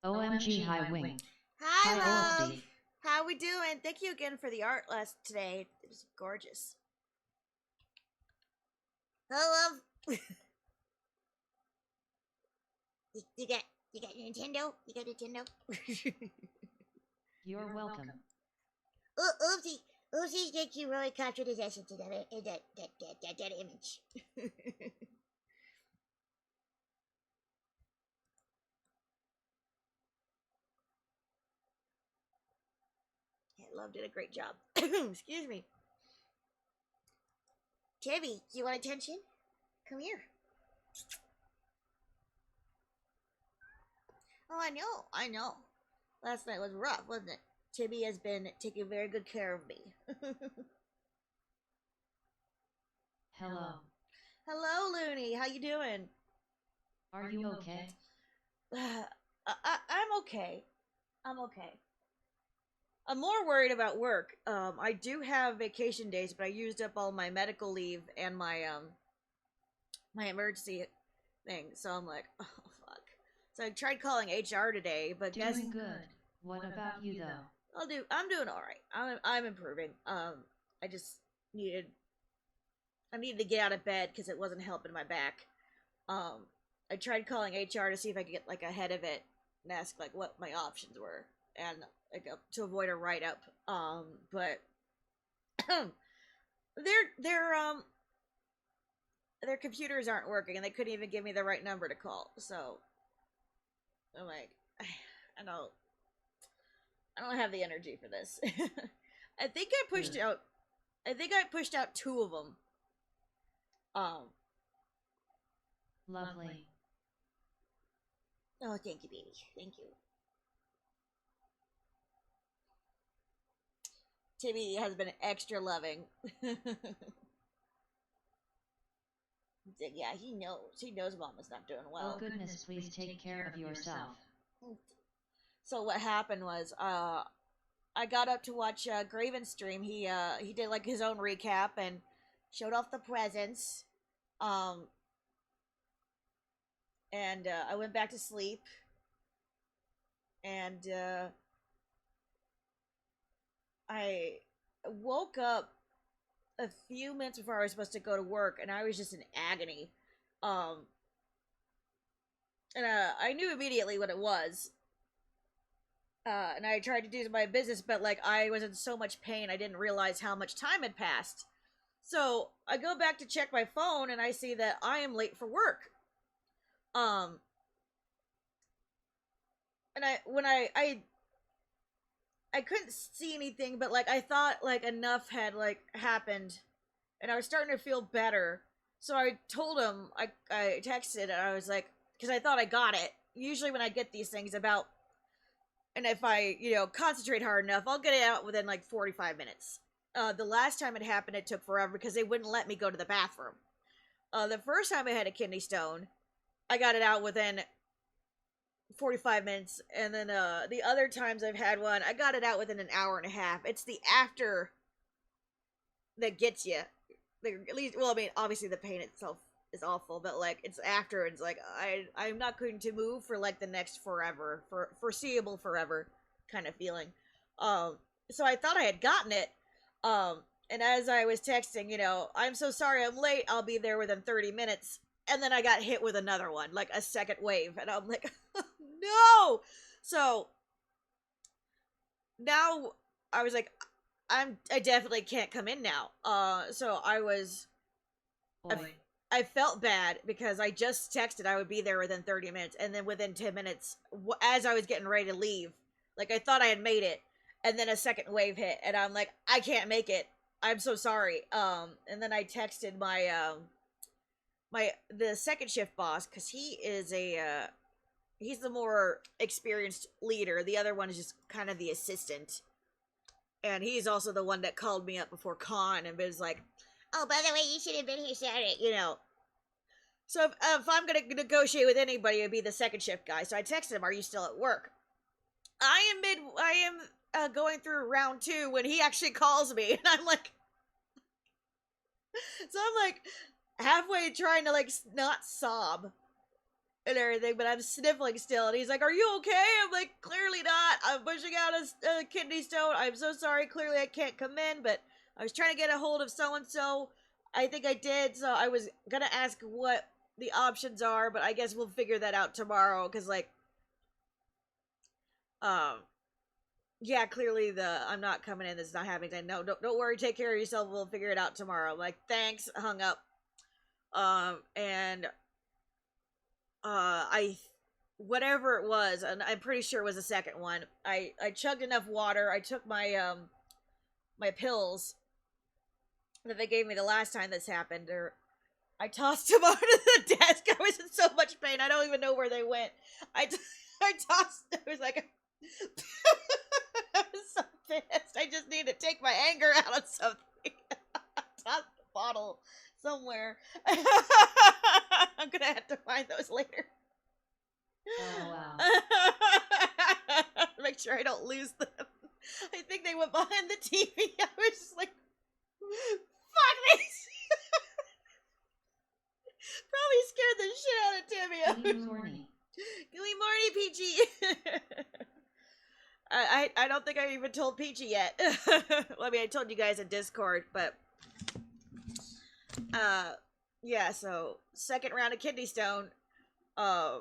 OMG High Wing. Hi, love. How we doing? Thank you again for the art last today. It was gorgeous. Hello, love. you got Nintendo? You got Nintendo? You're welcome. Oopsie, think you really captured his essence of that image. Love did a great job. Excuse me. Tibby, do you want attention? Come here. Oh, I know. Last night was rough, wasn't it? Tibby has been taking very good care of me. Hello. Hello, Looney. How you doing? Are you okay? I'm okay. I'm okay. I'm more worried about work. I do have vacation days, but I used up all my medical leave and my my emergency thing. So I'm like, oh fuck. So I tried calling HR today, but doing good. What about you though? I'm doing all right. I'm improving. I just needed to get out of bed because it wasn't helping my back. I tried calling HR to see if I could get like ahead of it and ask like what my options were and like to avoid a write up. But their computers aren't working and they couldn't even give me the right number to call. So I'm like, I don't have the energy for this. I think I pushed out 2 of them. Lovely. Oh, thank you, baby. Thank you. Timmy has been extra loving. Yeah, he knows. He knows Mama's not doing well. Oh goodness, please take care of yourself. So what happened was, I got up to watch Graven's stream. He did like his own recap and showed off the presents. And I went back to sleep. And I woke up a few minutes before I was supposed to go to work, and I was just in agony. And I knew immediately what it was. And I tried to do my business, but like I was in so much pain, I didn't realize how much time had passed. So I go back to check my phone, and I see that I am late for work. And I couldn't see anything, but like I thought like enough had like happened, and I was starting to feel better. So I told him, I texted, and I was like, because I thought I got it. Usually when I get these things about, and if I concentrate hard enough, I'll get it out within like 45 minutes. The last time it happened, it took forever because they wouldn't let me go to the bathroom. The first time I had a kidney stone, I got it out within 45 minutes, and then the other times I've had one, I got it out within an hour and a half. It's the after that gets you. At least, well, I mean, obviously the pain itself is awful, but like it's after. It's like I'm not going to move for like the next forever, for foreseeable forever, kind of feeling. So I thought I had gotten it. And as I was texting, I'm so sorry, I'm late. I'll be there within 30 minutes. And then I got hit with another one, like a second wave, and I'm like, no. So now I was like, I definitely can't come in now. So I was, Boy, I felt bad because I just texted I would be there within 30 minutes, and then within 10 minutes, as I was getting ready to leave, like I thought I had made it, and then a second wave hit, and I'm like, I can't make it. I'm so sorry. And then I texted the second shift boss, because he is he's the more experienced leader. The other one is just kind of the assistant, and he's also the one that called me up before con and was like, "Oh, by the way, you should have been here Saturday," you know. So if I'm gonna negotiate with anybody, it'd be the second shift guy. So I texted him, "Are you still at work?" I am going through round 2 when he actually calls me, and I'm like, so I'm like halfway trying to like not sob and everything, but I'm sniffling still, and he's like, "Are you okay?" I'm like, "Clearly not. I'm pushing out a kidney stone. I'm so sorry. Clearly I can't come in, but I was trying to get a hold of so and so. I think I did, so I was gonna ask what the options are, but I guess we'll figure that out tomorrow, because like yeah, clearly I'm not coming in, this is not happening. No, don't worry, take care of yourself, we'll figure it out tomorrow." I'm like, "Thanks," hung up. And I whatever it was, and I'm pretty sure it was the second one, I chugged enough water, I took my my pills that they gave me the last time this happened, or I tossed them onto the desk. I was in so much pain, I don't even know where they went. I tossed, I was like, I was so pissed. I just need to take my anger out on something. I tossed the bottle somewhere. I'm gonna have to find those later. Oh, wow. Make sure I don't lose them. I think they went behind the TV. I was just like, fuck these. Probably scared the shit out of Timmy. Good morning. Good morning, Peachy. I don't think I even told Peachy yet. Well, I mean, I told you guys in Discord, but yeah, so second round of kidney stone. Hi,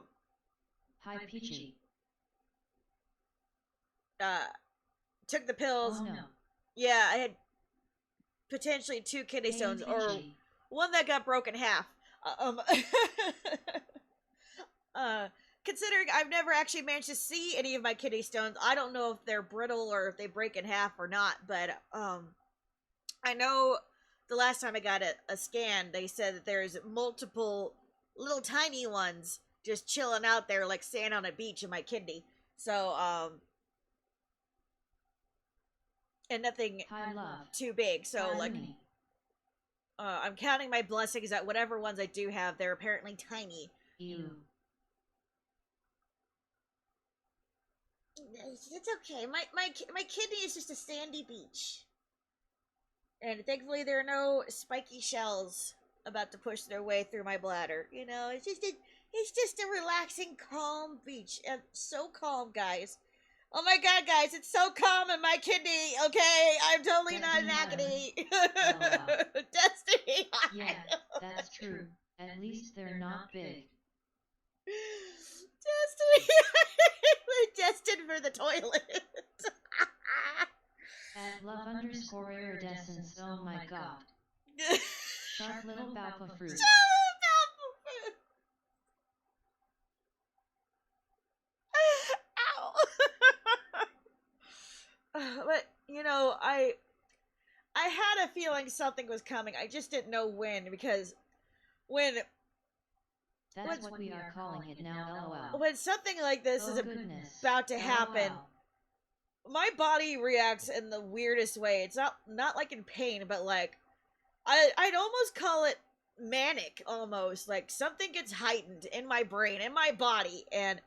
Peachy. Took the pills. Oh, no. Yeah, I had potentially 2 kidney stones, or one that got broken in half. Considering I've never actually managed to see any of my kidney stones, I don't know if they're brittle or if they break in half or not, but I know the last time I got a scan, they said that there's multiple little tiny ones just chilling out there like sand on a beach in my kidney. So and nothing too big. So Hi, like I'm counting my blessings that whatever ones I do have, they're apparently tiny. You. It's okay. My kidney is just a sandy beach. And thankfully there are no spiky shells about to push their way through my bladder. You know, it's just a relaxing, calm beach. And so calm, guys. Oh my god, guys, it's so calm in my kidney, okay? I'm totally not in agony. Oh, wow. Destiny. Yeah, that's true. At least they're not big. Destiny. We're destined for the toilet. At love_iridescence, oh my god. Sharp little Bappa fruit. Ow. But, you know, I had a feeling something was coming. I just didn't know when, because that's what we are calling it now, lol. when something like this is about to happen, my body reacts in the weirdest way. It's not like in pain, but like I'd almost call it manic, almost. Like something gets heightened in my brain, in my body, and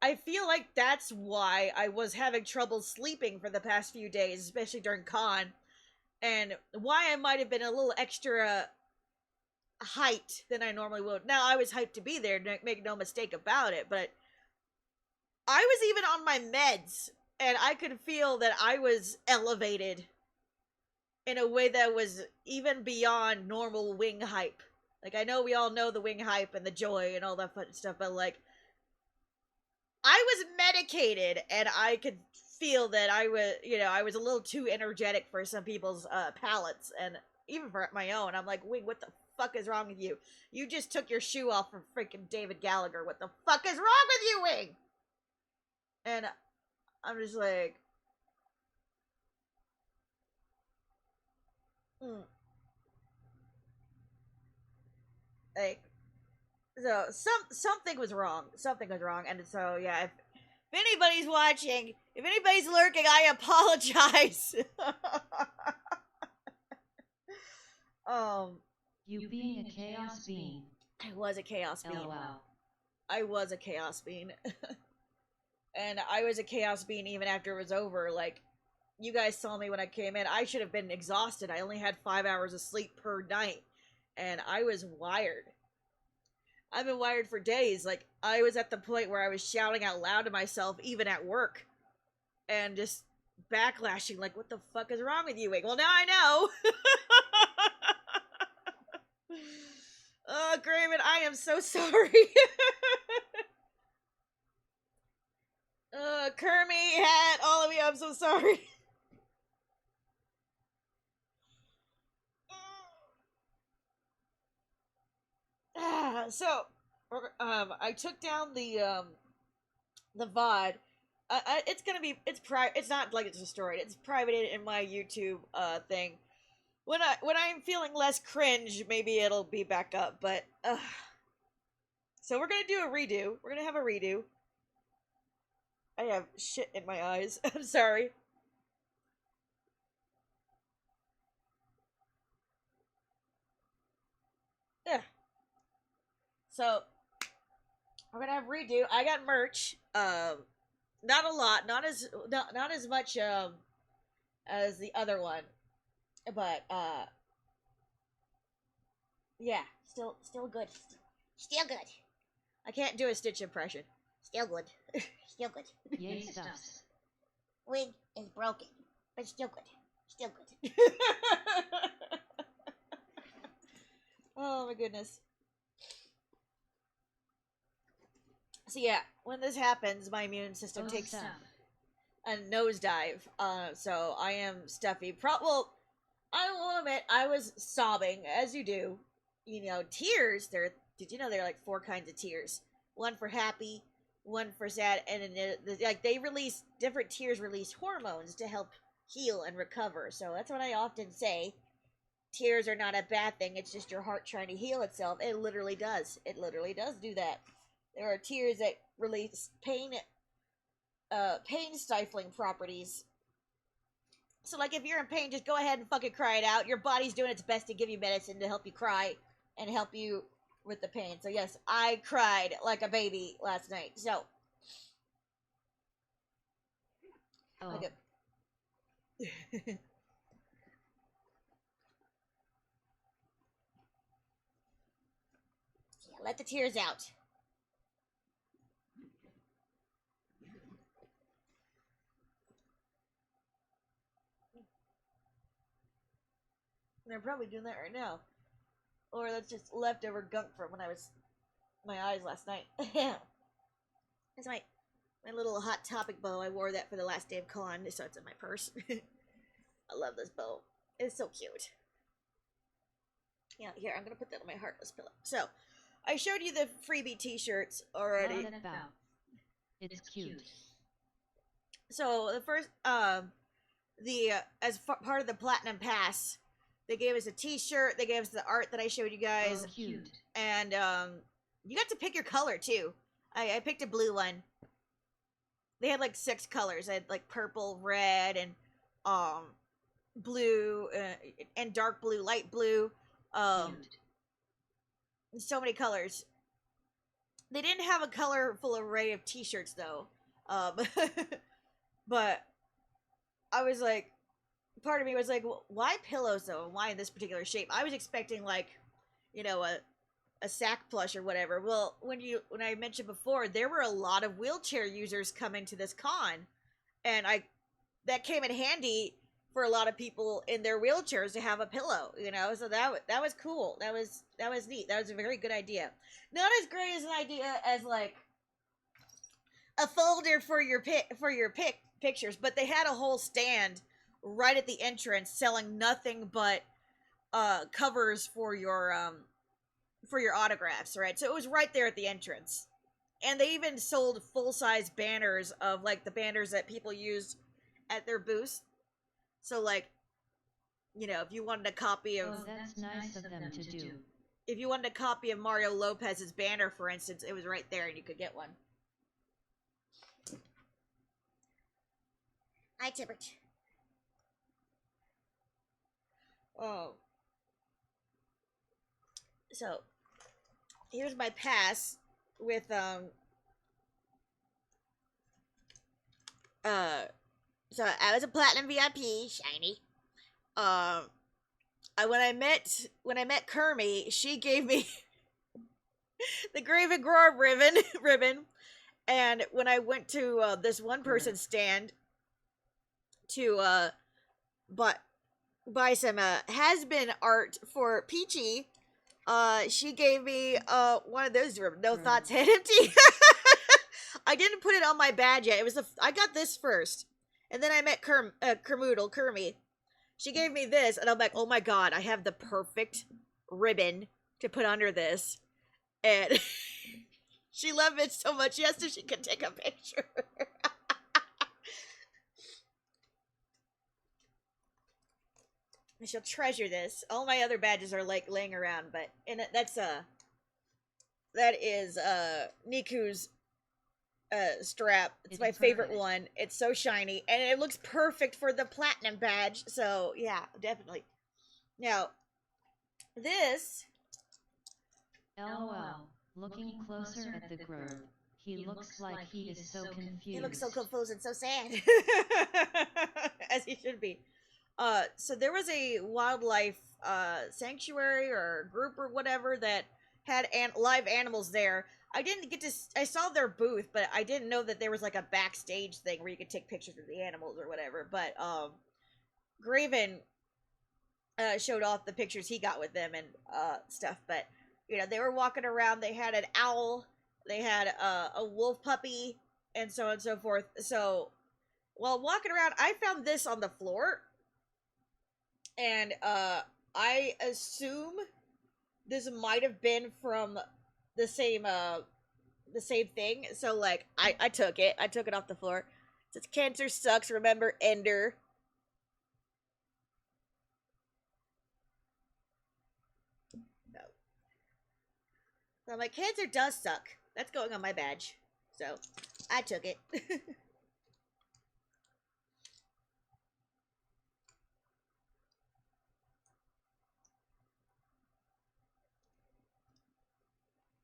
I feel like that's why I was having trouble sleeping for the past few days, especially during con, and why I might have been a little extra hyped than I normally would. Now, I was hyped to be there, make no mistake about it, but I was even on my meds, and I could feel that I was elevated in a way that was even beyond normal wing hype. Like, I know we all know the wing hype and the joy and all that fun stuff, but like, I was medicated, and I could feel that I was a little too energetic for some people's palates, and even for my own. I'm like, wait, what the fuck is wrong with you? You just took your shoe off from freaking David Gallagher. What the fuck is wrong with you, Wing? And I'm just like, mm. Like, so something was wrong. Something was wrong, and so yeah. If anybody's watching, if anybody's lurking, I apologize. um, You being a chaos being. I was a chaos being. LOL. I was a chaos being. And I was a chaos being even after it was over. Like, you guys saw me when I came in. I should have been exhausted. I only had 5 hours of sleep per night. And I was wired. I've been wired for days. Like, I was at the point where I was shouting out loud to myself, even at work. And just backlashing, like, what the fuck is wrong with you, Wig? Well, now I know. Oh, Graven, I am so sorry. Kermie, Hat, all of you, I'm so sorry. So, I took down the VOD. It's gonna be, it's not like it's destroyed. It's privated in my YouTube, thing. When I'm feeling less cringe, maybe it'll be back up, but, so we're gonna do a redo. We're gonna have a redo. I have shit in my eyes. I'm sorry. Yeah. So, we're gonna have redo. I got merch. Not a lot. Not as much, as the other one. But, yeah. Still good. Still good. I can't do a Stitch impression. Still good. Still good. Yay stuffs. Wig is broken, but still good. Still good. Oh my goodness. So yeah, when this happens, my immune system takes stuff. a nosedive. So I am stuffy. Well, I will admit, I was sobbing, as you do. You know, tears. Did you know there are like 4 kinds of tears? One for happy, one for sad, and then like they release different tears. Release hormones to help heal and recover. So that's what I often say. Tears are not a bad thing. It's just your heart trying to heal itself. It literally does. It literally does do that. There are tears that release pain stifling properties. So, like, if you're in pain, just go ahead and fucking cry it out. Your body's doing its best to give you medicine to help you cry and help you with the pain. So, yes, I cried like a baby last night. So, okay. Yeah, let the tears out. They're probably doing that right now. Or that's just leftover gunk from when I was my eyes last night. That's my little Hot Topic bow. I wore that for the last day of con, so it's in my purse. I love this bow. It's so cute. Yeah, here, I'm gonna put that on my heartless pillow. So, I showed you the freebie t-shirts already. It's cute. So, the first, as part of the Platinum Pass, they gave us a t-shirt, they gave us the art that I showed you guys. Oh, cute. And, you got to pick your color, too. I picked a blue one. They had, like, 6 colors. I had, like, purple, red, and, blue, and dark blue, light blue. So many colors. They didn't have a colorful array of t-shirts, though. But I was like, part of me was like, well, why pillows, though? Why in this particular shape? I was expecting, like, you know, a sack plush or whatever. Well, when I mentioned before, there were a lot of wheelchair users coming to this con, and that came in handy for a lot of people in their wheelchairs to have a pillow, you know. So that was cool. That was neat. That was a very good idea. Not as great as an idea as like a folder for your pictures, but they had a whole stand right at the entrance selling nothing but covers for your autographs, right? So it was right there at the entrance. And they even sold full-size banners of like the banners that people used at their booths. So like, if you wanted a copy of Oh, that's nice of them to do. if you wanted a copy of Mario Lopez's banner, for instance, it was right there and you could get one. Hi, Tibbert. Oh. So, here's my pass with so I was a platinum VIP, shiny. When I met Kermie, she gave me the Graven Grower ribbon, and when I went to this one person's stand to buy some has-been art for Peachy, she gave me one of those ribbons. No thoughts, head empty. I didn't put it on my badge yet. I got this first, and then I met Kermie. She gave me this, and I'm like, oh my god, I have the perfect ribbon to put under this. And she loved it so much, yes, so she could take a picture. She'll treasure this. All my other badges are like laying around, but that is Niku's strap. It's my favorite one. It's so shiny, and it looks perfect for the platinum badge. So yeah, definitely. Now, this. LOL. Looking closer at the grove, he looks like he is so confused. He looks so confused and so sad, as he should be. So there was a wildlife sanctuary or group or whatever that had live animals there. I saw their booth, but I didn't know that there was like a backstage thing where you could take pictures of the animals or whatever. But Graven showed off the pictures he got with them and stuff. But they were walking around. They had an owl. They had a wolf puppy, and so on and so forth. So while walking around, I found this on the floor, and I assume this might have been from the same thing. So like I took it off the floor. It says cancer sucks, remember Ender. No. So I'm like, cancer does suck. That's going on my badge. So I took it.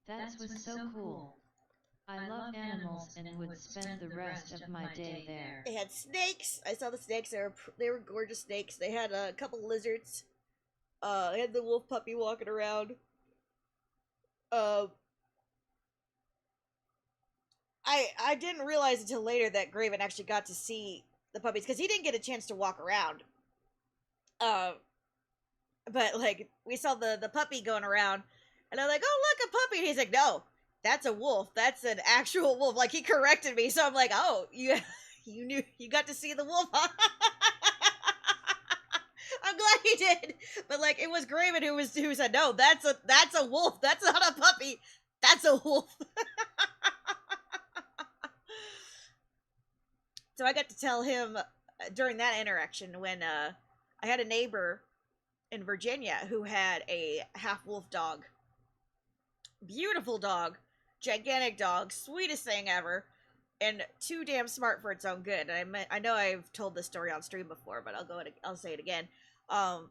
That was so cool. I love animals and would spend the rest of my day there. They had snakes. I saw the snakes. They were gorgeous snakes. They had a couple lizards. They had the wolf puppy walking around. I didn't realize until later that Graven actually got to see the puppies because he didn't get a chance to walk around. But like we saw the puppy going around, and I'm like, oh look, a puppy. And he's like, no, that's a wolf. That's an actual wolf. Like he corrected me, so I'm like, oh, you knew, you got to see the wolf. Huh? I'm glad he did. But like it was Graven who said, no, that's a wolf. That's not a puppy. That's a wolf. So I got to tell him during that interaction when I had a neighbor in Virginia who had a half wolf dog. Beautiful dog, gigantic dog, sweetest thing ever, and too damn smart for its own good. And I know I've told this story on stream before, but I'll say it again. Hello,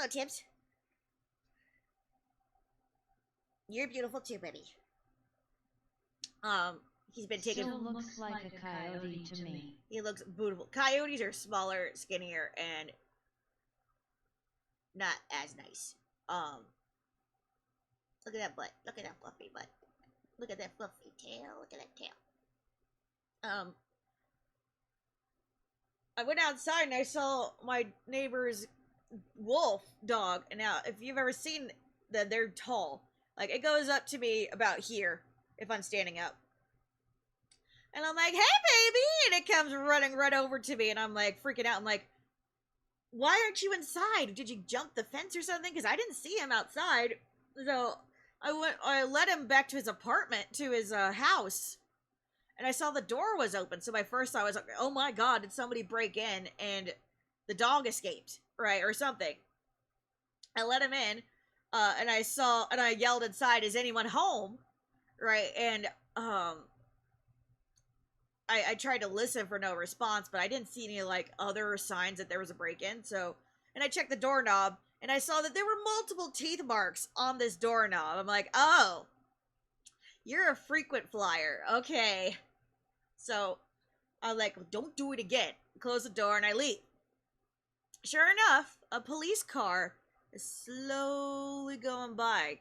Tibbs. You're beautiful too, baby. He's been taken. Still looks like a coyote to me. He looks beautiful. Coyotes are smaller, skinnier, and not as nice. Look at that butt. Look at that fluffy butt. Look at that fluffy tail. Look at that tail. I went outside and I saw my neighbor's wolf dog. And now, if you've ever seen that, they're tall. Like, it goes up to me about here if I'm standing up. And I'm like, hey, baby! And it comes running right over to me. And I'm like, freaking out. I'm like, why aren't you inside? Did you jump the fence or something? Because I didn't see him outside. So I led him back to his apartment, to his house, and I saw the door was open. So my first thought was like, oh my god, did somebody break in and the dog escaped, right, or something? I let him in, and I yelled inside, "Is anyone home?" Right, and I tried to listen for no response, but I didn't see any like other signs that there was a break-in. So, and I checked the doorknob, and I saw that there were multiple teeth marks on this doorknob. I'm like, oh, you're a frequent flyer, okay. So I was like, don't do it again. Close the door, and I leave. Sure enough, a police car is slowly going by.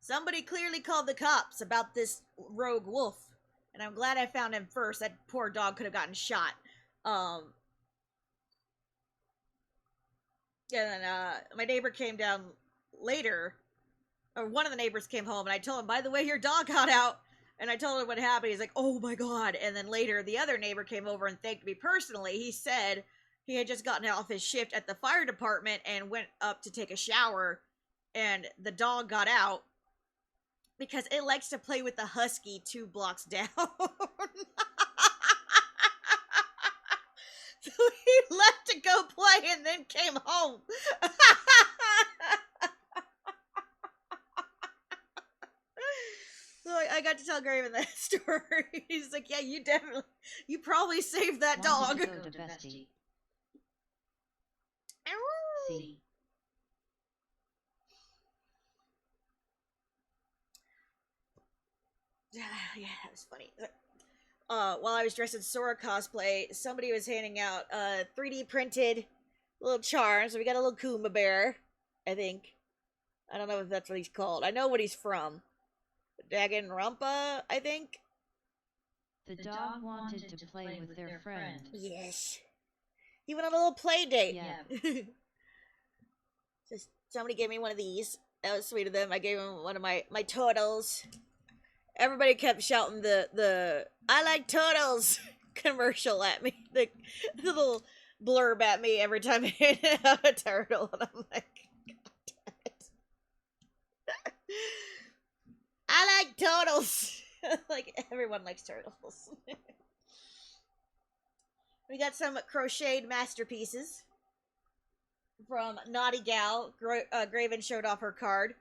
Somebody clearly called the cops about this rogue wolf, and I'm glad I found him first. That poor dog could have gotten shot. And then my neighbor came down later, or one of the neighbors came home, and I told him, by the way, your dog got out. And I told him what happened. He's like, oh my god. And then later, the other neighbor came over and thanked me personally. He said he had just gotten off his shift at the fire department and went up to take a shower, and the dog got out because it likes to play with the husky 2 blocks down. So he left to go play and then came home. So I got to tell Graven that story. He's like, yeah, you probably saved that dog. To go to Bestie. See. Yeah, that was funny. While I was dressed in Sora cosplay, somebody was handing out 3D printed little charms. So we got a little Kuma bear, I think. I don't know if that's what he's called. I know what he's from. Danganronpa, I think. The dog wanted to play with their friend. Yes. He went on a little play date. Yeah. Just somebody gave me one of these. That was sweet of them. I gave him one of my turtles. Everybody kept shouting the I like turtles commercial at me. The little blurb at me every time I hit out a turtle. And I'm like, God damn it. I like turtles. Like, everyone likes turtles. We got some crocheted masterpieces from Naughty Gal. Graven showed off her card.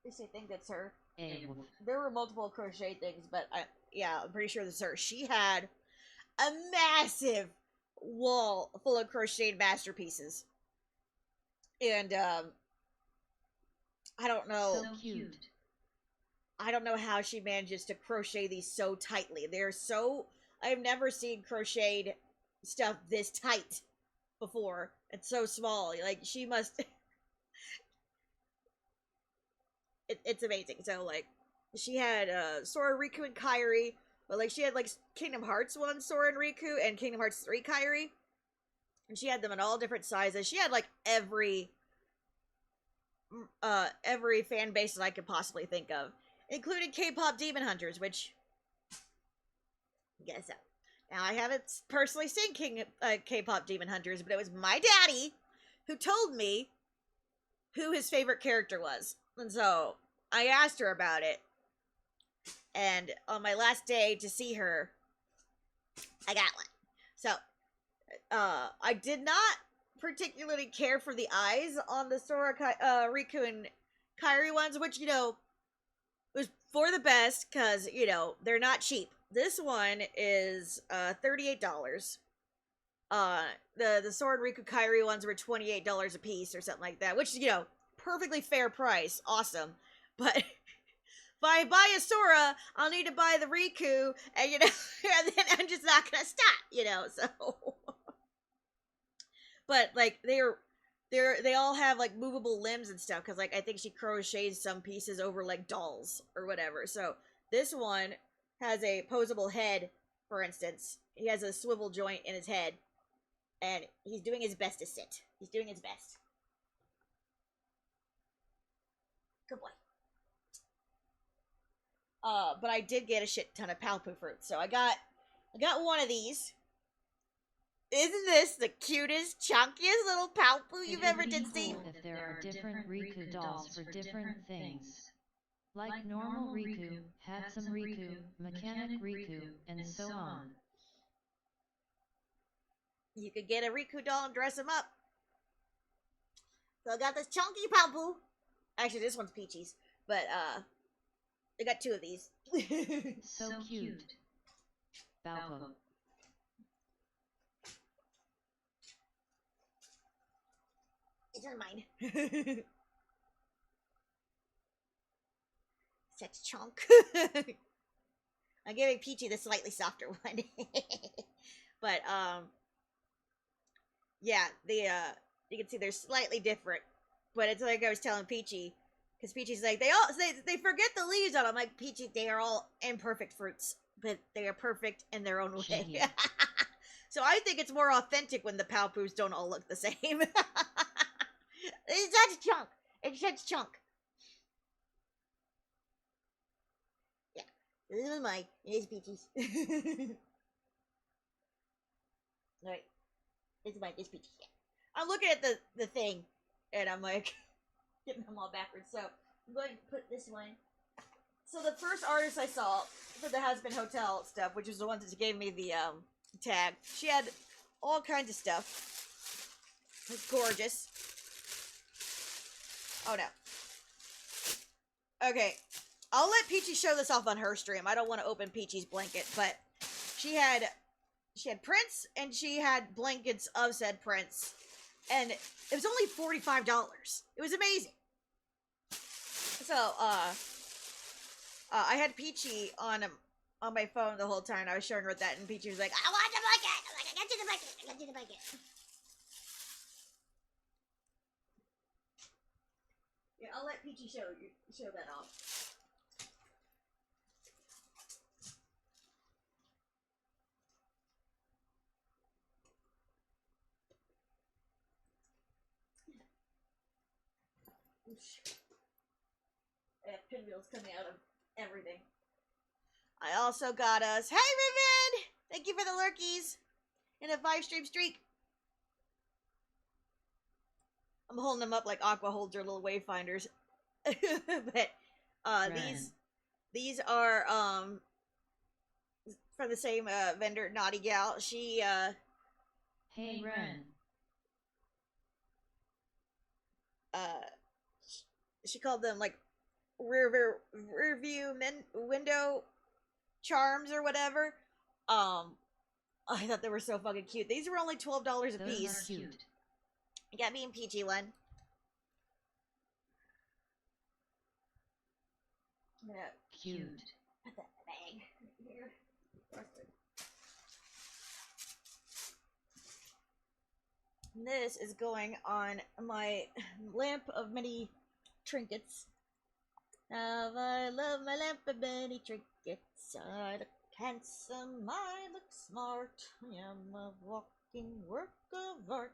I think that's her. There were multiple crochet things, but I'm pretty sure that's her. She had a massive wall full of crocheted masterpieces. And, I don't know. So cute. I don't know how she manages to crochet these so tightly. I've never seen crocheted stuff this tight before. It's so small. Like, she must... It's amazing. So, like, she had Sora, Riku, and Kairi, but, like, she had, like, Kingdom Hearts 1 Sora and Riku and Kingdom Hearts 3 Kairi, and she had them in all different sizes. She had, like, every fan base that I could possibly think of, including K-pop Demon Hunters, which, guess so. Now, I haven't personally seen K-pop Demon Hunters, but it was my daddy who told me who his favorite character was. And so, I asked her about it. And on my last day to see her, I got one. So, I did not particularly care for the eyes on the Sora, Riku, and Kairi ones, which, was for the best, because, they're not cheap. This one is $38. The Sora and Riku Kairi ones were $28 a piece or something like that, which, perfectly fair price. Awesome. But if I buy a Sora, I'll need to buy the Riku, and, and then I'm just not gonna stop, so. But, like, they all have, like, movable limbs and stuff, because, like, I think she crochets some pieces over, like, dolls or whatever. So, this one has a posable head, for instance. He has a swivel joint in his head, and he's doing his best to sit. He's doing his best. Good boy. But I did get a shit ton of Palpu fruit. So I got one of these. Isn't this the cutest, chunkiest little Palpu you've ever did, Steve? Cool if there are different Riku dolls for different things. Like normal Riku, handsome Riku, mechanic Riku, and so on. You could get a Riku doll and dress him up. So I got this chunky Palpu. Actually, this one's Peachy's. But, I got two of these. So cute. Balpo. It's on mine. Such chunk. I'm giving Peachy the slightly softer one. But, yeah, you can see they're slightly different. But it's like I was telling Peachy, because Peachy's like, they forget the leaves on them. I'm like, Peachy, they are all imperfect fruits, but they are perfect in their own way. So I think it's more authentic when the Palpus don't all look the same. It's such a chunk. It's such a chunk. Yeah. This is mine. It is Peachy's. Alright. It's mine. It's Peachy's. Yeah. I'm looking at the thing, and I'm like, getting them all backwards. So, I'm going to put this one. So, the first artist I saw for the Has Been Hotel stuff, which was the one that gave me the, tag, she had all kinds of stuff. It's gorgeous. Oh, no. Okay. I'll let Peachy show this off on her stream. I don't want to open Peachy's blanket, but she had prints, and she had blankets of said prints. And it was only $45. It was amazing. So, I had Peachy on my phone the whole time. I was showing her that, and Peachy was like, I want the blanket! I'm like, I got you the blanket! I got you the blanket! Yeah, I'll let Peachy show that off. I have pinwheels coming out of everything. I also got us, hey Riven! Thank you for the lurkies! In a 5-stream streak. I'm holding them up like Aqua holds her little wayfinders. But, these are, from the same, vendor, Naughty Gal. She, Hey, Ren. She called them, like, rear view window charms or whatever. I thought they were so fucking cute. These were only $12 a piece. Those are cute. You got me and Peachy one. I'm gonna cute. Put that in the bag here. This is going on my lamp of many trinkets. Now I love my lamp of many trinkets. I look handsome, I look smart. I am a walking work of art.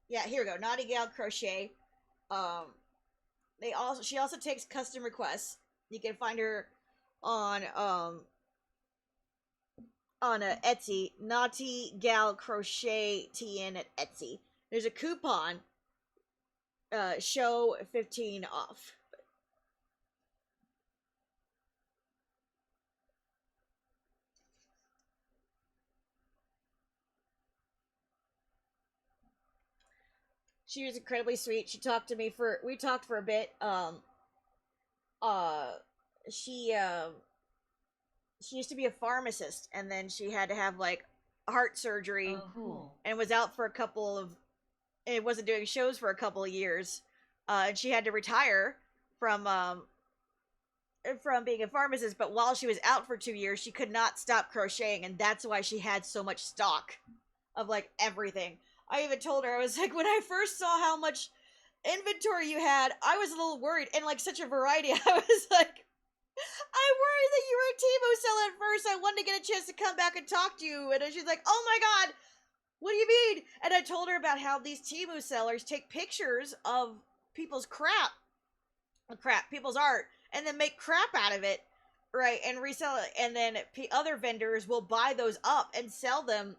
Yeah, here we go. Naughty Gal Crochet. She also takes custom requests. You can find her on Etsy. Naughty Gal Crochet TN at Etsy. There's a coupon. Show 15 off. She was incredibly sweet. She talked to me we talked for a bit. She used to be a pharmacist, and then she had to have, like, heart surgery. Oh, cool. And was out for it wasn't doing shows for a couple of years. And she had to retire from being a pharmacist, but while she was out for 2 years, she could not stop crocheting, and that's why she had so much stock of, like, everything. I even told her, I was like, when I first saw how much inventory you had, I was a little worried, and like such a variety. I was like, I worried that you were a Timo seller at first. I wanted to get a chance to come back and talk to you. And she's like, oh my god, what do you mean? And I told her about how these Timo sellers take pictures of people's people's art, and then make crap out of it, right? And resell it. And then other vendors will buy those up and sell them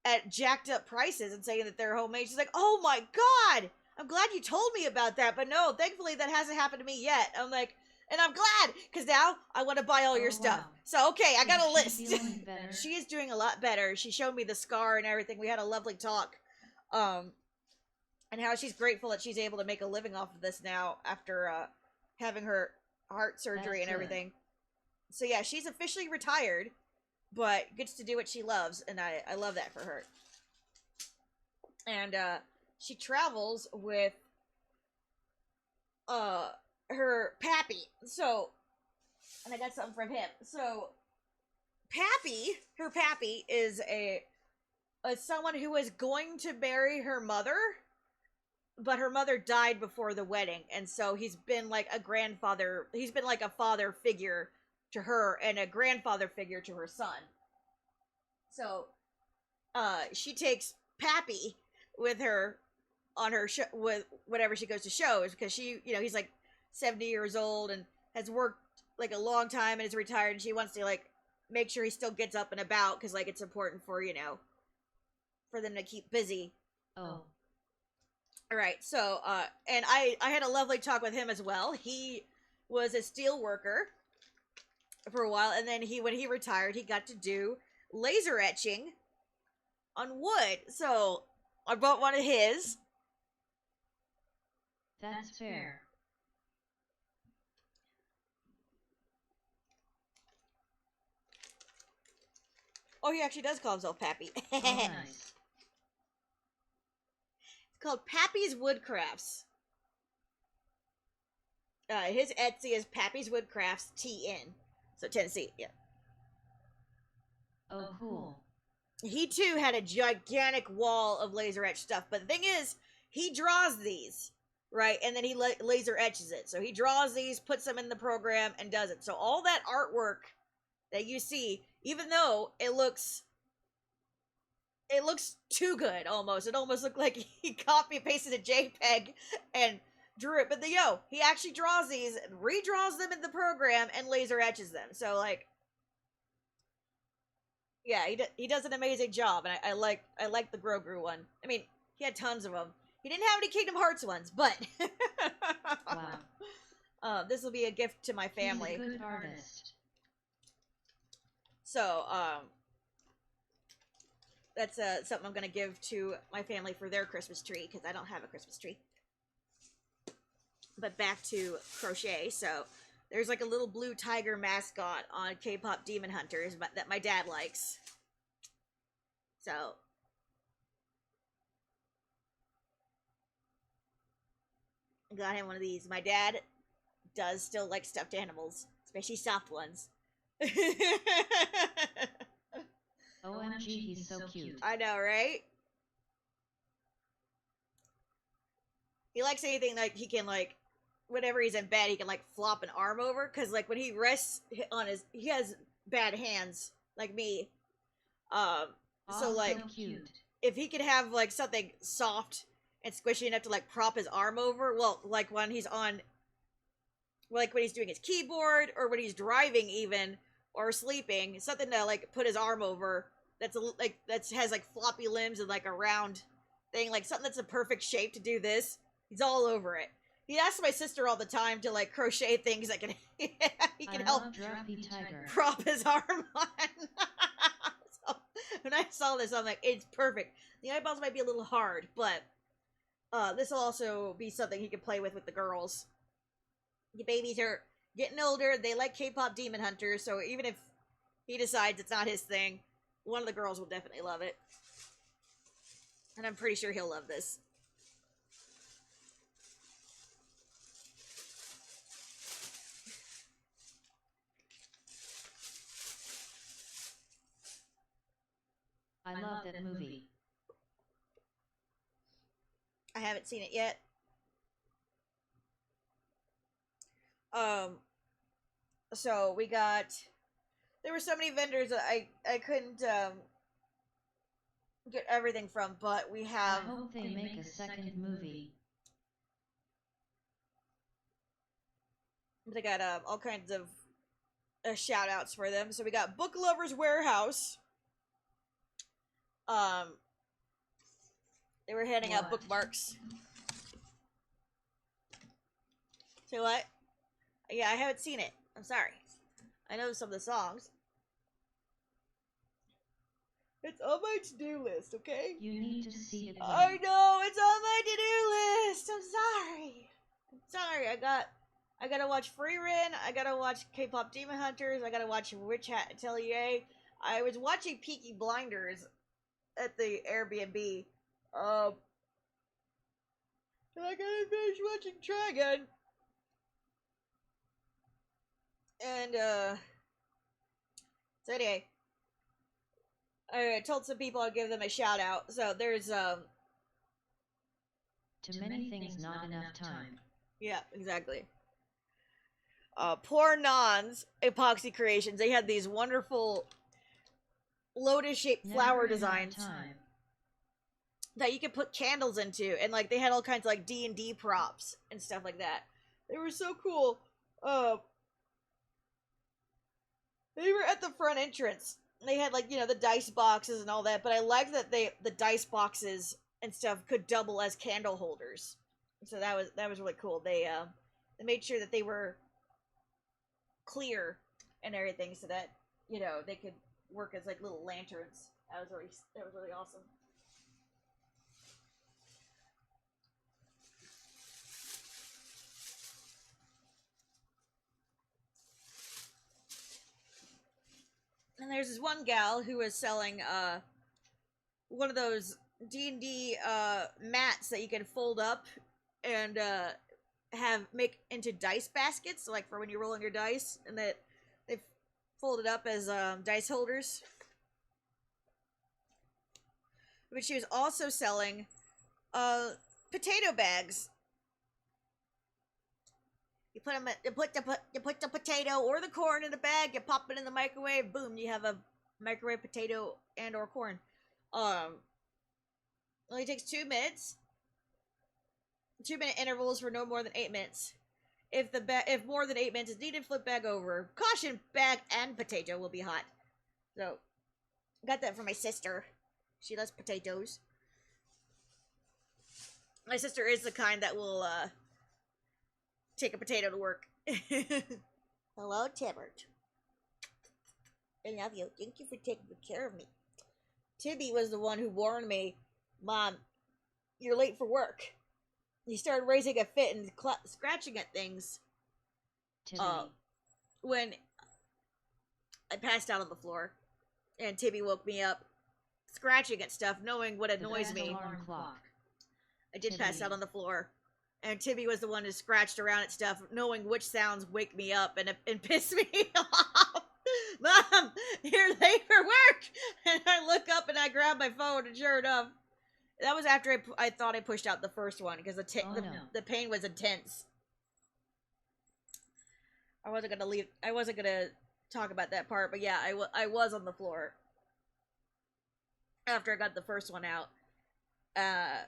at jacked up prices and saying that they're homemade. She's like, oh my god, I'm glad you told me about that. But no, thankfully that hasn't happened to me yet. I'm like, and I'm glad, because now I want to buy all your stuff. Wow. So, okay, I got a list. Better? She is doing a lot better. She showed me the scar and everything. We had a lovely talk. And how she's grateful that she's able to make a living off of this now after having her heart surgery and everything. So, yeah, she's officially retired, but gets to do what she loves, and I love that for her. And she travels with her pappy. So, and I got something from him. So, her pappy is a someone who is going to marry her mother, but her mother died before the wedding, and so he's been like a grandfather. He's been like a father figure to her and a grandfather figure to her son. So, she takes Pappy with her on her with whenever she goes to shows, because he's like 70 years old and has worked like a long time and is retired, and she wants to like make sure he still gets up and about, because like it's important for for them to keep busy. Oh. All right. So, and I had a lovely talk with him as well. He was a steel worker for a while, and then when he retired, he got to do laser etching on wood. So I bought one of his. That's fair. Oh, he actually does call himself Pappy. Oh, nice. It's called Pappy's Woodcrafts. His Etsy is Pappy's Woodcrafts TN. So Tennessee, yeah. Oh, cool. He too had a gigantic wall of laser etched stuff. But the thing is, he draws these, right? And then he laser etches it. So he draws these, puts them in the program, and does it. So all that artwork that you see, even though it looks too good almost. It almost looked like he copy and pasted a JPEG and drew it. But he actually draws these, redraws them in the program, and laser etches them. So like, yeah, he does an amazing job, and I like the Grogu one. I mean, he had tons of them. He didn't have any Kingdom Hearts ones, but wow. This will be a gift to my family. He's a good artist. So that's something I'm gonna give to my family for their Christmas tree, because I don't have a Christmas tree. But back to crochet. So there's like a little blue tiger mascot on K-pop Demon Hunters that my dad likes. So I got him one of these. My dad does still like stuffed animals, especially soft ones. OMG, he's so cute. I know, right? He likes anything like he can, like, whenever he's in bed, he can like flop an arm over, because like when he rests on he has bad hands like me. So like, so cute. If he could have like something soft and squishy enough to like prop his arm over, well, like when he's doing his keyboard, or when he's driving even, or sleeping, something to like put his arm over that has like floppy limbs and like a round thing, like something that's a perfect shape to do this. He's all over it. He asks my sister all the time to like crochet things that can he can help prop his arm on. So when I saw this, I'm like, it's perfect. The eyeballs might be a little hard, but this will also be something he can play with the girls. The babies are getting older. They like K-pop Demon Hunters, so even if he decides it's not his thing, one of the girls will definitely love it. And I'm pretty sure he'll love this. I love that movie. I haven't seen it yet. Um, so we got. There were so many vendors that I couldn't get everything from, but we have. I hope they make a second movie. They got all kinds of shout outs for them. So we got Book Lovers Warehouse. They were handing out bookmarks. So what? Yeah, I haven't seen it. I'm sorry. I know some of the songs. It's on my to-do list, okay? You need to see it. I know, it's on my to-do list. I'm sorry. I gotta watch Free Ren. I gotta watch K-pop Demon Hunters. I gotta watch Witch Hat Atelier. I was watching Peaky Blinders at the Airbnb. And I gotta finish watching Trigun. And so anyway, I told some people I'd give them a shout out. So there's too many things, not enough time. Yeah, exactly. Poor Non's Epoxy Creations. They had these wonderful lotus-shaped flower designs that you could put candles into, and like they had all kinds of like D&D props and stuff like that. They were so cool. They were at the front entrance. They had like, you know, the dice boxes and all that, but I liked that the dice boxes and stuff could double as candle holders. So that was really cool. They made sure that they were clear and everything so that, you know, they could work as like little lanterns. That was really awesome. And there's this one gal who was selling one of those D&D mats that you can fold up and make into dice baskets, like for when you're rolling your dice, and that they fold it up as dice holders. But she was also selling potato bags. You put the potato or the corn in the bag. You pop it in the microwave. Boom! You have a microwave potato and or corn. Only takes 2 minutes. 2-minute intervals for no more than 8 minutes. If more than 8 minutes is needed, flip bag over. Caution: bag and potato will be hot. So, got that from my sister. She loves potatoes. My sister is the kind that will take a potato to work. Hello, Tibbert. I love you. Thank you for taking good care of me. Tibby was the one who warned me, Mom, you're late for work. He started raising a fit and scratching at things. When I passed out on the floor, and Tibby woke me up, scratching at stuff, knowing what annoys me. I did pass out on the floor. And Tibby was the one who scratched around at stuff, knowing which sounds wake me up and piss me off. Mom, you're late for work! And I look up and I grab my phone, and sure enough, that was after I thought I pushed out the first one, because the pain was intense. I wasn't gonna talk about that part, but yeah, I was on the floor after I got the first one out. And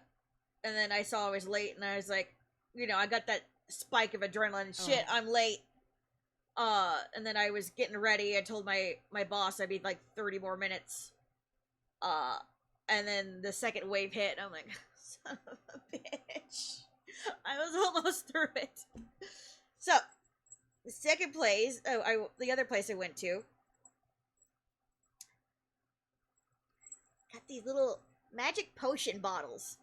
then I saw I was late, and I was like, you know, I got that spike of adrenaline. Shit, I'm late. And then I was getting ready. I told my boss I'd be like 30 more minutes. And then the second wave hit, and I'm like, son of a bitch. I was almost through it. So, the second place, the other place I went to, got these little magic potion bottles.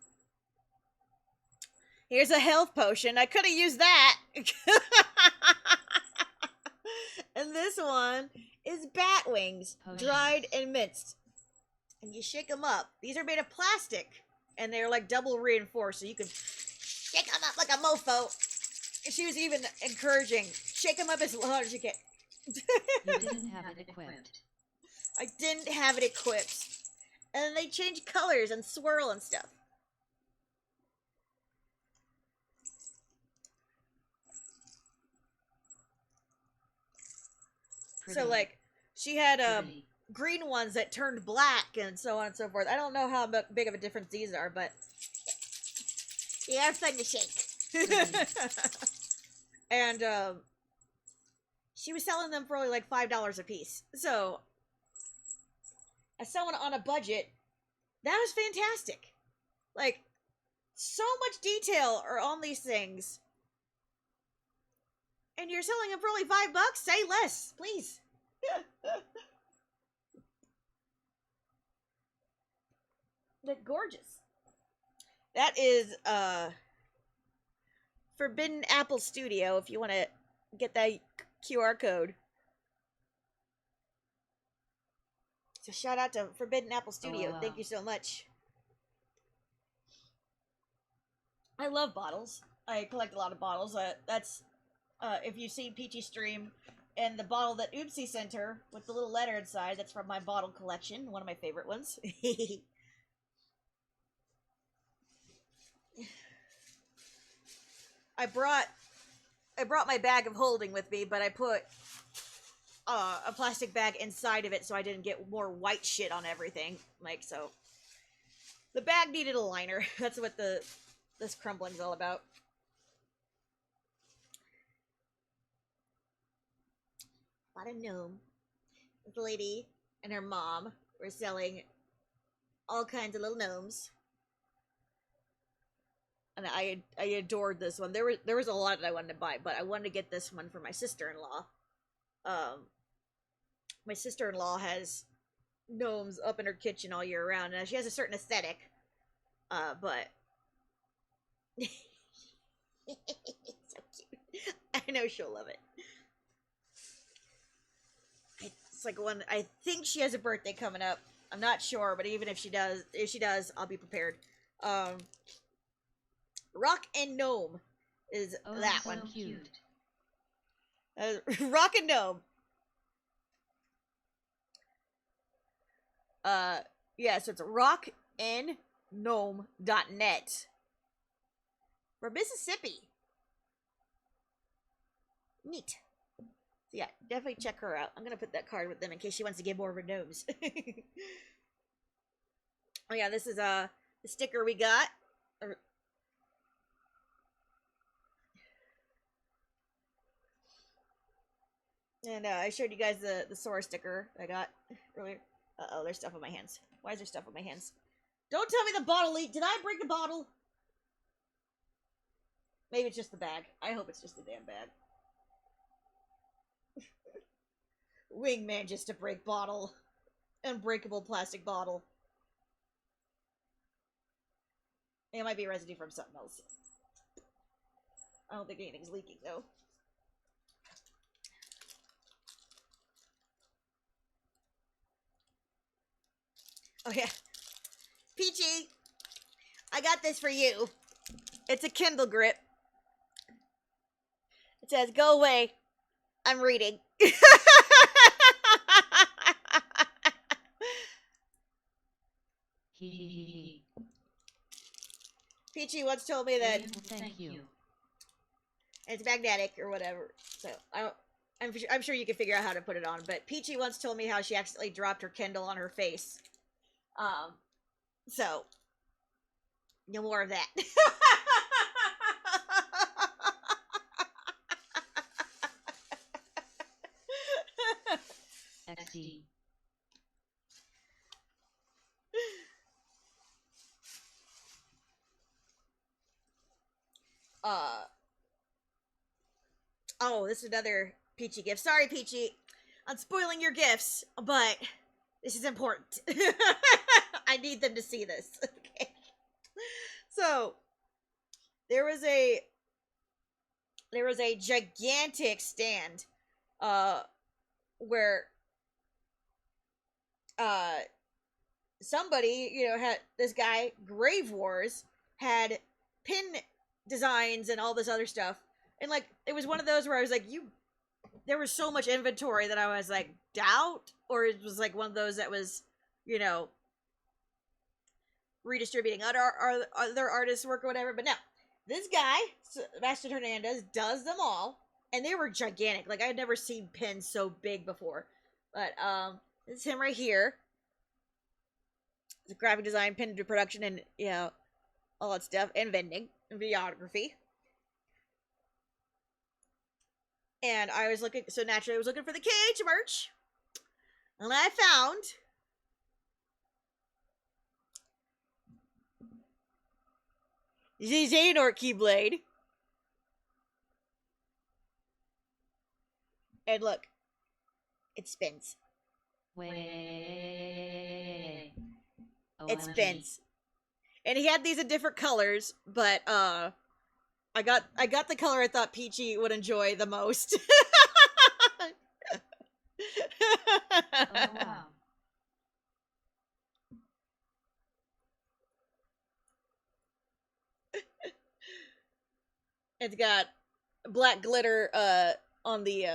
Here's a health potion. I could have used that. And this one is bat wings, dried and minced. And you shake them up. These are made of plastic, and they're like double reinforced, so you can shake them up like a mofo. And she was even encouraging, shake them up as hard as you can. You didn't have it equipped. I didn't have it equipped. And then they change colors and swirl and stuff. So like she had green ones that turned black and so on and so forth. I don't know how big of a difference these are, but they are fun to shake. And she was selling them for only like $5 a piece. So as someone on a budget, that was fantastic. Like, so much detail are on these things. And you're selling them for only $5? Say less, please. They're gorgeous. That is Forbidden Apple Studio if you want to get that QR code. So shout out to Forbidden Apple Studio. Oh, wow. Thank you so much. I love bottles. I collect a lot of bottles. That's if you see Peachy stream, and the bottle that Oopsie sent her with the little letter inside, that's from my bottle collection. One of my favorite ones. I brought my bag of holding with me, but I put a plastic bag inside of it so I didn't get more white shit on everything. Like, so the bag needed a liner. That's what this crumbling's all about. Bought a gnome. This lady and her mom were selling all kinds of little gnomes. And I adored this one. There was a lot that I wanted to buy, but I wanted to get this one for my sister-in-law. My sister-in-law has gnomes up in her kitchen all year round. Now, she has a certain aesthetic, but so cute. I know she'll love it. It's like one. I think she has a birthday coming up. I'm not sure, but even if she does, I'll be prepared. Rock and Gnome is that so one. Cute. Rock and Gnome. Yeah, so it's rockandgnome.net. For Mississippi. Neat. So yeah, definitely check her out. I'm gonna put that card with them in case she wants to get more of her gnomes. Oh yeah, this is the sticker we got. And I showed you guys the Sora sticker I got earlier. Uh-oh, there's stuff on my hands. Why is there stuff on my hands? Don't tell me the bottle leaked. Did I break the bottle? Maybe it's just the bag. I hope it's just the damn bag. Wingman just a break bottle. Unbreakable plastic bottle. It might be residue from something else. I don't think anything's leaking, though. Oh, yeah. Peachy, I got this for you. It's a Kindle grip. It says, "Go away. I'm reading." Peachy once told me that thank you. It's magnetic or whatever. So I'm sure you can figure out how to put it on. But Peachy once told me how she accidentally dropped her Kindle on her face. So no more of that. XD. Oh, this is another Peachy gift. Sorry, Peachy, I'm spoiling your gifts, but this is important. I need them to see this. Okay. So there was a gigantic stand where somebody, had this guy, Grave Wars, had pin designs and all this other stuff. And like it was one of those where I was like, there was so much inventory that I was like, doubt, or it was like one of those that was, redistributing other artists' work or whatever. But no, this guy, Sebastian Hernandez, does them all. and they were gigantic. Like I had never seen pins so big before. But this is him right here. It's a graphic design, pin to production, and all that stuff, and vending and videography. And I was looking, so naturally I was looking for the KH merch. And I found the Xehanort Keyblade. And look, it spins. Way. It spins. And he had these in different colors, but I got the color I thought Peachy would enjoy the most. Oh, wow. It's got black glitter on the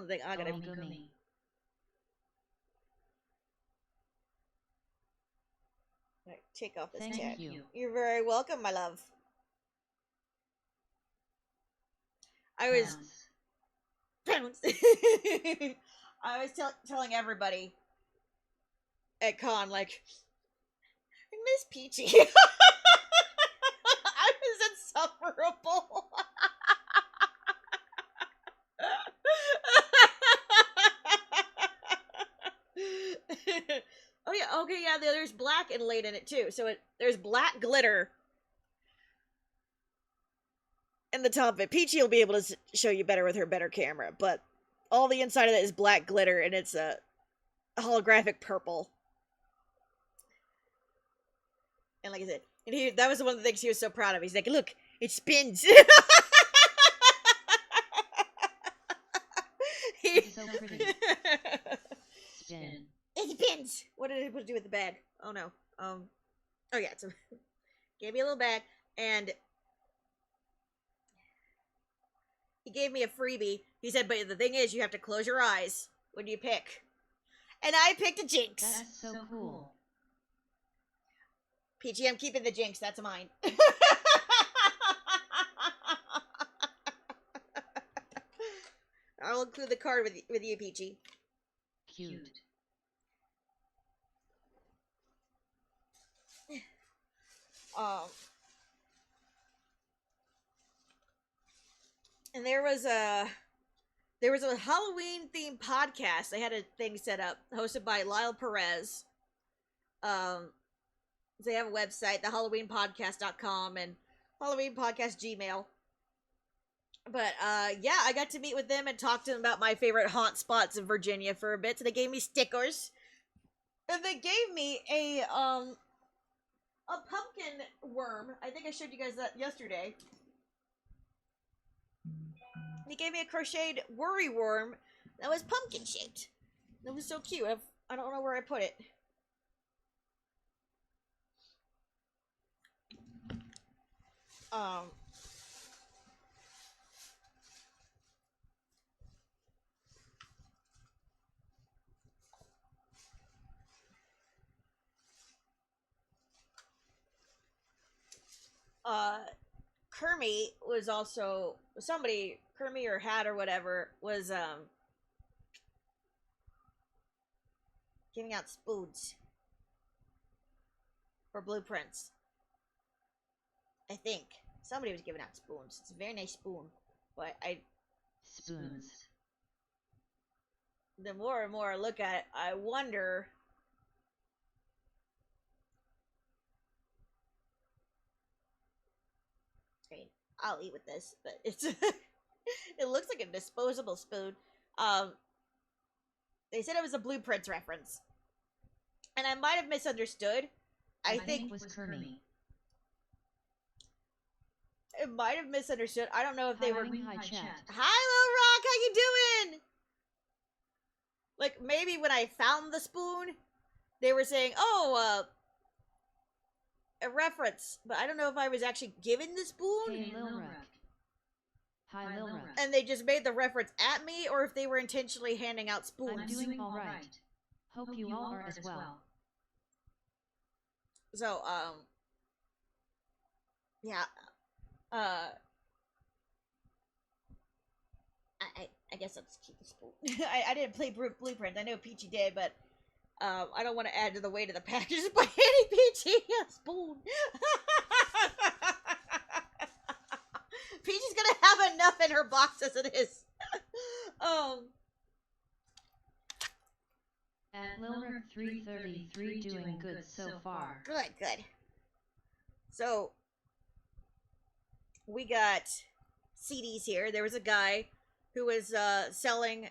thing. I gotta Gummy. take off this Thank tag. you. You're very welcome, my love. I was I was telling everybody at con, like, I miss Peachy. I was insufferable. Oh yeah, okay, yeah. There's black inlaid in it too. So there's black glitter in the top of it. Peachy will be able to show you better with her better camera, but all the inside of it is black glitter, and it's a holographic purple. And like I said, and that was one of the things he was so proud of. He's like, "Look, it spins." It's so pretty. Spin. It spins. What did it do with the bag? Oh no. Oh yeah. So gave me a little bag, and he gave me a freebie. He said, "But the thing is, you have to close your eyes when you pick." And I picked a Jinx. That's so cool. Peachy, I'm keeping the Jinx. That's mine. I'll include the card with you, Peachy. Cute. And there was a Halloween themed podcast. They had a thing set up, hosted by Lyle Perez. They have a website, thehalloweenpodcast.com and Halloween Podcast Gmail. But yeah, I got to meet with them and talk to them about my favorite haunt spots in Virginia for a bit. So they gave me stickers, and they gave me a pumpkin worm. I think I showed you guys that yesterday. He gave me a crocheted worry worm that was pumpkin shaped. That was so cute. I don't know where I put it. Kermie was also somebody, Kermie or Hat or whatever, was giving out spoons for blueprints. I think somebody was giving out spoons. It's a very nice spoon, but Spoons. The more and more I look at it, I wonder. I mean, I'll eat with this, but it's it looks like a disposable spoon. They said it was a Blueprints reference, and I might have misunderstood. I think it was Kermie. It might have misunderstood. I don't know if they were. Hi, chat. Hi, Little Rock. How you doing? Like maybe when I found the spoon, they were saying, "Oh, a reference," but I don't know if I was actually given the spoon. Hey, Lil Rock. Hi, Lil Rock. And they just made the reference at me, or if they were intentionally handing out spoons. I'm doing all right. Hope you all are as well. So, yeah, Uh, I guess I'll just keep the spoon. I didn't play Blueprint. I know Peachy did, but I don't want to add to the weight of the package by handing Peachy a spoon. Peachy's gonna have enough in her box as it is. At Lilrick 333 doing good so far. Good. So, we got CDs here. There was a guy who was selling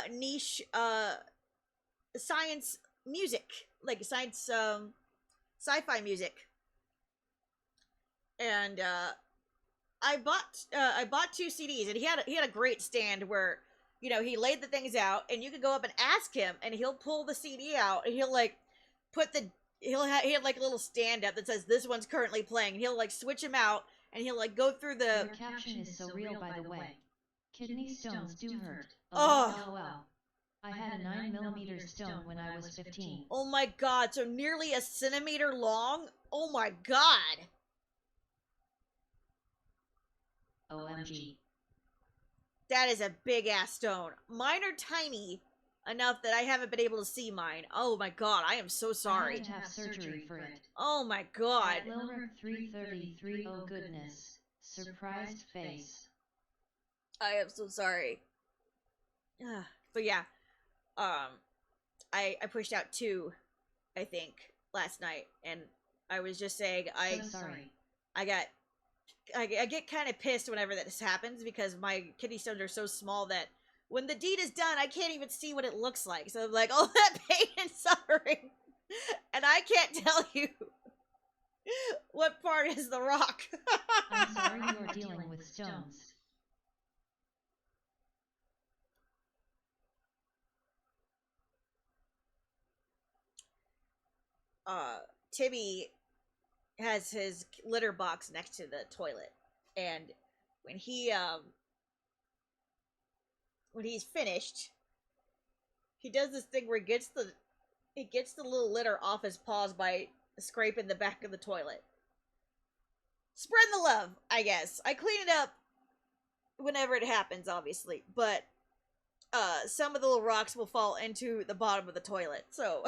niche science music, like science sci-fi music. And I bought 2 CDs, and he had a great stand where, you know, he laid the things out, and you could go up and ask him, and he'll pull the CD out, and he'll like put the he had like a little stand up that says this one's currently playing, and he'll like switch them out, and he'll like go through the. Your caption is so real, by the way. Kidney stones do hurt. Oh. LOL. I had a 9mm stone when I was 15. Oh my god, so nearly a centimeter long? Oh my god. OMG. That is a big ass stone. Mine are tiny enough that I haven't been able to see mine. Oh my god, I am so sorry. I had to have surgery for it. Oh my god. Lilrick 333, oh goodness. Surprised face. I am so sorry. But yeah, I pushed out 2, I think, last night, and I was just saying So sorry. I get kind of pissed whenever this happens because my kidney stones are so small that when the deed is done, I can't even see what it looks like. So I'm like, all that pain and suffering, and I can't tell you what part is the rock. I'm sorry you are dealing with stones. Timmy has his litter box next to the toilet, and when he's finished, he does this thing where he gets the little litter off his paws by scraping the back of the toilet. Spread the love, I guess. I clean it up whenever it happens, obviously, but some of the little rocks will fall into the bottom of the toilet, so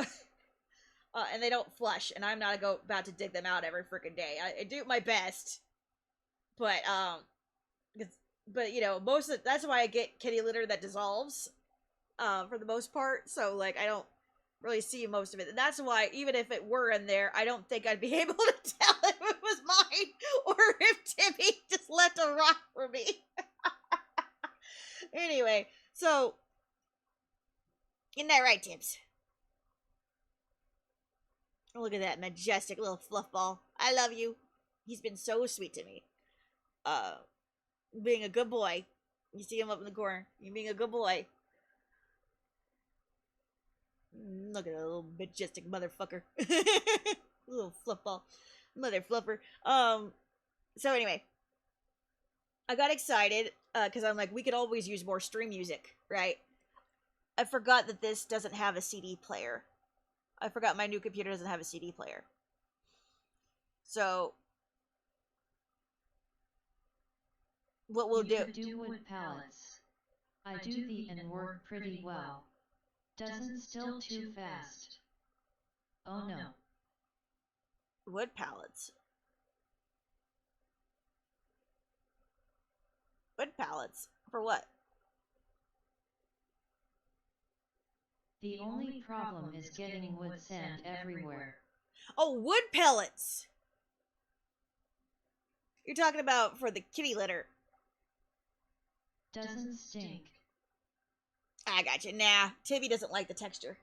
and they don't flush, and I'm not about to dig them out every freaking day. I do my best, but you know, that's why I get kitty litter that dissolves, for the most part. So like, I don't really see most of it, and that's why even if it were in there, I don't think I'd be able to tell if it was mine or if Timmy just left a rock for me. Anyway, so isn't that right, Tibbs? Look at that majestic little fluff ball. I love you. He's been so sweet to me. Being a good boy. You see him up in the corner. You're being a good boy. Look at that little majestic motherfucker. Little fluff ball. Mother fluffer. So anyway. I got excited, because I'm like, we could always use more stream music, right? I forgot that this doesn't have a CD player. I forgot my new computer doesn't have a CD player. So, what we'll do... You do wood pallets. I do the and work pretty well. Doesn't still too fast. Oh no. Wood pallets. Wood pallets? For what? The only problem is getting wood sand everywhere. Oh, wood pellets! You're talking about for the kitty litter. Doesn't stink. I gotcha. Nah, Timmy doesn't like the texture.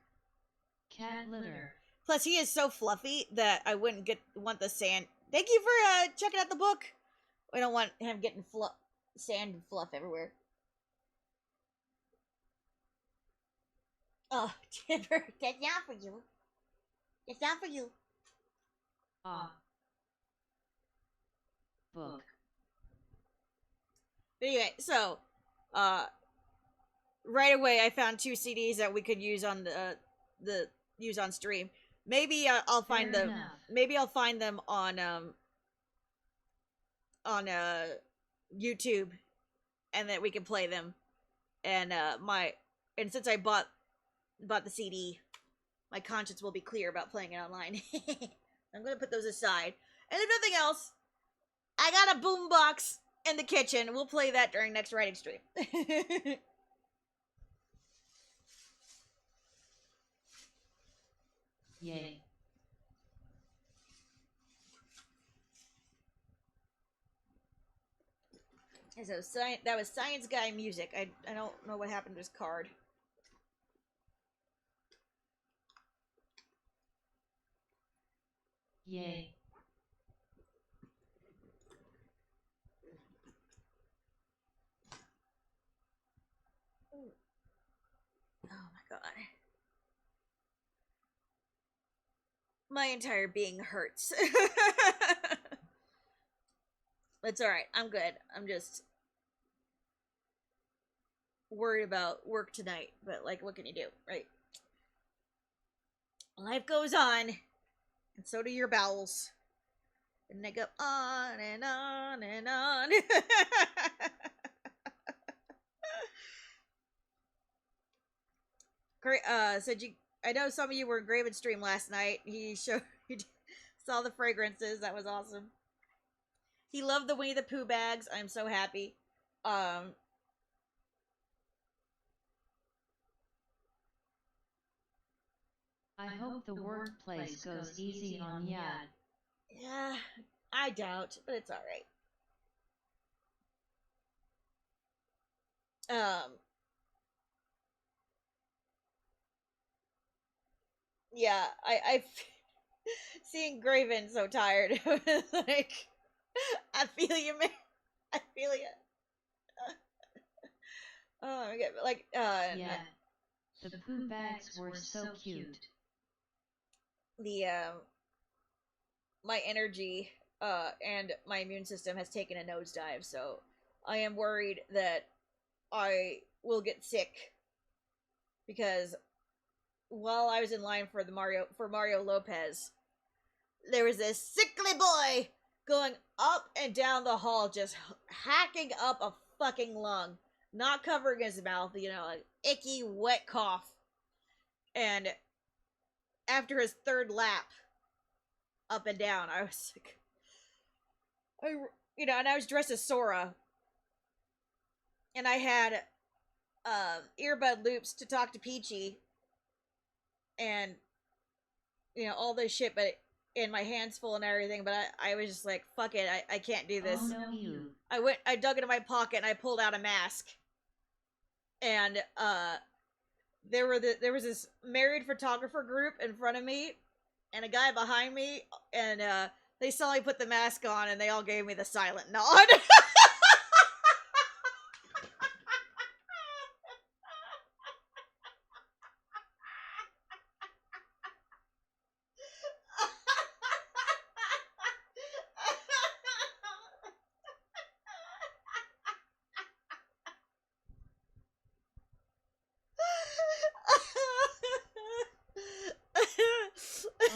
Cat litter. Plus, he is so fluffy that I wouldn't want the sand. Thank you for checking out the book. We don't want him getting sand and fluff everywhere. Oh, Timber, that's not for you. It's not for you. Book. But anyway, so, right away I found 2 CDs that we could use on the use on stream. Maybe I'll find them. Maybe I'll find them on on YouTube, and that we can play them. And since I bought the CD, my conscience will be clear about playing it online. I'm gonna put those aside. And if nothing else, I got a boombox in the kitchen. We'll play that during next writing stream. Yay. And so that was Science Guy music. I don't know what happened to his card. Yay. Oh my god. My entire being hurts. It's alright. I'm good. I'm just worried about work tonight. But, like, what can you do, right? Life goes on. And so do your bowels. And they go on and on and on. Great. I know some of you were in Graven's stream last night. He saw the fragrances. That was awesome. He loved the Winnie the Pooh bags. I'm so happy. I hope the workplace goes easy on Yad. Yeah, I doubt, but it's alright. Yeah, I seeing Graven so tired. Like, I feel you, man. I feel you. Oh my god, like, yeah, the Pooh bags were so cute. The, my energy, and my immune system has taken a nosedive, so I am worried that I will get sick, because while I was in line for Mario Lopez, there was this sickly boy going up and down the hall, just hacking up a fucking lung, not covering his mouth, an icky, wet cough. And after his third lap, up and down, I was like, and I was dressed as Sora, and I had earbud loops to talk to Peachy, and all this shit, but in my hands full and everything. But I was just like, fuck it, I can't do this. Oh no, you. I dug into my pocket and I pulled out a mask, and there was this married photographer group in front of me, and a guy behind me, and they saw me put the mask on, and they all gave me the silent nod.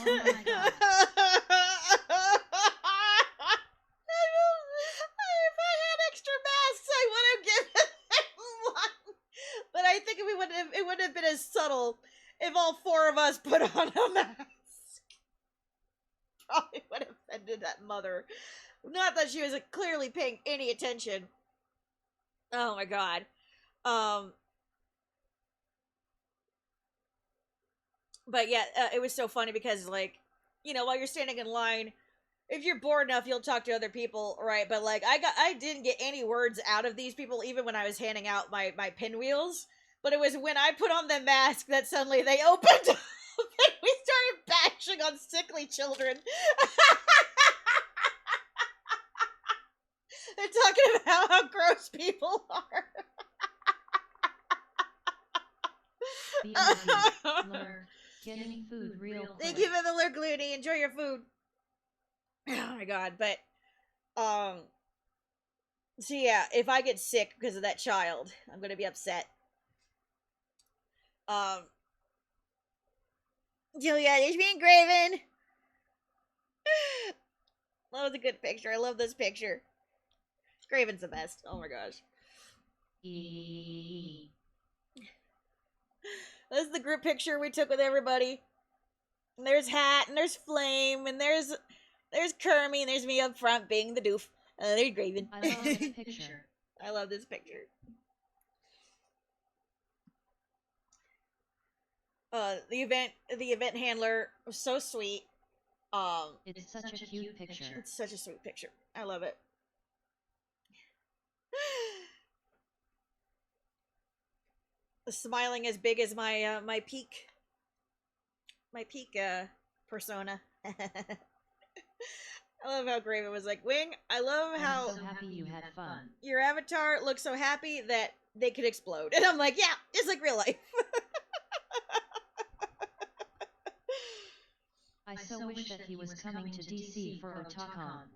Oh my god. If I had extra masks, I would have given them one. But I think it would have been as subtle if all four of us put on a mask. Probably would have offended that mother. Not that she was clearly paying any attention. Oh my god. But yeah, it was so funny because, like, while you're standing in line, if you're bored enough, you'll talk to other people, right? But, like, I didn't get any words out of these people, even when I was handing out my pinwheels. But it was when I put on the mask that suddenly they opened up and we started bashing on sickly children. They're talking about how gross people are. Lurk, getting food real quick. Thank you for the lurk, Looney. Enjoy your food. Oh my god, but so yeah, if I get sick because of that child, I'm gonna be upset. Julia, there's me and Graven. That was a good picture. I love this picture. Graven's the best. Oh my gosh. This is the group picture we took with everybody. And there's Hat, and there's Flame, and there's Kermie, and there's me up front being the doof. There's Graven. I love this picture. I love this picture. The event handler was so sweet. It's such a cute picture. It's such a sweet picture. I love it. Smiling as big as my my peak persona. I love how Graven was like, Wing, I love how I'm so happy you had fun. Your avatar looks so happy that they could explode. And I'm like, yeah, it's like real life. I so wish that he was coming to DC for Otakon.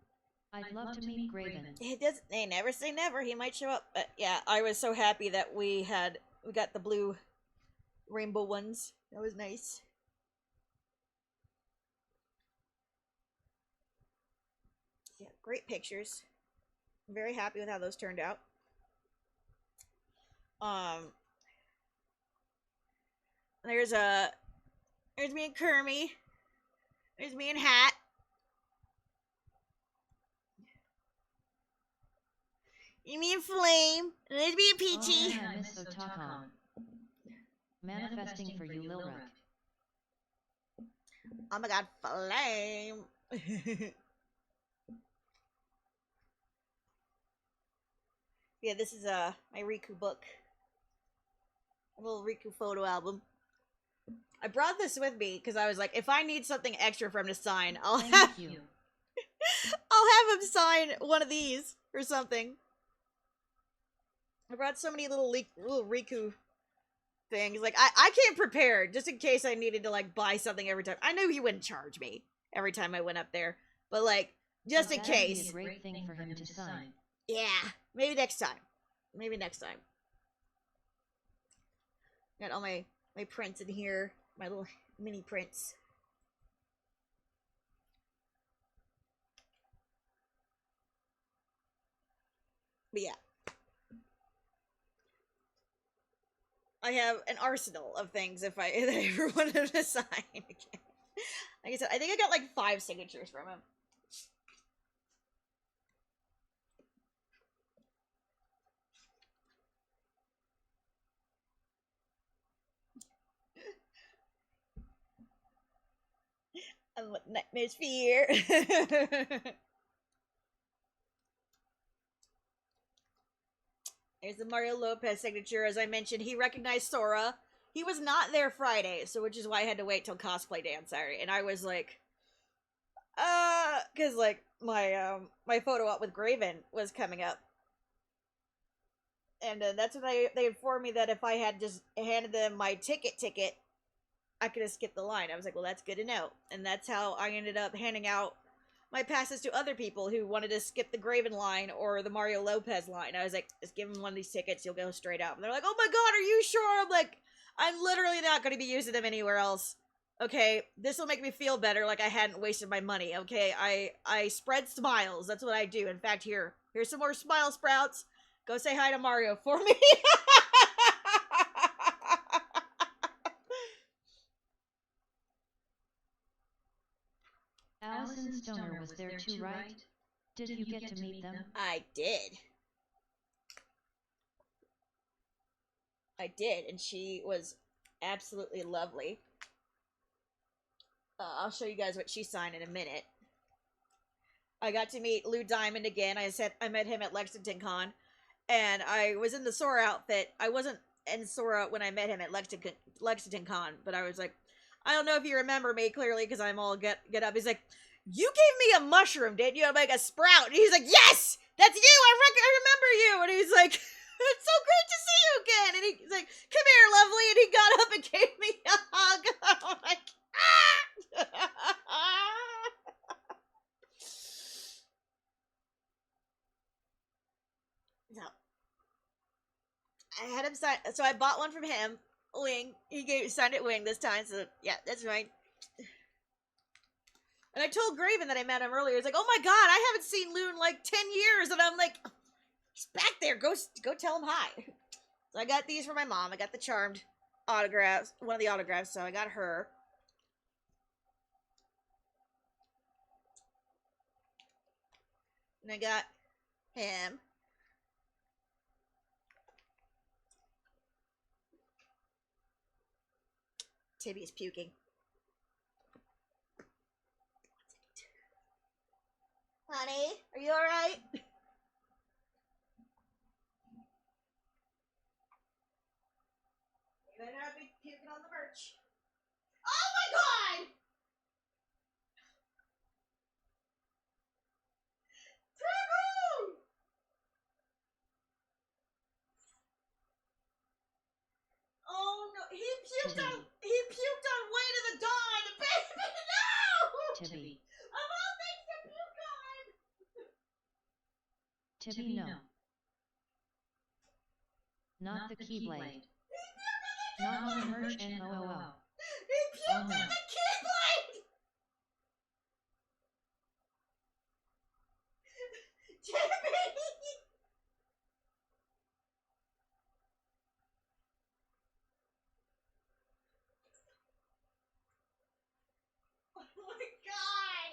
I'd love to meet Graven. They never say never. He might show up. But yeah, I was so happy that we got the blue rainbow ones. That was nice. Yeah, great pictures. I'm very happy with how those turned out. There's me and Kermie. There's me and Hat. Me and Flame. And there's me and Peachy. Oh, I miss Otakon. Manifesting for you, Lilrek. Oh my god, Flame. Yeah, this is my Riku book. A little Riku photo album. I brought this with me because I was like, if I need something extra for him to sign, I'll have him sign one of these or something. I brought so many little Riku things. Like, I came prepared just in case I needed to, like, buy something every time. I knew he wouldn't charge me every time I went up there. But, like, just in case. Be a great thing for him to sign. Yeah. Maybe next time. Maybe next time. Got all my prints in here. My little mini prints. But yeah. I have an arsenal of things if I ever wanted to sign again. Like I said, I think I got like 5 signatures from him. And what nightmares fear. There's the Mario Lopez signature. As I mentioned, he recognized Sora. He was not there Friday, so which is why I had to wait till cosplay day on Saturday. And I was like, because like my photo op with Graven was coming up, and that's when they informed me that if I had just handed them my ticket, I could have skipped the line. I was like, well, that's good to know. And that's how I ended up handing out my passes to other people who wanted to skip the Graven line or the Mario Lopez line. I was like, just give them one of these tickets, you'll go straight out. And they're like, oh my god, are you sure? I'm like, I'm literally not going to be using them anywhere else. Okay, this will make me feel better, like I hadn't wasted my money. Okay, I spread smiles. That's what I do. In fact, here's some more smile sprouts. Go say hi to Mario for me. Allison Stoner was there too, right? Did you get to meet them? I did. And she was absolutely lovely. I'll show you guys what she signed in a minute. I got to meet Lou Diamond again. I met him at Lexington Con, and I was in the Sora outfit. I wasn't in Sora when I met him at Lexington Con, but I was like, I don't know if you remember me clearly because I'm all get up. He's like, you gave me a mushroom, didn't you? I'm like, a sprout. And he's like, yes, that's you. I remember you. And he's like, it's so great to see you again. And he's like, come here, lovely. And he got up and gave me a hug. I'm like, So, I had him sign. So I bought one from him. Wing. He signed it Wing this time. So yeah, that's right. And I told Graven that I met him earlier. He's like, oh my god, I haven't seen Lou in like 10 years. And I'm like, He's back there. Go tell him hi. So I got these for my mom. I got the Charmed autographs, one of the autographs, so I got her. And I got him. Tibby is puking. Honey, are you alright? You better not be puking on the merch. Oh my god! Prabhu! Oh no, he puked on Way to the Dawn, baby, no! Tibby. Of all things to puke on! Tibby, no. Not the Keyblade. Not on the merch and OOO. He puked on the Keyblade! Tibby! Oh my god!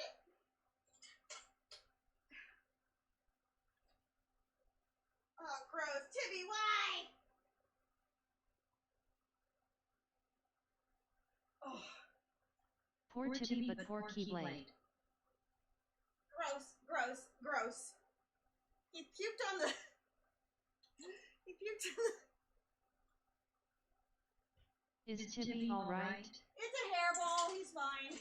Oh, gross. Tibby, why? Oh. Poor Tibby, but poor Keyblade. Gross, gross, gross. He puked on the... He puked on the... Is Tibby alright? It's a hairball, he's fine.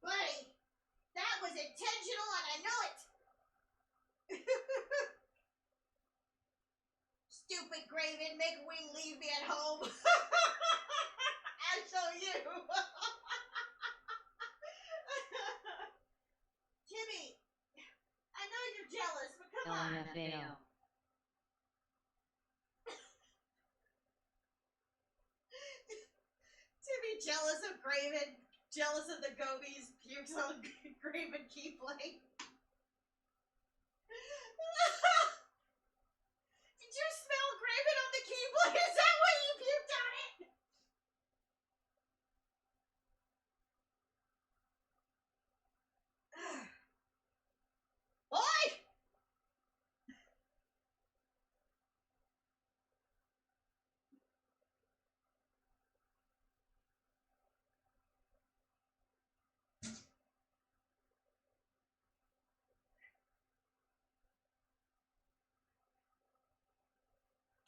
Buddy, that was intentional and I know it! Stupid Graven, make Wing leave me at home. I'll show you. Timmy, I know you're jealous, but come on. LMFAO. Timmy jealous of Graven, jealous of the Gobies, pukes on Graven Keyblade. Did you smell Graven on the Keyblade? Is that why you puked on it? Boy!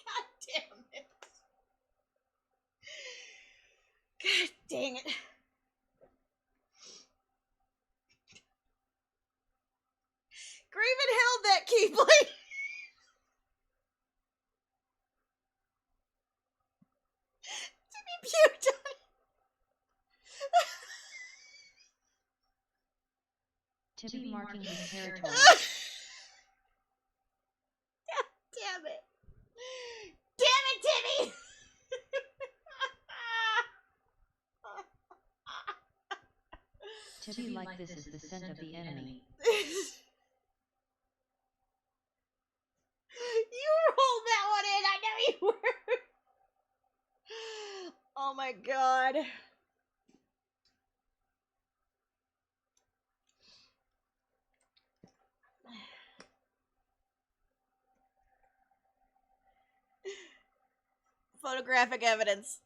God damn it. God dang it. Graven held that Keyblade. Timmy puked on it. Tibby marking his territory. God damn it. Damn it, Timmy! Tibby, like this is the scent of the enemy. You were holding that one in. I know you were. Oh my god. Photographic evidence.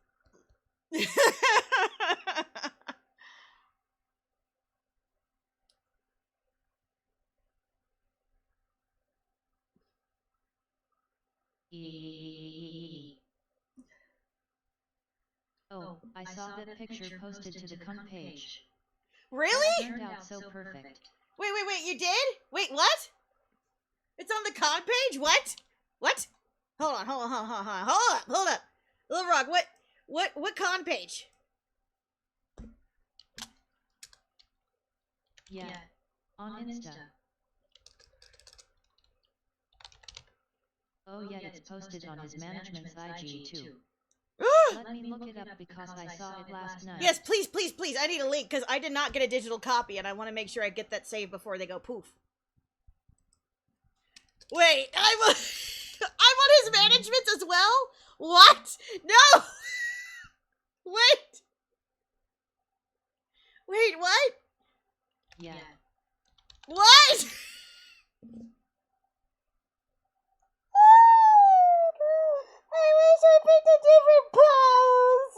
Oh, I saw that picture posted to the con page. Really? It turned out so perfect. Wait, you did? Wait, what? It's on the con page? What? What? Hold on. Hold up. Little Rock, what con page? Yeah, on Insta. Oh yeah, it's posted on his management's IG too. Let me look it up because I saw it last night. Yes, please. I need a link because I did not get a digital copy and I want to make sure I get that saved before they go poof. Wait, I'm on his management as well? What? No! Wait! Wait, what? Yeah. What? I wish I picked a different pose!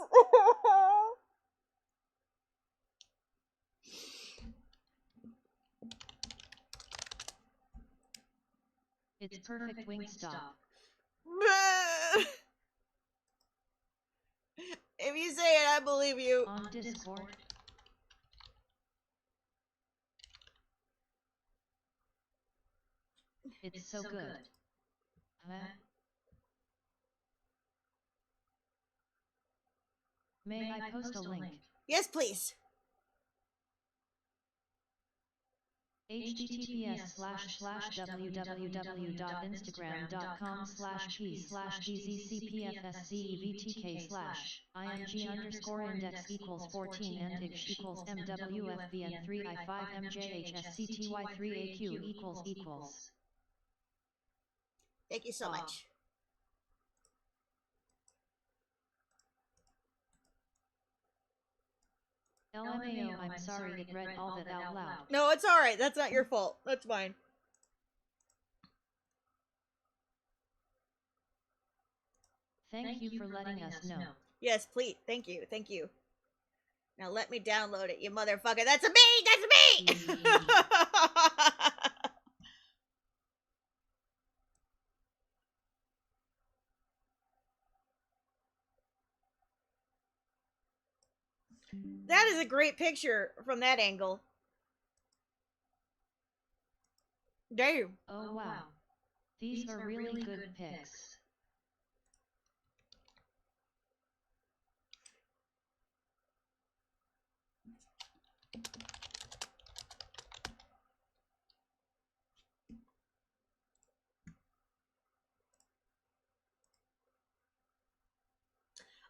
It's perfect Wingstop. If you say it, I believe you. On Discord. It's so good. Huh? May I post a link? Yes, please. https://www.instagram.com/p/gzcpfscevtk/img_index equals 14 and ix equals mwfvn3i5mjhscty3 equals. Thank you so much. LMAO, I'm sorry it read all that out loud. No, it's alright. That's not your fault. That's fine. Thank you for letting us know. Yes, please. Thank you. Thank you. Now let me download it, you motherfucker. That's a me! That's me! That is a great picture from that angle. Damn. Oh wow. These are really good pics.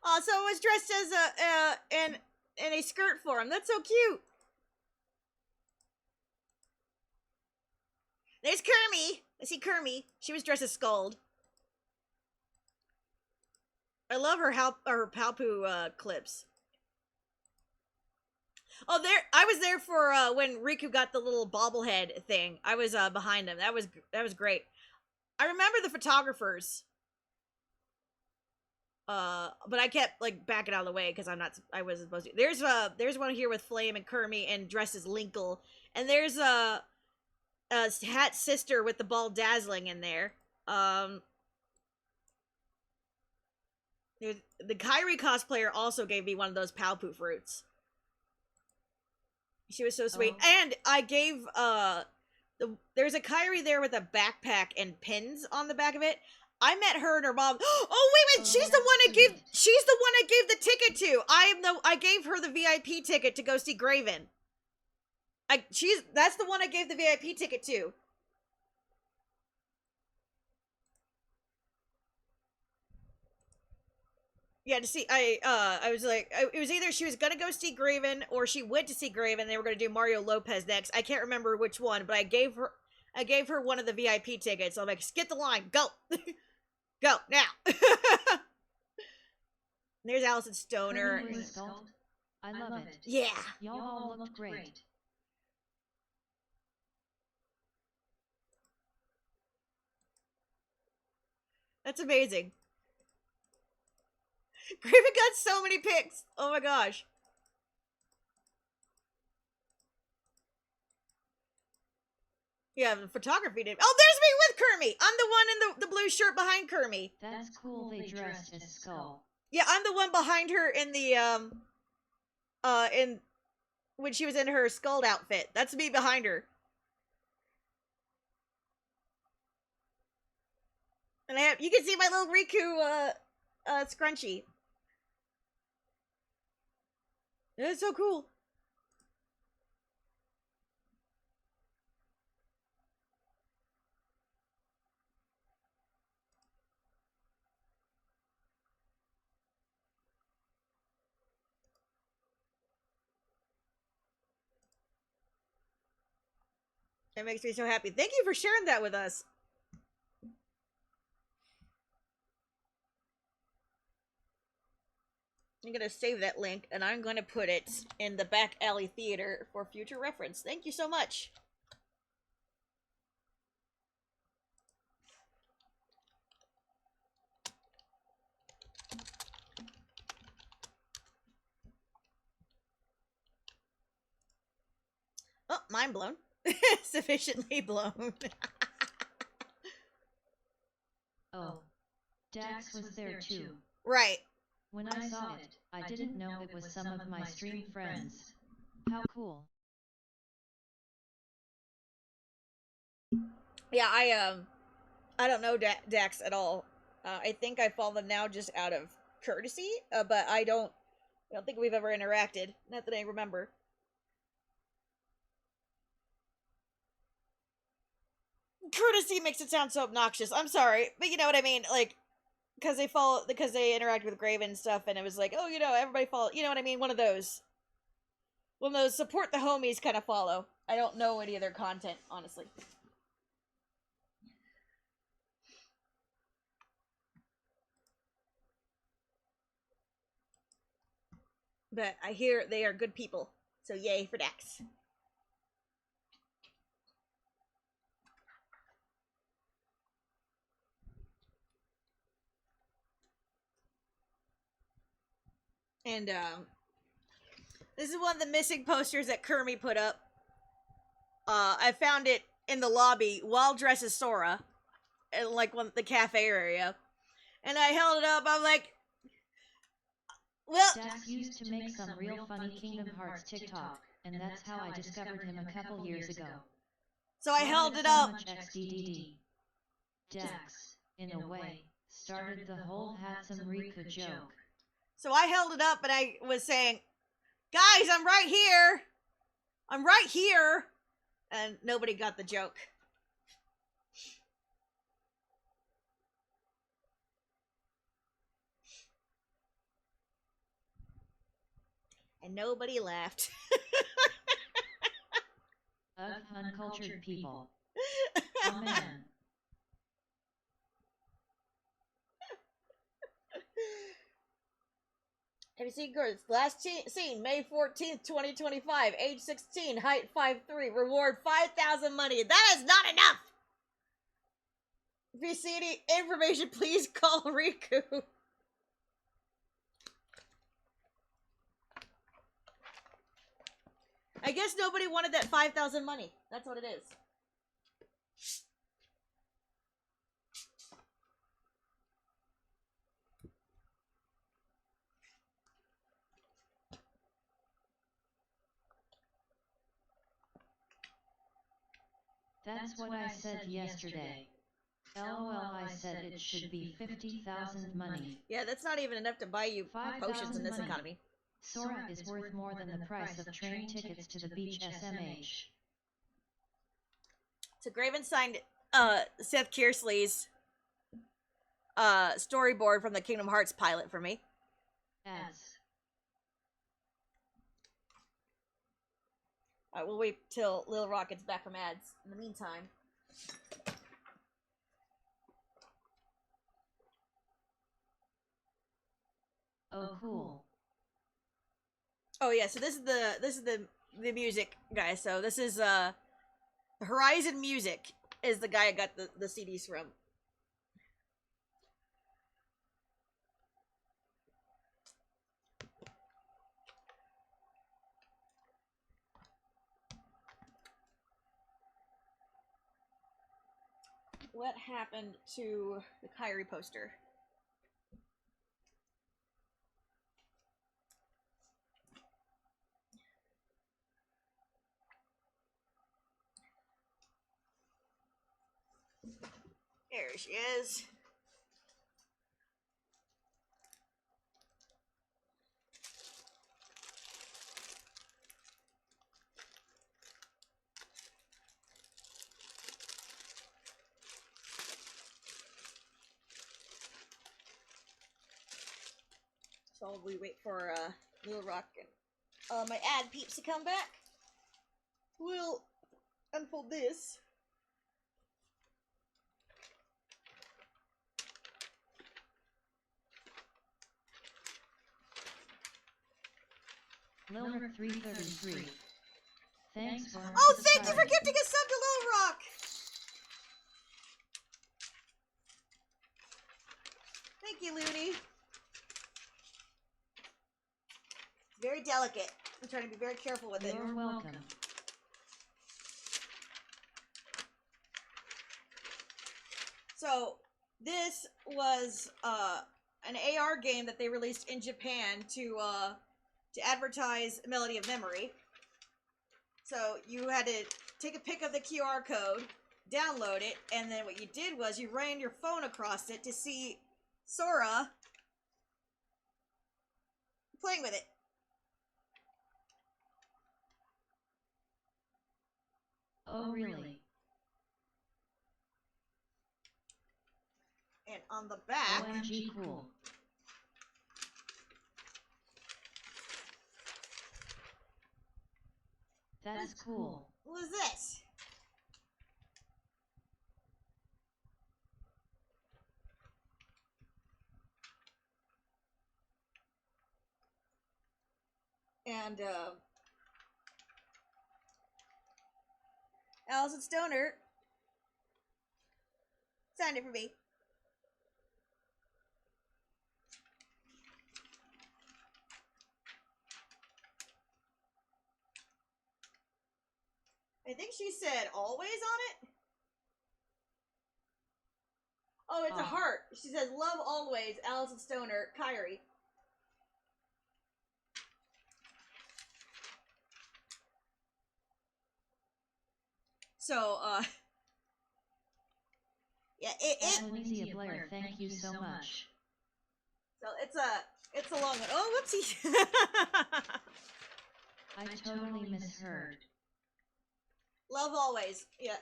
Also, I was dressed as in a skirt for him. That's so cute. There's Kermie. I see Kermie. She was dressed as Scold. I love her Palpu clips. Oh, I was there for when Riku got the little bobblehead thing. I was behind him. That was great. I remember the photographers. But I kept like backing out of the way because I wasn't supposed to. There's one here with Flame and Kermie and dressed as Linkle, and there's Hat's sister with the ball dazzling in there. The Kyrie cosplayer also gave me one of those Palpu fruits. She was so sweet. Oh. And I gave there's a Kyrie there with a backpack and pins on the back of it. I met her and her mom. Oh wait, she's the one I gave the ticket to. I gave her the VIP ticket to go see Graven. That's the one I gave the VIP ticket to. Yeah, to see, I was like, it was either she was gonna go see Graven or she went to see Graven and they were gonna do Mario Lopez next. I can't remember which one, but I gave her one of the VIP tickets. So I'm like, skip the line, go, go now. There's Allison Stoner. I love it. Yeah, y'all all looked great. That's amazing. Graven got so many pics. Oh my gosh. Yeah, the photography did. Oh, there's me with Kermie. I'm the one in the blue shirt behind Kermie. That's cool. They dressed as Skull. Yeah, I'm the one behind her in the in when she was in her Skull outfit. That's me behind her. And you can see my little Riku scrunchie. It's so cool. That makes me so happy. Thank you for sharing that with us. I'm gonna save that link, and I'm gonna put it in the back alley theater for future reference. Thank you so much. Oh, mind blown. Sufficiently blown. Oh. Dax was there too. Right. When I saw it, I didn't know it was some of my stream friends. How cool. Yeah, I don't know Dax at all. I think I follow them now just out of courtesy, but I don't think we've ever interacted. Not that I remember. Courtesy makes it sound so obnoxious. I'm sorry, but you know what I mean. Like, because they interact with Graven and stuff, and it was like, oh, everybody follow. You know what I mean? One of those support the homies kind of follow. I don't know any of their content, honestly. But I hear they are good people, so yay for Dax. And this is one of the missing posters that Kermie put up. I found it in the lobby while dressed as Sora, in like the cafe area, and I held it up. I'm like, well, Dax used to make some real funny Kingdom Hearts TikTok, and that's how I discovered him a couple years ago. So I held it up. Dax, in a way, started the whole Hatsum Riku joke. So I held it up and I was saying, guys, I'm right here. I'm right here. And nobody got the joke. And nobody laughed. Uncultured people. Oh man. Have you seen girls? Last scene, May 14th, 2025. Age 16, height 5'3". Reward 5,000 money. That is not enough! If you see any information, please call Riku. I guess nobody wanted that 5,000 money. That's what it is. That's what I said yesterday. LOL, I said it should be 50,000 money. Yeah, that's not even enough to buy you potions in this money. economy. Sora is worth more than the price of train tickets to the beach SMH. So Graven signed Seth Kearsley's storyboard from the Kingdom Hearts pilot for me. Ads. Alright, we'll wait till Lil Rock gets back from ads. In the meantime. Oh, cool. Oh yeah, so this is the music guy. So this is Horizon Music is the guy I got the CDs from. What happened to the Kyrie poster? There she is. So while we wait for Lil Rock and my ad peeps to come back, we'll unfold this. Lilrick 333. Thanks for Oh, thank you for subscribing. gifting a sub to Lil Rock! Thank you, Looney. It's very delicate. I'm trying to be very careful with it. You're welcome. So, this was an AR game that they released in Japan to advertise Melody of Memory. So, you had to take a pic of the QR code, download it, and then what you did was you ran your phone across it to see Sora playing with it. Oh, really? And on the back, OMG, cool. That's cool. what is this? And Allison Stoner signed it for me. I think she said always on it. Oh, it's a heart. She says, love always, Allison Stoner, Kyrie. So, yeah, Amnesia Blair, thank you so much. So, it's a long one. Oh, whoopsie. I totally misheard. Love always, yeah.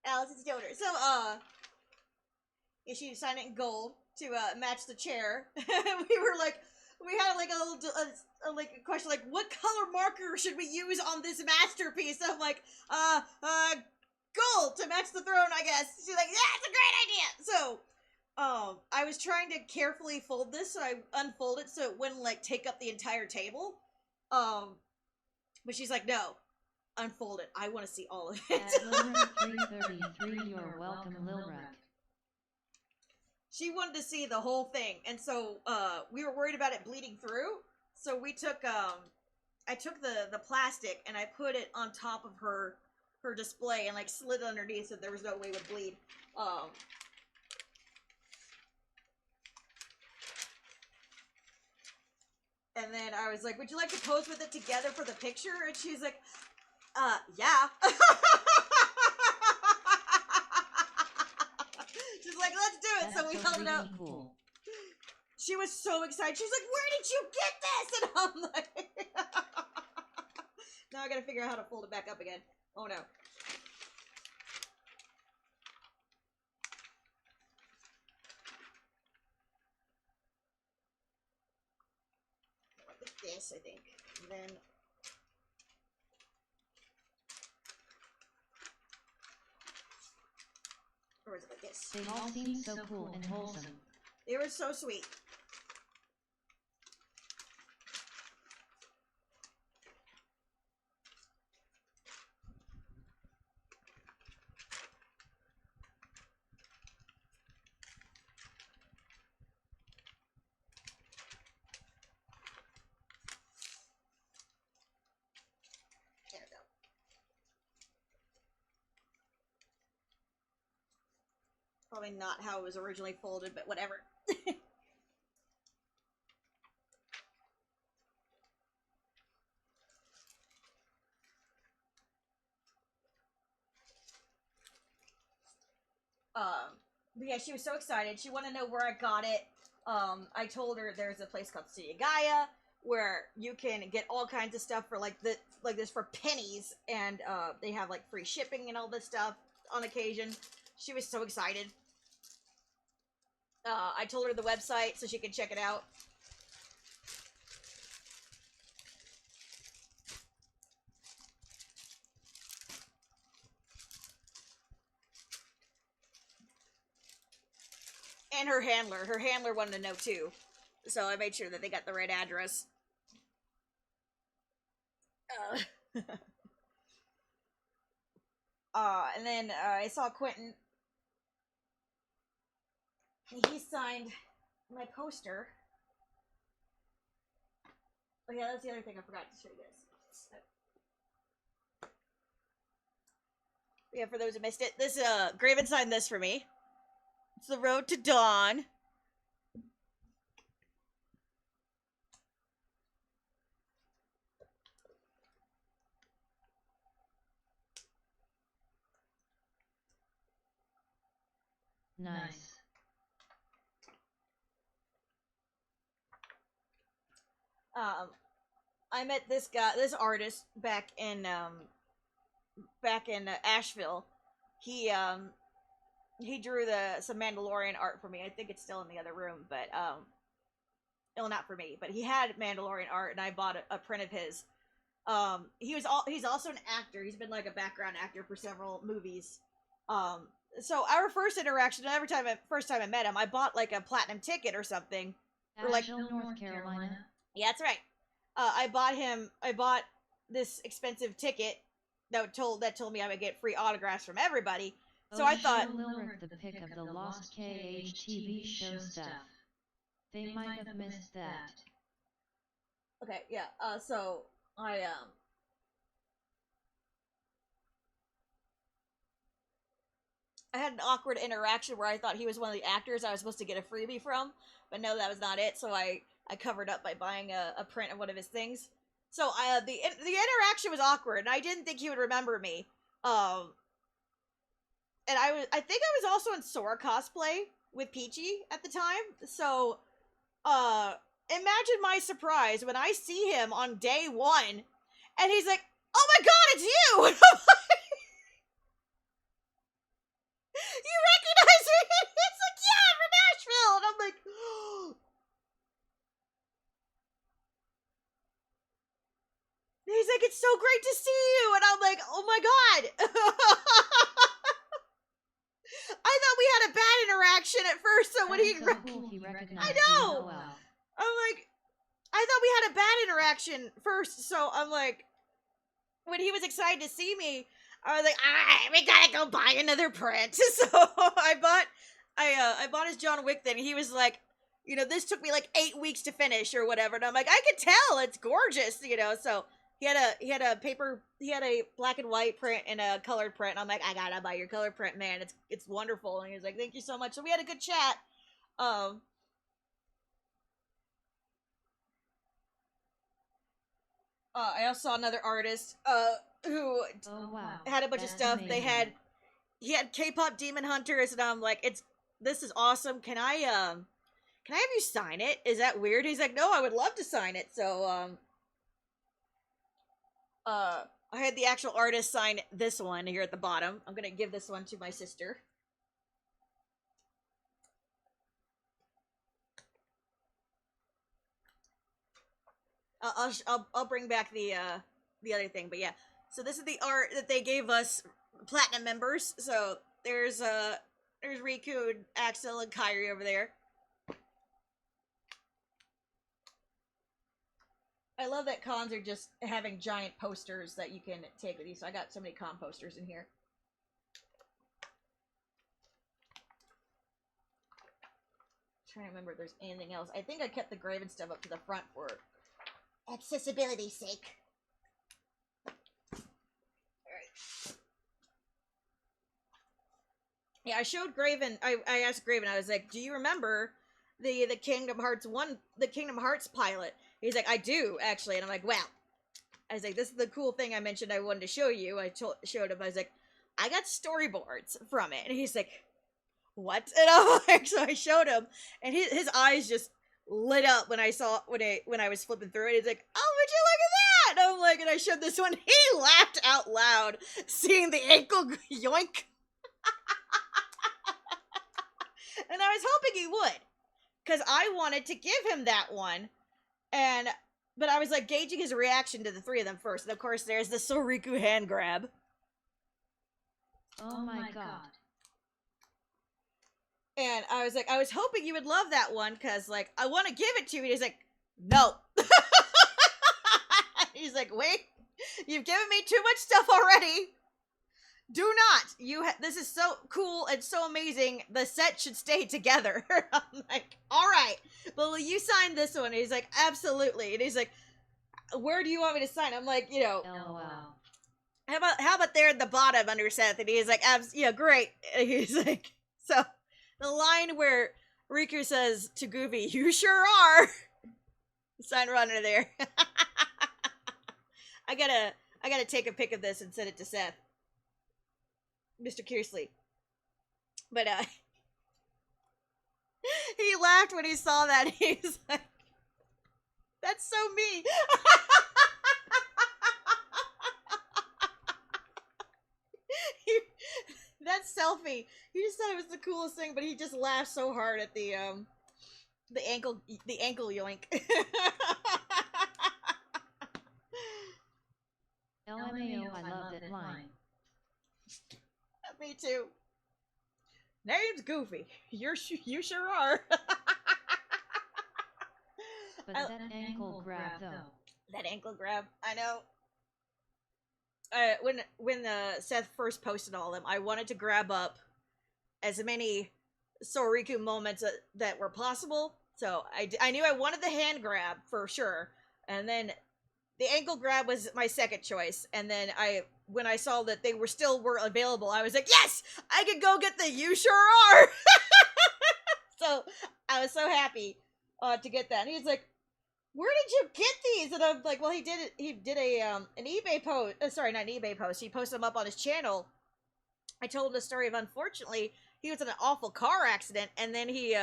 Allison Stoner. So, yeah, she signed it in gold to match the chair. we had like a little like a question like, what color marker should we use on this masterpiece? I'm like, gold to match the throne, I guess. She's like, yeah, it's a great idea. So, I was trying to carefully fold this, so I unfolded so it wouldn't like take up the entire table. But she's like, no, unfold it. I want to see all of it. At Lilrick 333, you're welcome, Lilrick. She wanted to see the whole thing, and so we were worried about it bleeding through. So we took I took the plastic and I put it on top of her display and like slid underneath so there was no way it would bleed. And then I was like, would you like to pose with it together for the picture? And she's like, yeah. She's like, let's do it. So we held it up. Cool. She was so excited. She's like, where did you get this? And I'm like, now I gotta figure out how to fold it back up again. Oh no. Like this, I think. And then or is it like this? They all seem so cool and wholesome. They were so sweet. There we go. Probably not how it was originally folded, but whatever. But yeah, she was so excited. She wanted to know where I got it. I told her there's a place called Studio Gaia where you can get all kinds of stuff for like this for pennies, and they have like free shipping and all this stuff on occasion. She was so excited. I told her the website so she could check it out. And her handler. Her handler wanted to know too. So I made sure that they got the right address. Uh, and then I saw Quentin. He signed my poster. Oh yeah, that's the other thing I forgot to show you guys. Yeah, for those who missed it, this Graven signed this for me. It's The Road to Dawn. Nice. I met this guy, this artist, back in Asheville. He drew some Mandalorian art for me. I think it's still in the other room, but well, not for me, but he had Mandalorian art, and I bought a print of his. He's also an actor. He's been like a background actor for several movies. So our first interaction, first time I met him, I bought like a platinum ticket or something. Asheville, North Carolina. Yeah, that's right. I bought this expensive ticket that told me I would get free autographs from everybody. So I thought Lilrick, the pick of the Lost KH TV show stuff. They might have missed that. Okay, yeah. So I had an awkward interaction where I thought he was one of the actors I was supposed to get a freebie from, but no, that was not it. So I covered up by buying a print of one of his things. So the interaction was awkward, and I didn't think he would remember me. And I think I was also in Sora cosplay with Peachy at the time. So imagine my surprise when I see him on day one, and he's like, "Oh my god, it's you!" And I'm like, "You recognize me?" And he's like, "Yeah, I'm from Nashville." And I'm like, oh. He's like, "It's so great to see you." And I'm like, "Oh my god." I thought we had a bad interaction at first, so when he recognized I know. I'm like, I thought we had a bad interaction first, so I'm like, when he was excited to see me, I was like, alright, we gotta go buy another print. So I bought his John Wick thing, and he was like, you know, this took me like 8 weeks to finish or whatever, and I'm like, I could tell, it's gorgeous, you know, so he had a black and white print and a colored print, and I'm like, I gotta buy your color print, man, it's wonderful, and he was like, thank you so much, so we had a good chat. I also saw another artist, who had a bunch of stuff. Amazing. He had K-pop Demon Hunters, and I'm like, this is awesome. Can I have you sign it? Is that weird? He's like, no, I would love to sign it. So, I had the actual artist sign this one here at the bottom. I'm gonna give this one to my sister. I'll bring back the other thing, but yeah. So this is the art that they gave us platinum members. So there's Riku, and Axel, and Kyrie over there. I love that cons are just having giant posters that you can take with you. So I got so many con posters in here. I'm trying to remember if there's anything else. I think I kept the Graven stuff up to the front for accessibility's sake. Alright. Yeah, I showed Graven, I asked Graven, I was like, do you remember the Kingdom Hearts pilot? He's like, I do, actually. And I'm like, well. I was like, this is the cool thing I mentioned I wanted to show you. I showed him, I was like, I got storyboards from it. And he's like, what? And I'm like, so I showed him, and his eyes just lit up when I was flipping through it. He's like, oh, would you look at that? And I'm like, and I showed this one. He laughed out loud seeing the ankle yoink. And I was hoping he would, because I wanted to give him that one, but I was like gauging his reaction to the three of them first. And of course, there's the Soriku hand grab. Oh my god. And I was like, I was hoping you would love that one, because, like, I want to give it to you. And he's like, no. He's like, wait. You've given me too much stuff already. Do not. This is so cool and so amazing. The set should stay together. I'm like, all right, but will you sign this one? And he's like, absolutely. And he's like, where do you want me to sign? I'm like, LOL. How about there at the bottom under Seth? And he's like, great. And he's like, so the line where Riku says to Goofy, "You sure are." Sign right under there. I gotta take a pic of this and send it to Seth, Mr. Kearsley. But he laughed when he saw that. He's like, "That's so me." That selfie, he just thought it was the coolest thing, but he just laughed so hard at the ankle yoink. LMAO, I love that line. Me too. Name's Goofy. You sure are. But that ankle grab, though. That ankle grab, I know. When Seth first posted all of them, I wanted to grab up as many Soriku moments that were possible. So I knew I wanted the hand grab for sure, and then the ankle grab was my second choice. And then when I saw that they were available, I was like, yes, I could go get the "You sure are." So I was so happy to get that. And he's like, "Where did you get these?" And I'm like, well, he did an eBay post. Sorry, not an eBay post. He posted them up on his channel. I told him the story of, unfortunately, he was in an awful car accident, and then he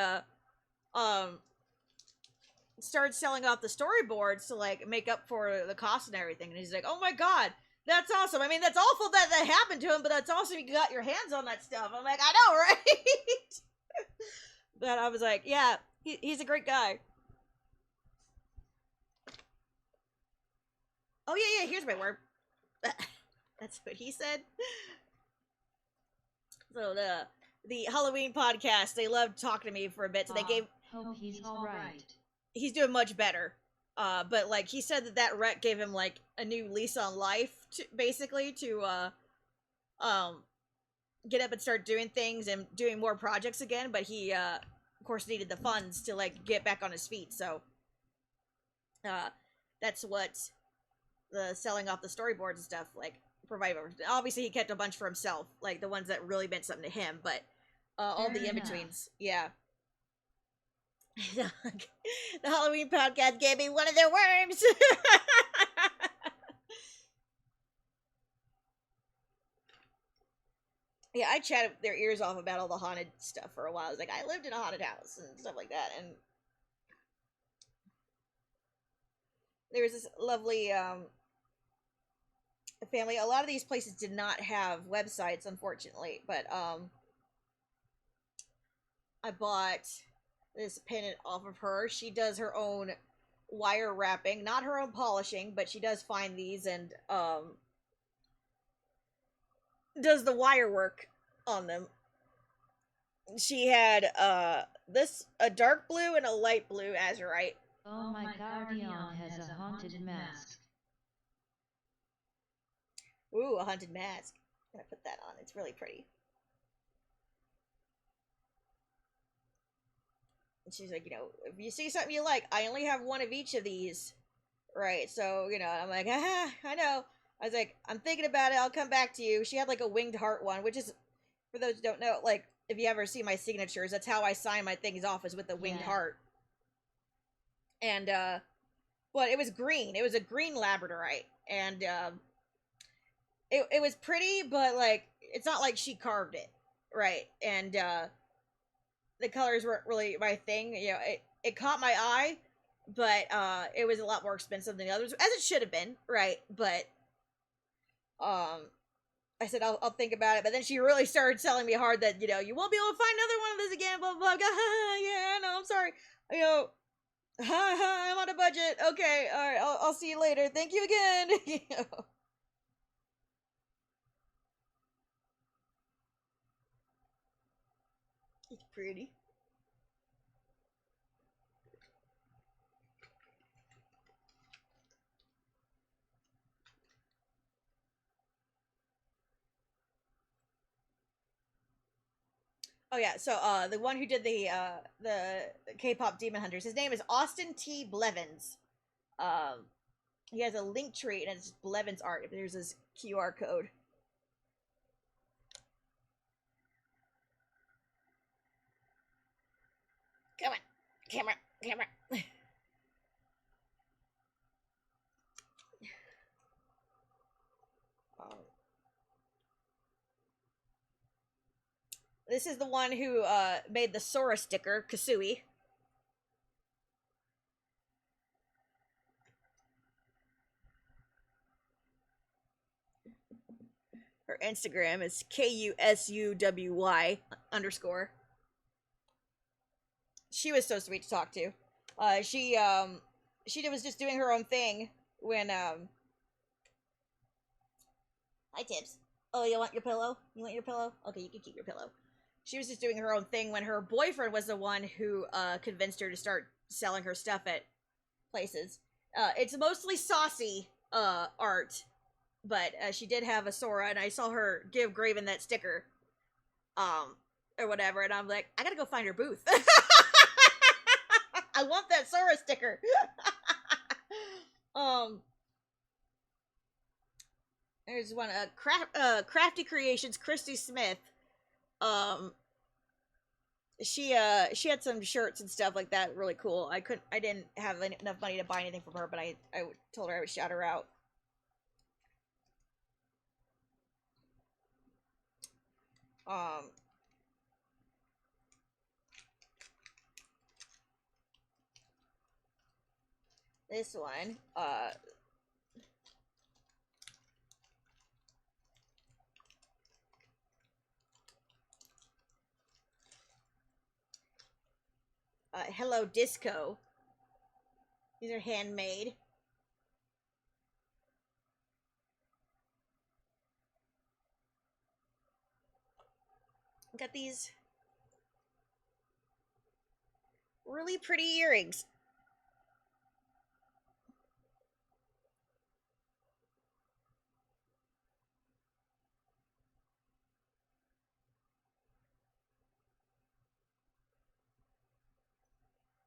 started selling off the storyboards to like make up for the cost and everything. And he's like, "Oh my god, that's awesome. I mean, that's awful that happened to him, but that's awesome you got your hands on that stuff." I'm like, I know, right? But I was like, yeah, he's a great guy. Oh yeah, here's my word. That's what he said. So the Halloween podcast, they loved talking to me for a bit, so they gave. Hope he's all right. He's doing much better. But like he said that wreck gave him like a new lease on life, basically to get up and start doing things and doing more projects again. But he of course needed the funds to like get back on his feet. So that's what the selling off the storyboards and stuff like provided. Obviously he kept a bunch for himself, like the ones that really meant something to him, but all the in-betweens. Yeah. The Halloween podcast gave me one of their worms. Yeah, I chatted their ears off about all the haunted stuff for a while. I was like, I lived in a haunted house and stuff like that. And there was this lovely family. A lot of these places did not have websites, unfortunately, but I bought this pendant off of her. She does her own wire wrapping, not her own polishing, but she does find these and does the wire work on them. She had a dark blue and a light blue azurite. Oh, my guardian has a haunted mask. Ooh, a haunted mask. I'm gonna put that on. It's really pretty. And she's like, if you see something you like, I only have one of each of these. Right, so, I'm like, I know. I was like, I'm thinking about it, I'll come back to you. She had, like, a winged heart one, which is, for those who don't know, like, if you ever see my signatures, that's how I sign my things off, is with the winged heart. And, but it was green. It was a green labradorite. And, it was pretty, but, like, it's not like she carved it. Right, and, the colors weren't really my thing. It caught my eye, but it was a lot more expensive than the others, as it should have been, right? But I said I'll think about it. But then she really started selling me hard that you won't be able to find another one of this again. Blah blah blah. Yeah, no, I'm sorry. I'm on a budget. Okay, all right. I'll see you later. Thank you again. It's pretty. Oh yeah, so the one who did the K-pop Demon Hunters, his name is Austin T. Blevins. Um, he has a link tree and it's Blevins art. There's his QR code. Come on, camera, camera. This is the one who made the Sora sticker, Kasui. Her Instagram is KUSUWY underscore. She was so sweet to talk to. She was just doing her own thing when Hi Tips. Oh, you want your pillow? You want your pillow? Okay, you can keep your pillow. She was just doing her own thing when her boyfriend was the one who convinced her to start selling her stuff at places. It's mostly saucy art, but she did have a Sora, and I saw her give Graven that sticker, or whatever, and I'm like, I gotta go find her booth. I want that Sora sticker. There's one, Crafty Creations, Christy Smith. She had some shirts and stuff like that, really cool. I didn't have enough money to buy anything from her, but I told her I would shout her out. This one, Hello Disco. These are handmade. Got these really pretty earrings.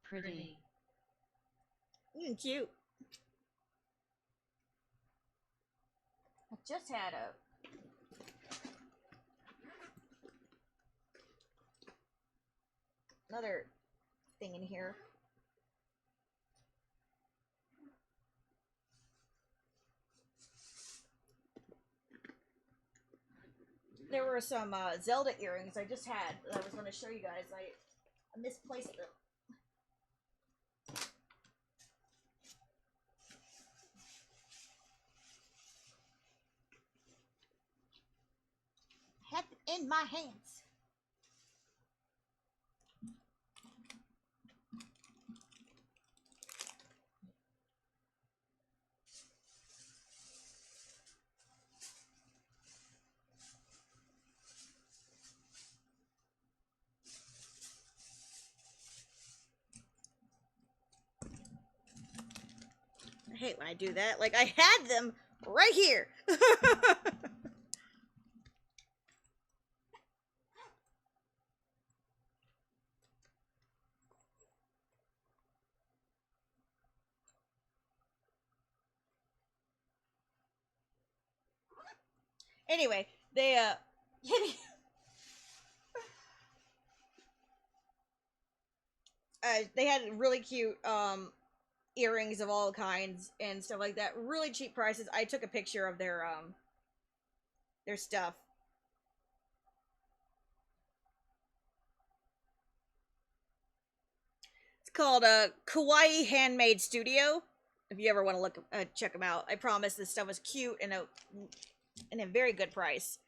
Pretty. Cute. I just had another thing in here. There were some Zelda earrings I just had that I was going to show you guys. I misplaced them. Had them in my hands. I hate when I do that. Like, I had them right here. Anyway, they had really cute earrings of all kinds and stuff like that. Really cheap prices. I took a picture of their stuff. It's called Kawaii Handmade Studio. If you ever want to look check them out, I promise this stuff is cute and a very good price.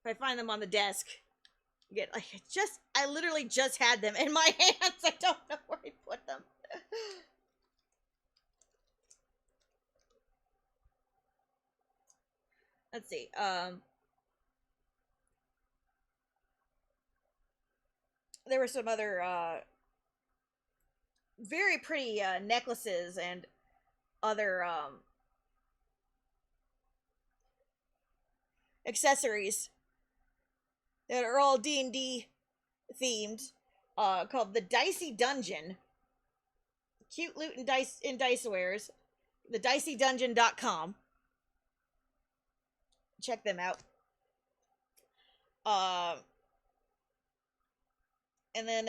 If I find them on the desk, get like I literally just had them in my hands. I don't know where I put them. Let's see. There were some other very pretty necklaces and other accessories that are all D&D themed, called the Dicey Dungeon. Cute loot and dicewares. The dicydungeon.com. Check them out. And then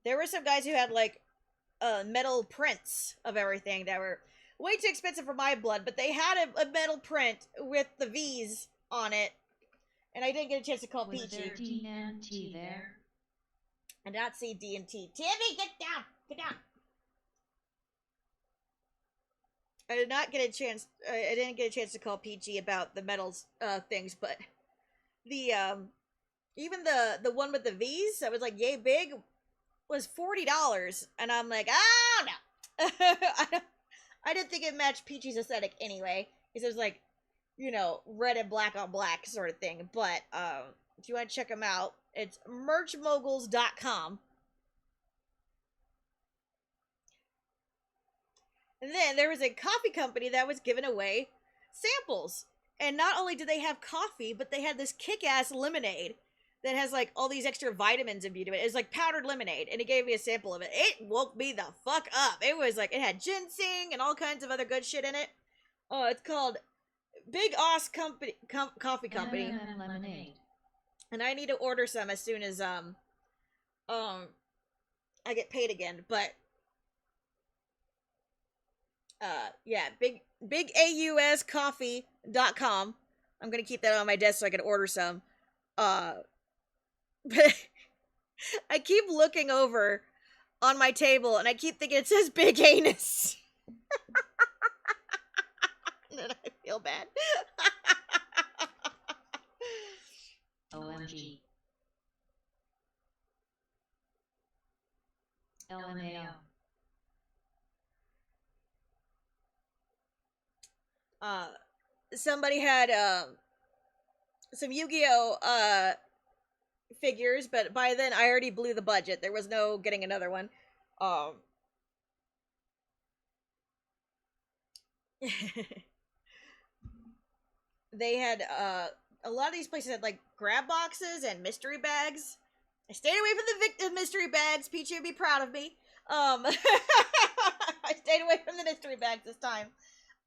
there were some guys who had like metal prints of everything that were way too expensive for my blood, but they had a metal print with the V's on it, and I didn't get a chance to call Was Peachy. there D&T there? I did not see D&T. Timmy, get down! Get down! I did not get a chance. I didn't get a chance to call Peachy about the metals things, but the even the one with the V's that was like yay big was $40, and I'm like, oh no, I didn't think it matched Peachy's aesthetic anyway, because it was like, you know, red and black on black sort of thing. But if you want to check them out, it's merchmoguls.com. And then there was a coffee company that was giving away samples. And not only did they have coffee, but they had this kick-ass lemonade that has like all these extra vitamins imbued in it. It's like powdered lemonade, and he gave me a sample of it. It woke me the fuck up. It was like, it had ginseng and all kinds of other good shit in it. Oh, it's called Big Oss Company, Coffee Company. Lemonade. And I need to order some as soon as I get paid again. But yeah, bigauscoffee.com. I'm gonna keep that on my desk so I can order some. But I keep looking over on my table and I keep thinking it says big anus. And then I feel bad. OMG. LMAO. Somebody had some Yu-Gi-Oh figures, but by then I already blew the budget. There was no getting another one. They had a lot of these places had like grab boxes and mystery bags. I stayed away from the mystery bags. Peachy would be proud of me. I stayed away from the mystery bags this time.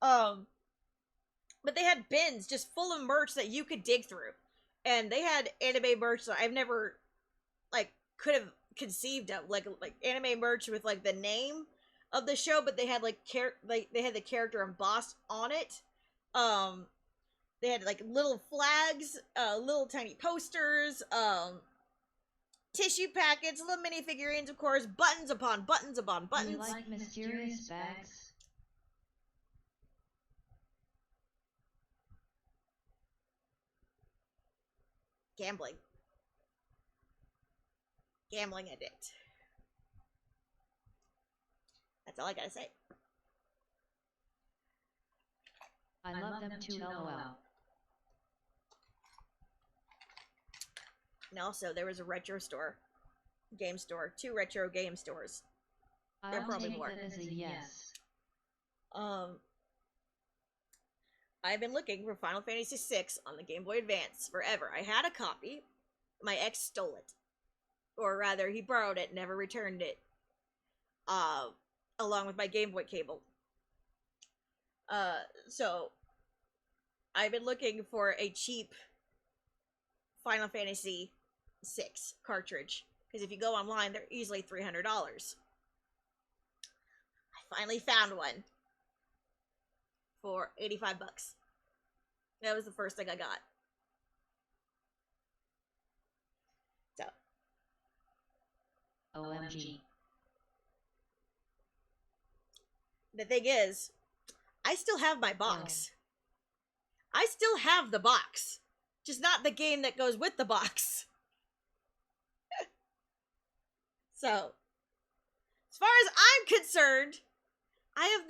But they had bins just full of merch that you could dig through. And they had anime merch that I've never, like, could have conceived of. Like anime merch with, like, the name of the show, but they had, like, they had the character embossed on it. They had, like, little flags, little tiny posters, tissue packets, little mini figurines, of course, buttons upon buttons upon buttons. You like mysterious bags? Gambling addict. That's all I gotta say. I love them too, lol. And also, there was a retro store, game store, 2 retro game stores. There are probably more. That as a yes. I've been looking for Final Fantasy VI on the Game Boy Advance forever. I had a copy. My ex stole it. Or rather, he borrowed it, never returned it. Along with my Game Boy cable. So, I've been looking for a cheap Final Fantasy VI cartridge. Because if you go online, they're easily $300. I finally found one. For $85. That was the first thing I got. So. OMG. The thing is, I still have my box. I still have the box. Just not the game that goes with the box. So, as far as I'm concerned, I have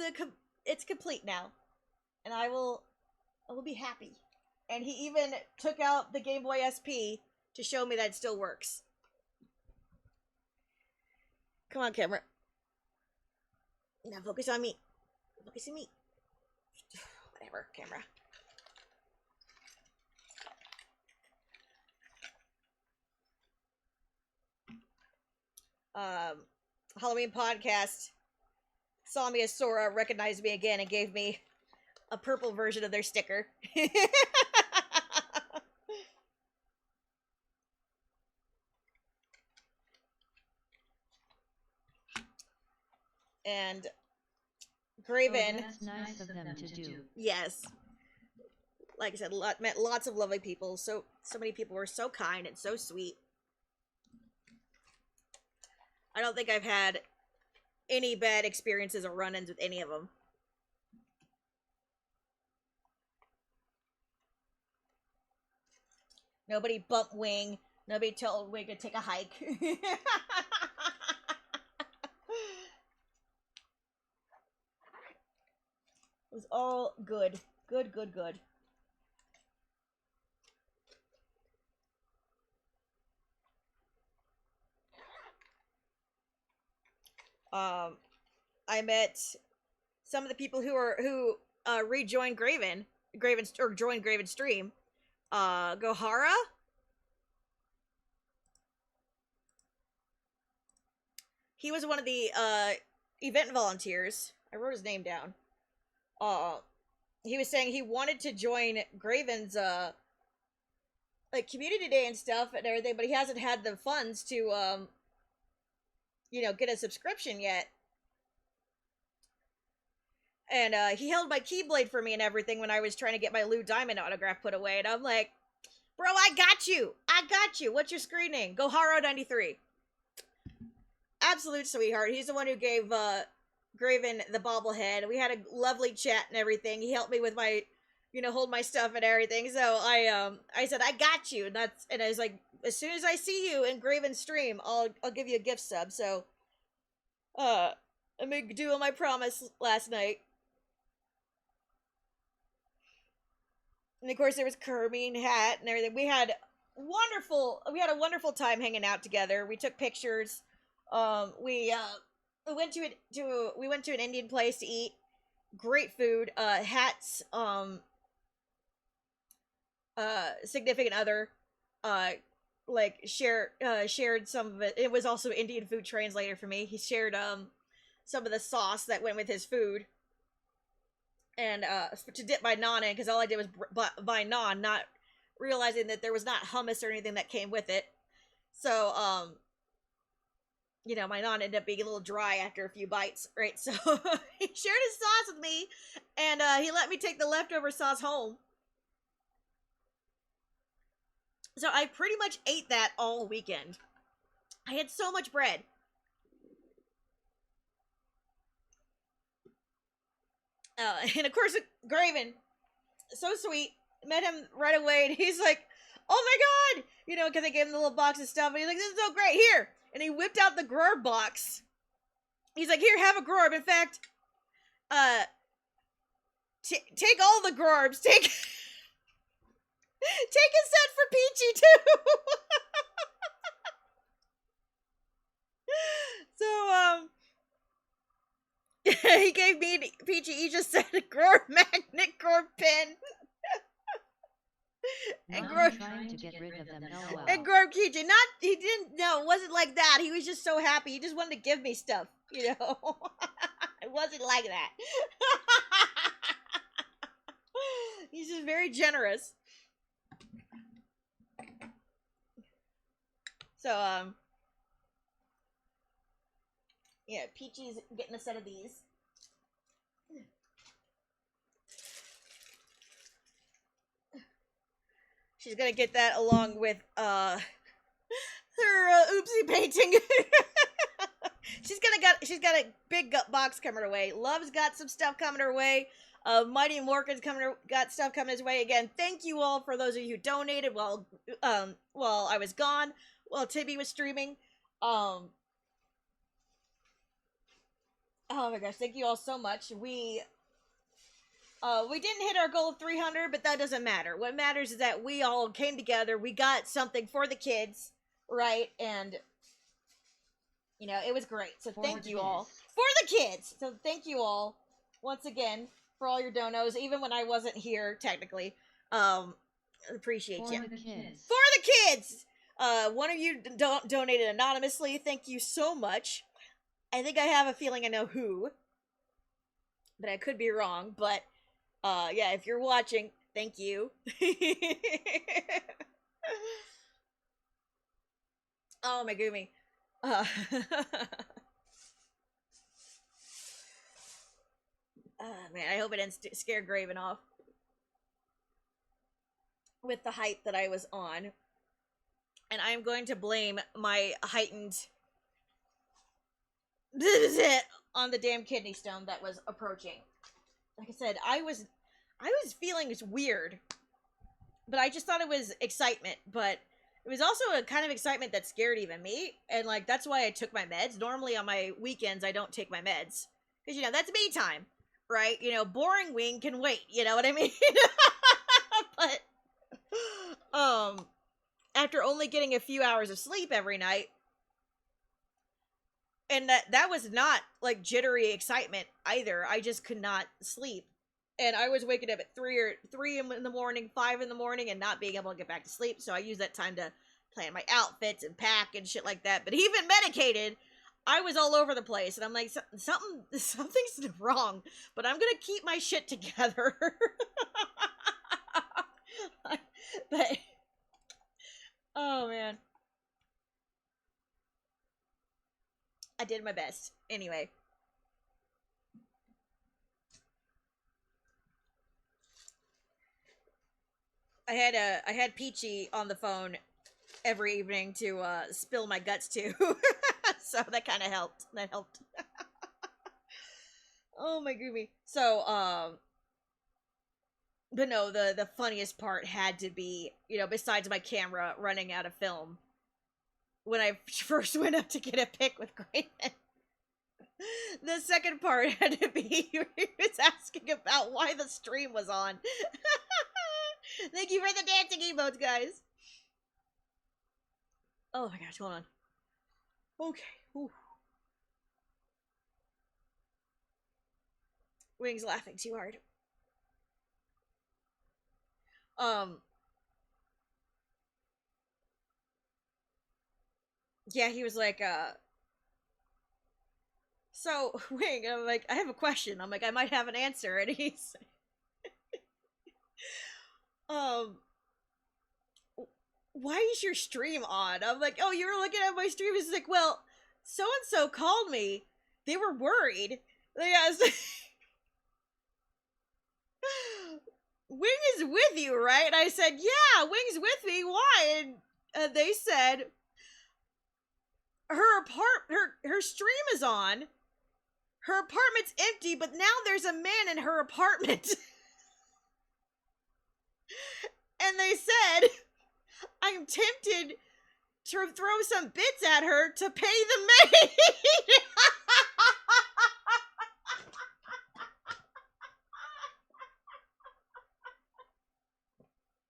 it's complete now. And I will be happy. And he even took out the Game Boy SP to show me that it still works. Come on, camera. Now focus on me. Focus on me. Whatever, camera. Halloween podcast saw me as Sora, recognized me again, and gave me a purple version of their sticker. And Graven. Oh, that's nice of them to do. Yes. Like I said, met lots of lovely people. So many people were so kind and so sweet. I don't think I've had any bad experiences or run-ins with any of them. Nobody bumped Wing. Nobody told Wing to take a hike. It was all good. Good. I met some of the people who rejoined Graven or joined Graven's stream. Gohara. He was one of the event volunteers. I wrote his name down. He was saying he wanted to join Graven's like community day and stuff and everything, but he hasn't had the funds to get a subscription yet. And he held my Keyblade for me and everything when I was trying to get my Lou Diamond autograph put away, and I'm like, bro, I got you. What's your screen name? Goharo93. Absolute sweetheart. He's the one who gave Graven the bobblehead. We had a lovely chat and everything. He helped me with my, hold my stuff and everything. So I said, I got you. And I was like, as soon as I see you in Graven's stream, I'll give you a gift sub. So, I made do on my promise last night. And of course there was Kirby and Hat and everything. We had a wonderful time hanging out together. We took pictures. We went to an Indian place to eat. Great food. Hat's significant other shared some of it. It was also Indian food translator for me. He shared some of the sauce that went with his food, and to dip my naan in, because all I did was buy naan, not realizing that there was not hummus or anything that came with it. So my naan ended up being a little dry after a few bites, right? So he shared his sauce with me, and he let me take the leftover sauce home. So I pretty much ate that all weekend. I had so much bread. And of course, Graven, so sweet. Met him right away, and he's like, oh my god! Because I gave him the little box of stuff, and he's like, this is so great, here! And he whipped out the Grorb box. He's like, here, have a Grorb. In fact, take all the Grorbs. Take a set for Peachy, too! So, he gave me and Peachy each a set of Grorb magnet, Grorb pin. And Grorb trying to get rid of them. LOL. And Grorb keychain. He didn't. No, it wasn't like that. He was just so happy. He just wanted to give me stuff. It wasn't like that. He's just very generous. So, yeah, Peachy's getting a set of these. She's gonna get that along with, her, oopsie painting. She's got a big box coming her way. Love's got some stuff coming her way. Mighty Morgan's got stuff coming his way. Again, thank you all for those of you who donated while I was gone, while Tibby was streaming. Oh my gosh, thank you all so much. We didn't hit our goal of 300, but that doesn't matter. What matters is that we all came together. We got something for the kids, right? And it was great. So thank you all for the kids. So thank you all once again for all your donos, even when I wasn't here technically. Appreciate you. For the kids. For the kids. One of you donated anonymously. Thank you so much. I think I have a feeling I know who, but I could be wrong. But yeah, if you're watching, thank you. Oh my goomy. Man, I hope it didn't scare Graven off with the height that I was on. And I'm going to blame my heightened on the damn kidney stone that was approaching. Like I said, I was feeling weird, but I just thought it was excitement. But it was also a kind of excitement that scared even me, and like that's why I took my meds. Normally on my weekends I don't take my meds because that's me time, right? Boring wing can wait. You know what I mean? But after only getting a few hours of sleep every night, and that was not like jittery excitement either. I just could not sleep, and I was waking up at 3 in the morning, 5 in the morning, and not being able to get back to sleep. So I used that time to plan my outfits and pack and shit like that. But even medicated, I was all over the place, and I'm like, something's wrong, but I'm gonna keep my shit together. But oh man, I did my best anyway. I had Peachy on the phone every evening to spill my guts to. So that kind of helped. That helped. Oh my gooby. So but no, the funniest part had to be, besides my camera running out of film, when I first went up to get a pic with Graydon. The second part had to be he was asking about why the stream was on. Thank you for the dancing emotes, guys. Oh my gosh, hold on. Okay. Ooh. Wings laughing too hard. Yeah, he was like, so, Wing, I'm like, I have a question. I'm like, I might have an answer. And he's, why is your stream on? I'm like, oh, you were looking at my stream. He's like, well, so-and-so called me. They were worried. They asked, Wing is with you, right? And I said, yeah, Wing's with me. Why? And they said, her stream is on. Her apartment's empty, but now there's a man in her apartment. And they said, I'm tempted to throw some bits at her to pay the maid.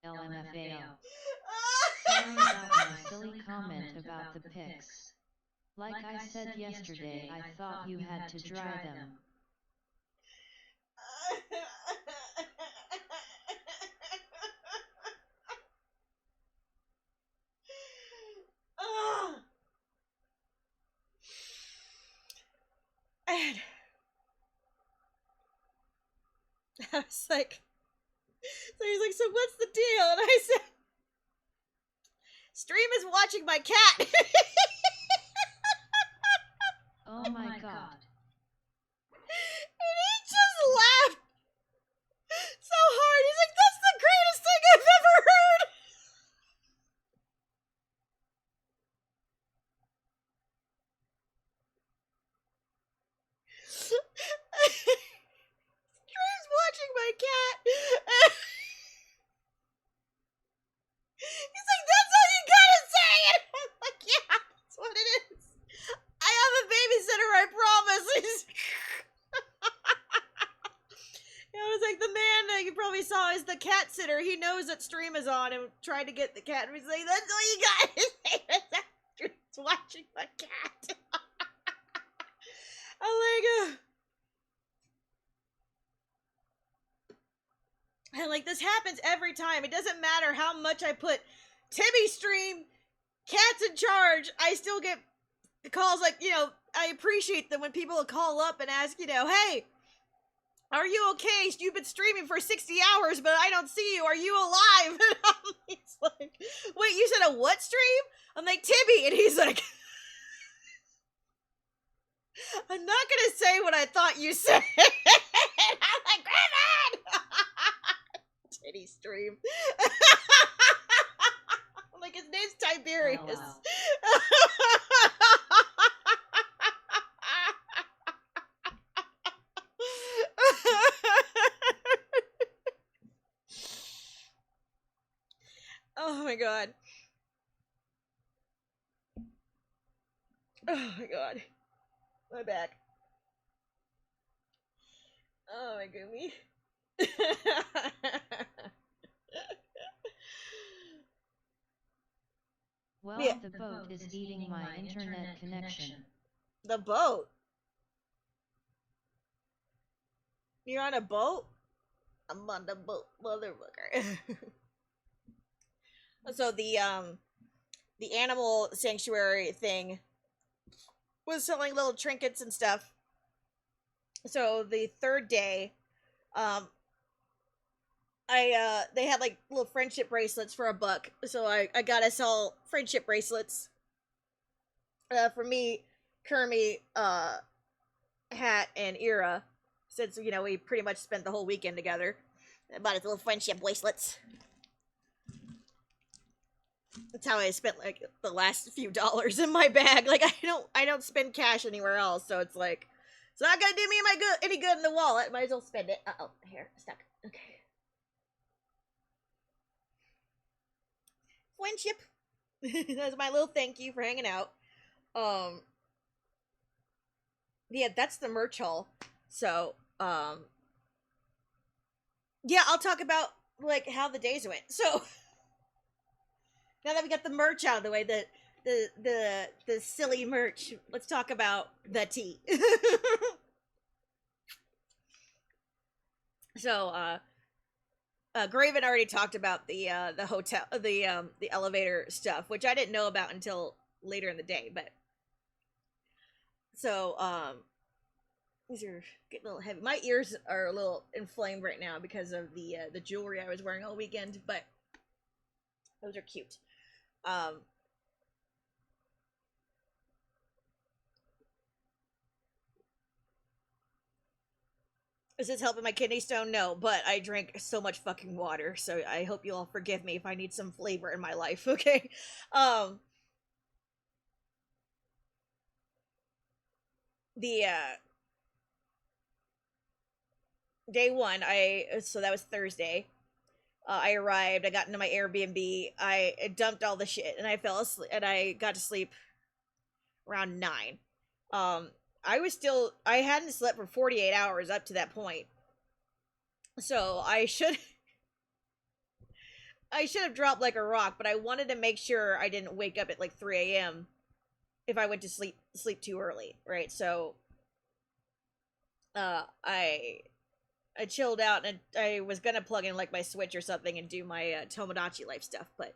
LMFAO. Sorry about my silly comment about the pics. Like I said yesterday, I thought you had to dry them. And I was like, so he's like, so what's the deal? And I said, stream is watching my cat. Oh my god. And he just laughed so hard. He's like, that's the greatest thing I've ever heard. Stream's watching my cat. He's like, that's how you gotta say it. I'm like, yeah, that's what it is. I have a babysitter, I promise. I was like, the man that you probably saw is the cat sitter. He knows that stream is on and tried to get the cat. And he's like, that's all you got to say. Stream's watching my cat. I'm like, and like, this happens every time. It doesn't matter how much I put Timmy stream cat's in charge, I still get calls like, you know, I appreciate them when people call up and ask, you know, hey, are you okay? You've been streaming for 60 hours, but I don't see you. Are you alive? And he's like, wait, you said a what stream? I'm like, Tibby. And he's like, I'm not going to say what I thought you said. And I'm like, Griffin! Titty stream. I'm like, his name's Tiberius. Oh, wow. Oh my god. Oh my god. My back. Oh my goodness. Well, yeah. The boat is eating my internet connection. The boat? You're on a boat? I'm on the boat, motherfucker. So the animal sanctuary thing was selling little trinkets and stuff. So the third day, they had like little friendship bracelets for $1. So I got us all friendship bracelets. For me, Kermie, Hat, and Ira, since, you know, we pretty much spent the whole weekend together. I bought us little friendship bracelets. That's how I spent like the last few dollars in my bag. Like I don't spend cash anywhere else, so it's like it's not gonna do me any good in the wallet. Might as well spend it. Uh-oh, here, stuck. Okay. Friendship. That's my little thank you for hanging out. Yeah, that's the merch haul. So, yeah, I'll talk about like how the days went. So now that we got the merch out of the way, the silly merch, let's talk about the tea. So, Graven already talked about the hotel, the elevator stuff, which I didn't know about until later in the day. But so, these are getting a little heavy. My ears are a little inflamed right now because of the jewelry I was wearing all weekend, but those are cute. Is this helping my kidney stone? No, but I drink so much fucking water, so I hope you all forgive me if I need some flavor in my life, okay? The day one, so that was Thursday. I arrived, I got into my Airbnb, I dumped all the shit, and I fell asleep, and I got to sleep around 9. I hadn't slept for 48 hours up to that point. So I should have dropped like a rock, but I wanted to make sure I didn't wake up at like 3 a.m. if I went to sleep too early, right? So I chilled out, and I was gonna plug in like my Switch or something and do my Tomodachi Life stuff, but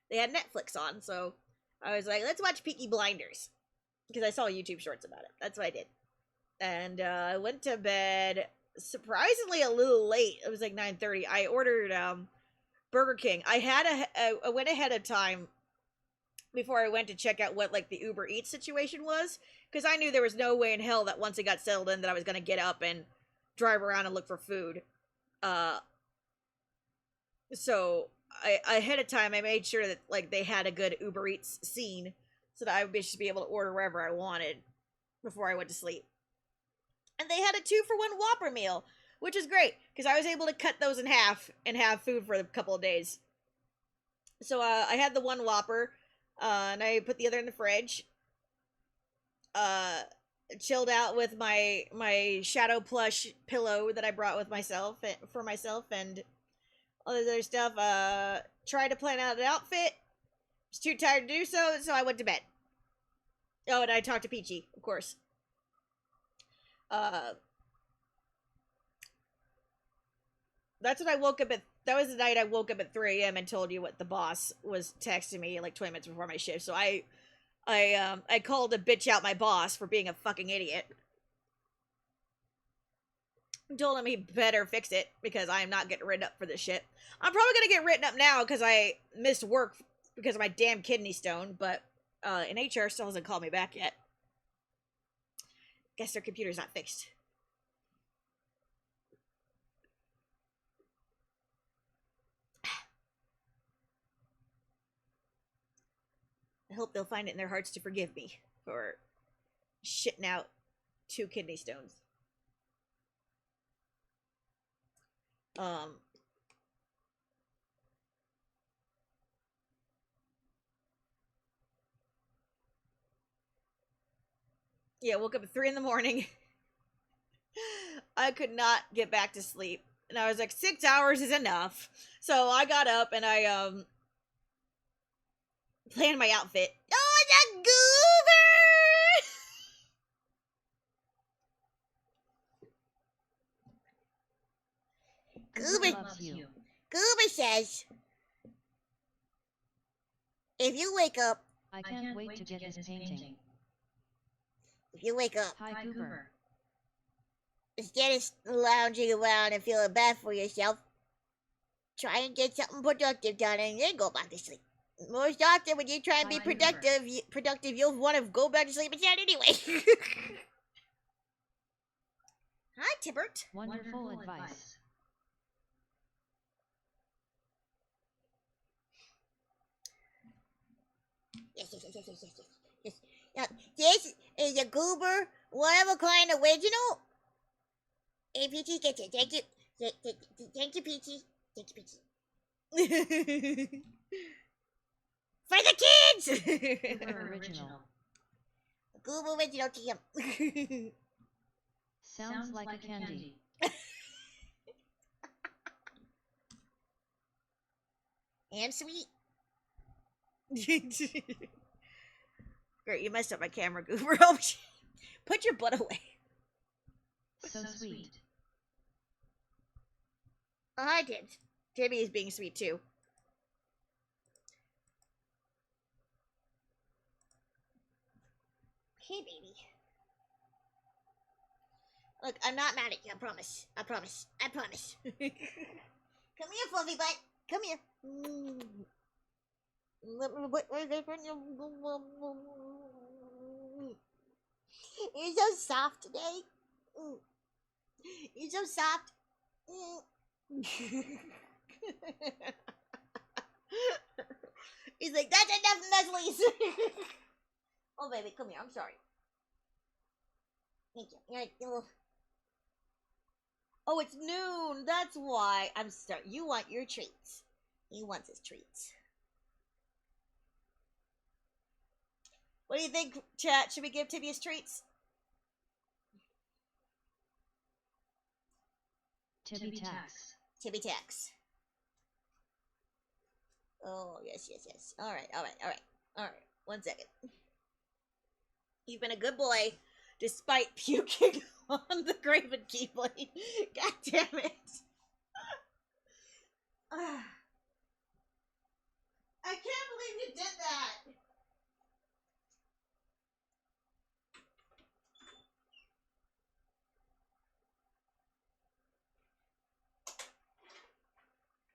they had Netflix on, so I was like, let's watch Peaky Blinders, because I saw YouTube shorts about it. That's what I did. And I went to bed surprisingly a little late. It was like 9:30. I ordered Burger King. I went ahead of time before I went to check out what like the Uber Eats situation was, because I knew there was no way in hell that once it got settled in that I was going to get up and drive around and look for food. So I ahead of time I made sure that like they had a good Uber Eats scene so that I would just be able to order wherever I wanted before I went to sleep. And they had a 2-for-1 Whopper meal, which is great because I was able to cut those in half and have food for a couple of days. So I had the one Whopper, and I put the other in the fridge. Chilled out with my shadow plush pillow that I brought with myself for myself and all this other stuff. Tried to plan out an outfit. Was too tired to do so, so I went to bed. Oh, and I talked to Peachy, of course. That's when I woke up at that was the night I woke up at 3 a.m. and told you what the boss was texting me like 20 minutes before my shift. So I called to bitch out my boss for being a fucking idiot. I told him he better fix it because I am not getting written up for this shit. I'm probably gonna get written up now because I missed work because of my damn kidney stone, but and HR still hasn't called me back yet. Guess their computer's not fixed. I hope they'll find it in their hearts to forgive me for shitting out 2 kidney stones. Yeah, woke up at 3 in the morning. I could not get back to sleep. And I was like, 6 hours is enough. So I got up and I planned my outfit. Oh, the goober! Goober says, if you wake up... I can't wait to get his painting. If you wake up... Hi, Goober. Instead of lounging around and feeling bad for yourself, try and get something productive done and then go back to sleep. Most often when you try and be productive, you'll want to go back to sleep instead anyway. Hi, Tibbert. Wonderful advice. Yes. Now, this is a Goober one-of-a-kind original. Hey, Peachy, get it. Thank you. Thank you, Peachy. Thank you, Peachy. For the kids! Goober original. Goober original to him. Sounds like a candy. And sweet. Great, you messed up my camera, Goober. Oh, shit. Put your butt away. So sweet. Oh, I did. Timmy is being sweet too. Hey, baby. Look, I'm not mad at you. I promise. I promise. I promise. Come here, fluffy butt. Come here. You're so soft today. You're so soft. He's like, that's enough nuzzlies. Oh, baby, come here. I'm sorry. Thank you. Oh, it's noon. That's why. I'm sorry. You want your treats. He wants his treats. What do you think, chat? Should we give Timmy his treats? Tibby tax. Tibby tax. Oh, yes. All right. 1 second. You've been a good boy, despite puking on the Graven Keyblade. God damn it. I can't believe you did that.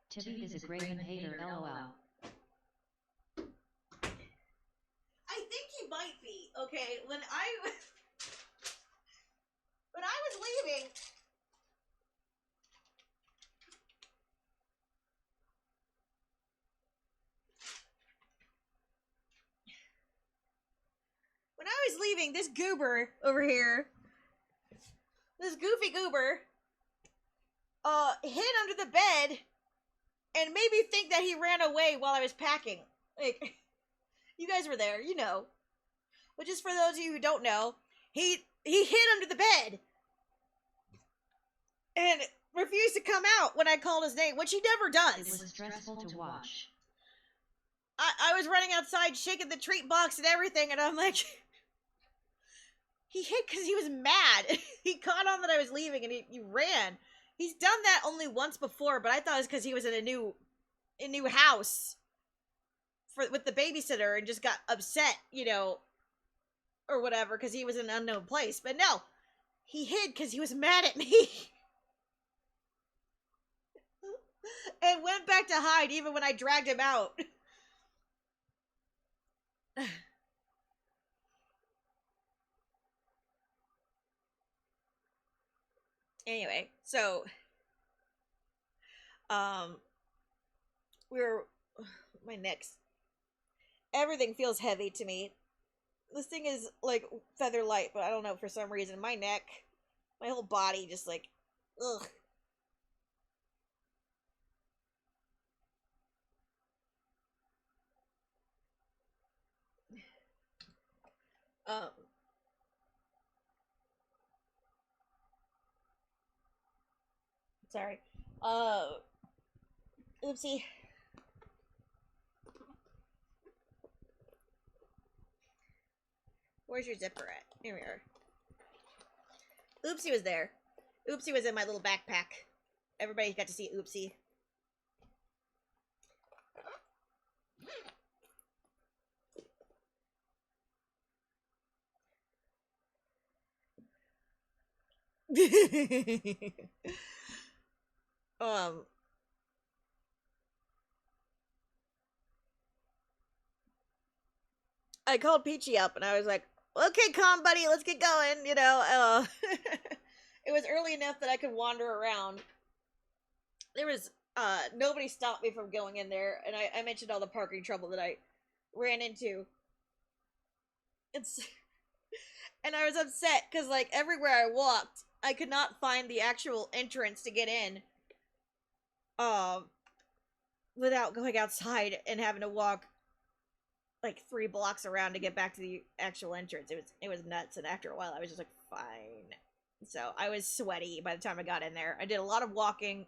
Tibby is a Graven hater, lol. I think he might be. Okay, when I was leaving, this goober over here, this goofy goober, hid under the bed and made me think that he ran away while I was packing. Like, you guys were there, you know. But just for those of you who don't know, he hid under the bed and refused to come out when I called his name, which he never does. It was stressful to watch. I was running outside shaking the treat box and everything, and I'm like, he hid because he was mad. He caught on that I was leaving and he ran. He's done that only once before, but I thought it was because he was in a new house with the babysitter and just got upset, you know, or whatever, because he was in an unknown place. But no, he hid because he was mad at me. And went back to hide even when I dragged him out. Anyway, so we're my neck's everything feels heavy to me. This thing is like feather light, but I don't know, for some reason my neck, my whole body just like ugh. Um sorry. Oopsie. Where's your zipper at? Here we are. Oopsie was there. Oopsie was in my little backpack. Everybody got to see Oopsie. um I called Peachy up and I was like, okay, calm buddy, let's get going, you know. It was early enough that I could wander around. There was nobody stopped me from going in there, and I mentioned all the parking trouble that I ran into. It's and I was upset because like everywhere I walked, I could not find the actual entrance to get in. Um Without going outside and having to walk like 3 blocks around to get back to the actual entrance. It was nuts, and after a while I was just like, fine. So I was sweaty by the time I got in there. I did a lot of walking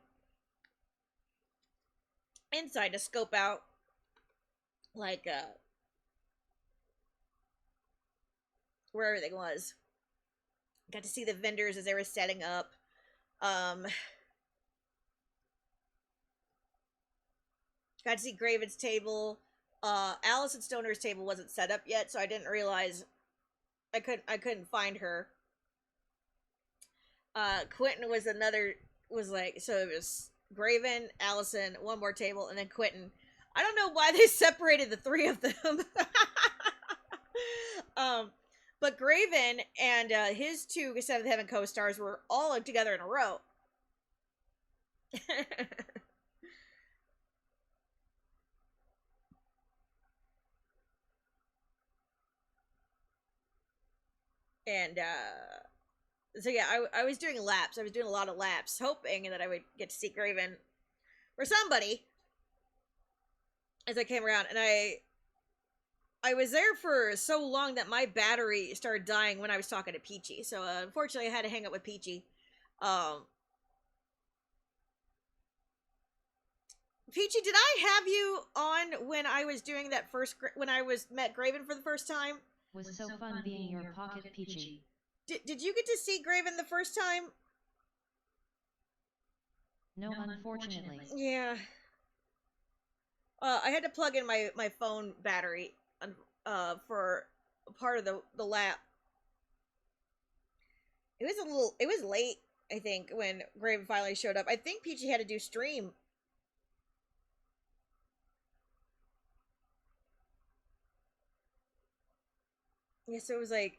inside to scope out like where everything was. Got to see the vendors as they were setting up. Got to see Graven's table. Allison Stoner's table wasn't set up yet, so I didn't realize I couldn't find her. Quentin was like, so it was Graven, Allison, one more table, and then Quentin. I don't know why they separated the 3 of them. But Graven and his 2 Seventh Heaven co-stars were all together in a row. And so yeah, I was doing laps. I was doing a lot of laps, hoping that I would get to see Graven or somebody as I came around. And I was there for so long that my battery started dying when I was talking to Peachy. So unfortunately, I had to hang up with Peachy. Peachy, did I have you on when I was doing that when I met Graven for the first time? Was so fun being your pocket Peachy. Did you get to see Graven the first time? No, unfortunately. Yeah. I had to plug in my phone battery for part of the lap. It was late, I think, when Graven finally showed up. I think Peachy had to do stream. Yeah, so it was like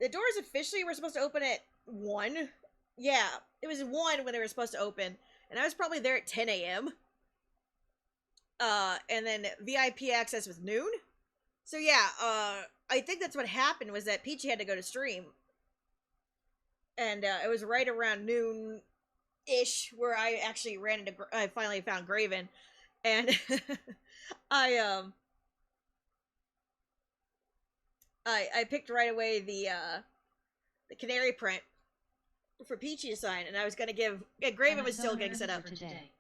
the doors officially were supposed to open at 1. Yeah, it was 1 when they were supposed to open, and I was probably there at 10 a.m. And then VIP access was noon. So yeah, I think that's what happened, was that Peachy had to go to stream. And it was right around noon-ish where I actually I finally found Graven. And I picked right away the canary print for Peachy to sign, and I was gonna give. Yeah, Graven was still getting set up. Today.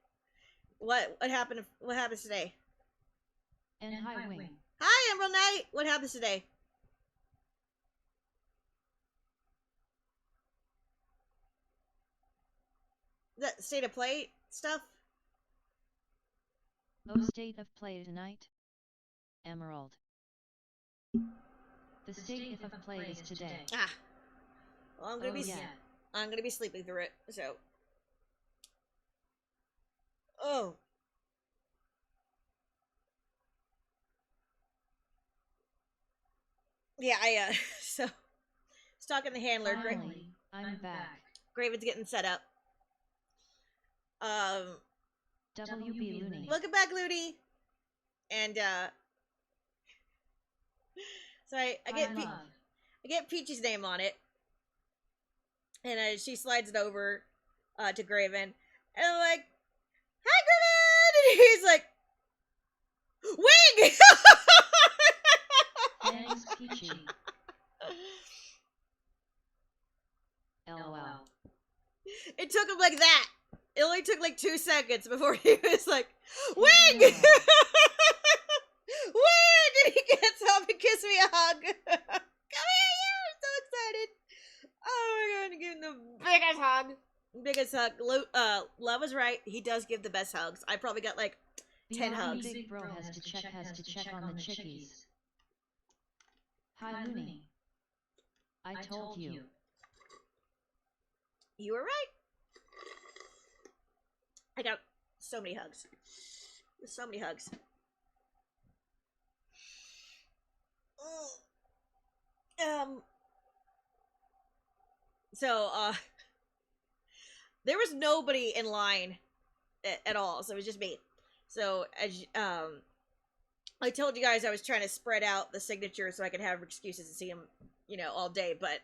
What happened? What happens today? And hi, Wing. Hi, Emerald Knight. What happens today? That state of play stuff? Oh, state of play tonight? Emerald. The state of play is today. Ah. Well, I'm gonna be sleeping through it, so. Oh. Yeah, so. Stalking the handler. Finally, I'm back. Graven's getting set up. WB Looney. Welcome back, Looney. And, so I get Peachy's name on it. And she slides it over to Graven. And I'm like, hi, Graven! And he's like, Wing! Thanks, Peachy. LOL. It took him like that. It only took like 2 seconds before he was like, Wing! Yeah. Wing! And he gets up and gives me a hug. Come here, you! I'm so excited. Oh my god, give him the biggest hug. Biggest hug. Love was right. He does give the best hugs. I probably got like 10 hugs. Big bro has to check on the chickies. Hi, Looney. I told you. You were right. I got so many hugs. So many hugs. So, there was nobody in line at all, so it was just me. So, as I told you guys, I was trying to spread out the signatures so I could have excuses to see them, you know, all day, but,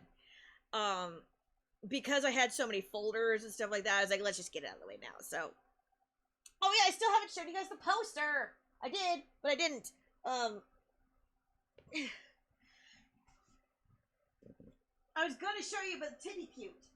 because I had so many folders and stuff like that, I was like, let's just get it out of the way now, so. Oh yeah, I still haven't showed you guys the poster! I did, but I didn't. I was gonna show you, but titty cute.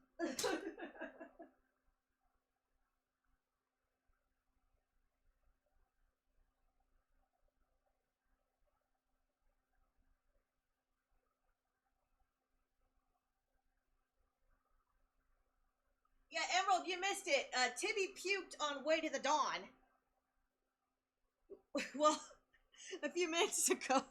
Yeah, Emerald, you missed it. Tibby puked on Way to the Dawn. Well, a few minutes ago.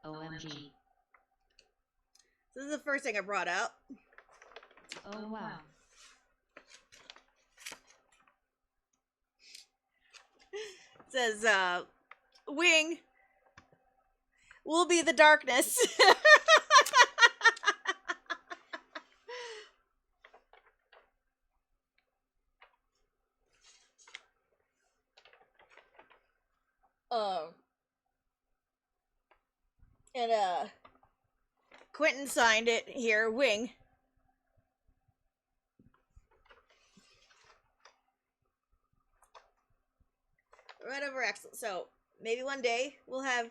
OMG. This is the first thing I brought up. Oh wow. It says, Wing will be the darkness. And, Quentin signed it here, Wing. Right over excellent. So, maybe one day we'll have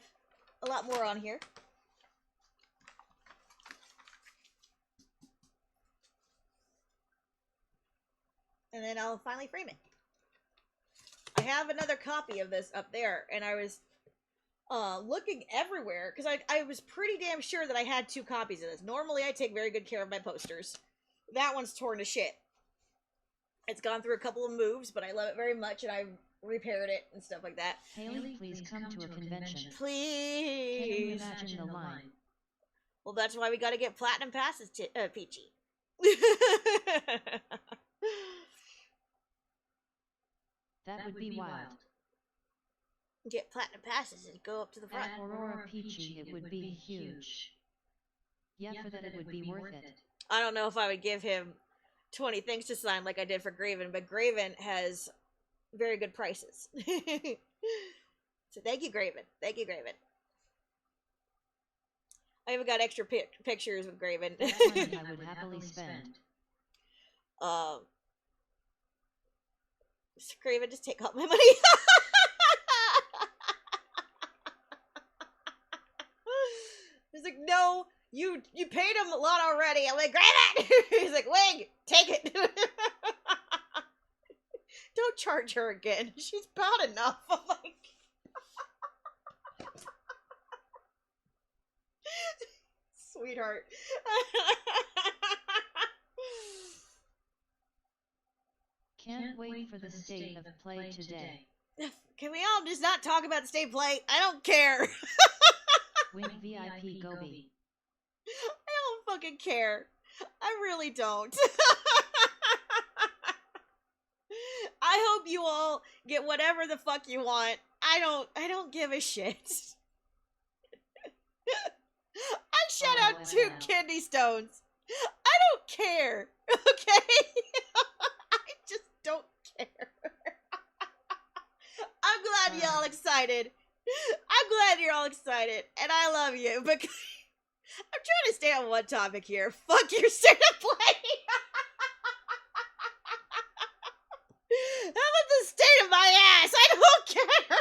a lot more on here. And then I'll finally frame it. I have another copy of this up there, and I was looking everywhere, because I was pretty damn sure that I had 2 copies of this. Normally, I take very good care of my posters. That one's torn to shit. It's gone through a couple of moves, but I love it very much, and I repaired it and stuff like that. Haley, please come to a convention. Please. Can you imagine the line? Well, that's why we gotta get platinum passes, Peachy. That would be wild. Get platinum passes and go up to the front. At Aurora Peachy, it would be huge. Yeah, for that it would be worth it. I don't know if I would give him 20 things to sign like I did for Graven, but Graven has very good prices. So thank you, Graven. Thank you, Graven. I even got extra pictures with Graven. That's money I would happily spend. Graven, just take all my money. He's like, you paid him a lot already. I'm like, grab it. He's like, Wing, take it. Don't charge her again. She's bad enough. I'm like, sweetheart. Can't wait for the state of play today. Can we all just not talk about the state play? I don't care. Wing VIP Goby. I don't fucking care. I really don't. I hope you all get whatever the fuck you want. I don't give a shit. I shut out 2 kidney stones. I don't care. Okay? I just don't care. I'm glad y'all excited. I'm glad you're all excited. And I love you. But I'm trying to stay on one topic here. Fuck your state of play. How about the state of my ass? I don't care.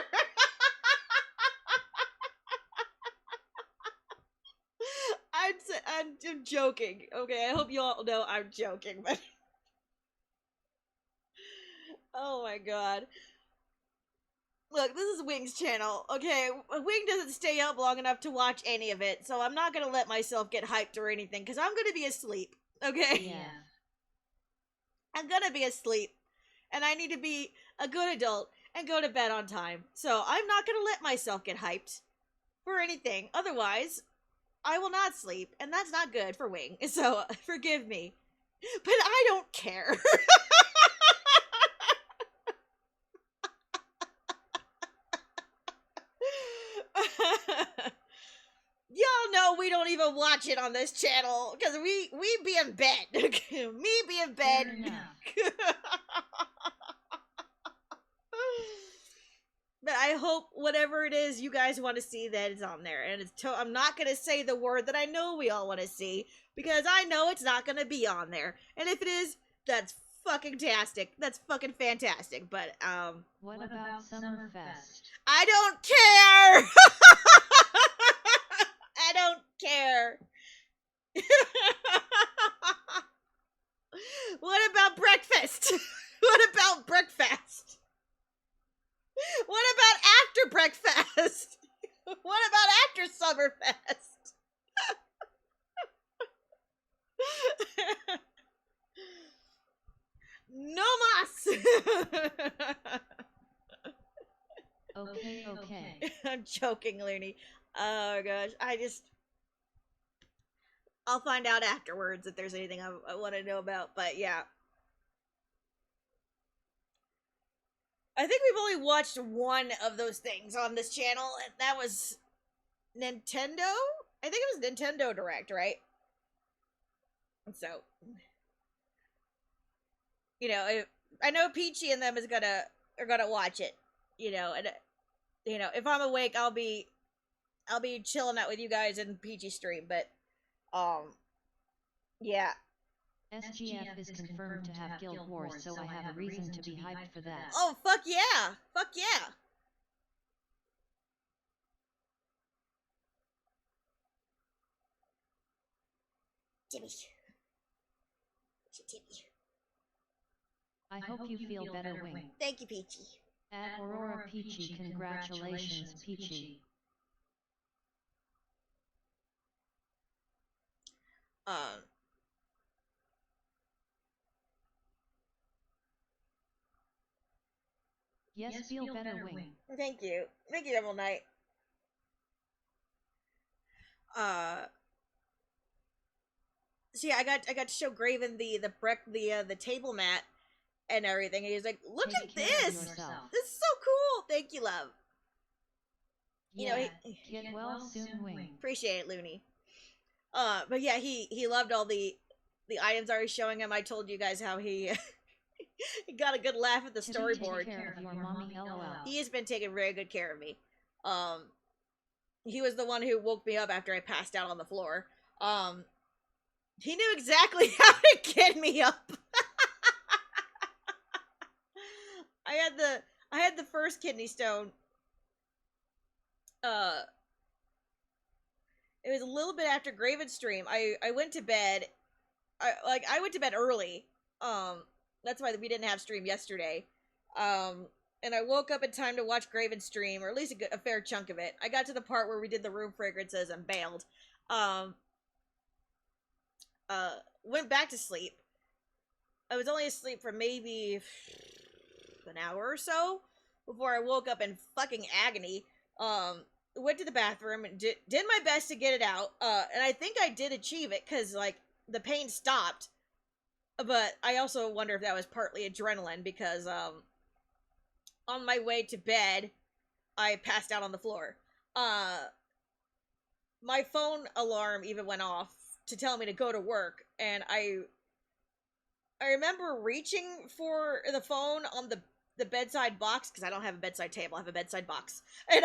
I'm joking. Okay, I hope you all know I'm joking, but oh my god. Look, this is Wing's channel, okay? Wing doesn't stay up long enough to watch any of it, so I'm not gonna let myself get hyped or anything, because I'm gonna be asleep, okay? Yeah. I'm gonna be asleep, and I need to be a good adult and go to bed on time, so I'm not gonna let myself get hyped for anything. Otherwise, I will not sleep, and that's not good for Wing, so forgive me. But I don't care. Y'all know we don't even watch it on this channel, because we be in bed. Me be in bed. But I hope whatever it is you guys want to see that is on there. And I'm not going to say the word that I know we all want to see, because I know it's not going to be on there. And if it is, that's fucking tastic. That's fucking fantastic. But, what about Summerfest? I don't care! I don't care. What about breakfast? What about breakfast? What about after breakfast? What about after Summerfest? No mas. Okay. I'm joking, Looney. Oh gosh, I'll find out afterwards if there's anything I want to know about, but yeah. I think we've only watched one of those things on this channel, and that was Nintendo? I think it was Nintendo Direct, right? So, you know, I know Peachy and them are gonna watch it, you know, and you know, if I'm awake, I'll be chilling out with you guys in Peachy stream, but yeah. SGF is confirmed to have Guild Wars, so I have a reason to be hyped for that. Oh, fuck yeah! Fuck yeah! Timmy. I hope you feel better, Wing. Thank you, Peachy. At Aurora Peachy, congratulations, Peachy. Yes, feel better, Wing. Thank you. Thank you, Devil Knight. So yeah, I got to show Graven the table mat and everything, and he was like, "Look at this! This is so cool! Thank you, love." Yeah, you know, get well soon, Wing. Appreciate it, Looney. But yeah, he loved all the items I was showing him. I told you guys how he he got a good laugh at the storyboard. He has been taking very good care of me. He was the one who woke me up after I passed out on the floor. He knew exactly how to get me up. I had the first kidney stone. It was a little bit after Graven stream. I went to bed. I went to bed early. Um, that's why we didn't have stream yesterday. Um, and I woke up in time to watch Graven stream, or at least a fair chunk of it. I got to the part where we did the room fragrances and bailed. Um, Went back to sleep. I was only asleep for maybe an hour or so before I woke up in fucking agony. Went to the bathroom and did my best to get it out. And I think I did achieve it because like the pain stopped. But I also wonder if that was partly adrenaline because on my way to bed, I passed out on the floor. My phone alarm even went off to tell me to go to work, and I remember reaching for the phone on the bedside box because I don't have a bedside table. I have a bedside box, and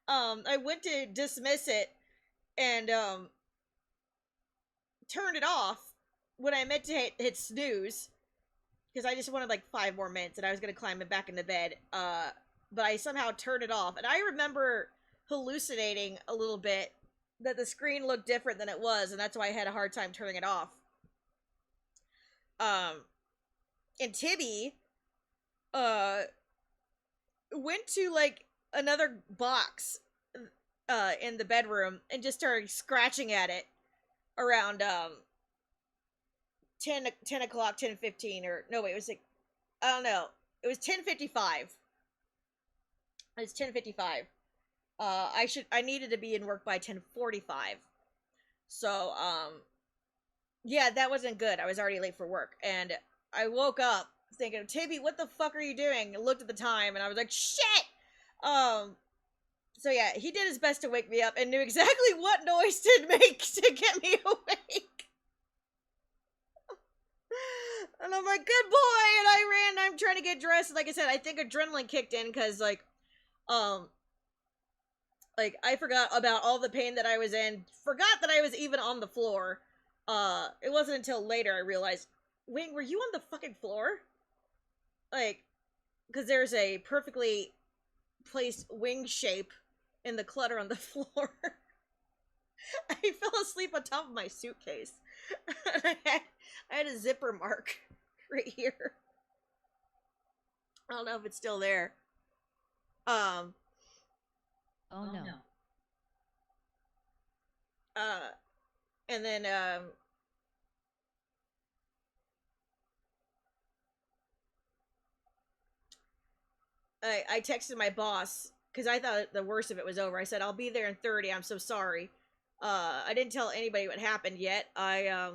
I went to dismiss it and turned it off when I meant to hit snooze because I just wanted like 5 more minutes and I was gonna climb it back into bed. But I somehow turned it off, and I remember hallucinating a little bit that the screen looked different than it was, and that's why I had a hard time turning it off. And Tibby, went to like another box, in the bedroom and just started scratching at it around 10 o'clock, 10:15, or no wait, it was like I don't know, it was 10:55. It's 10:55. I needed to be in work by 10:45. So yeah, that wasn't good. I was already late for work, and I woke up thinking, Tibby, what the fuck are you doing? I looked at the time and I was like, shit. So yeah, he did his best to wake me up and knew exactly what noise to make to get me awake. And I'm like, good boy, and I ran. I'm trying to get dressed. And like I said, I think adrenaline kicked in because like I forgot about all the pain that I was in. Forgot that I was even on the floor. It wasn't until later I realized, Wing, were you on the fucking floor? Like, because there's a perfectly placed wing shape in the clutter on the floor. I fell asleep on top of my suitcase. I had a zipper mark right here. I don't know if it's still there. Oh no. And then I texted my boss because I thought the worst of it was over. I said, I'll be there in 30. I'm so sorry. I didn't tell anybody what happened yet. I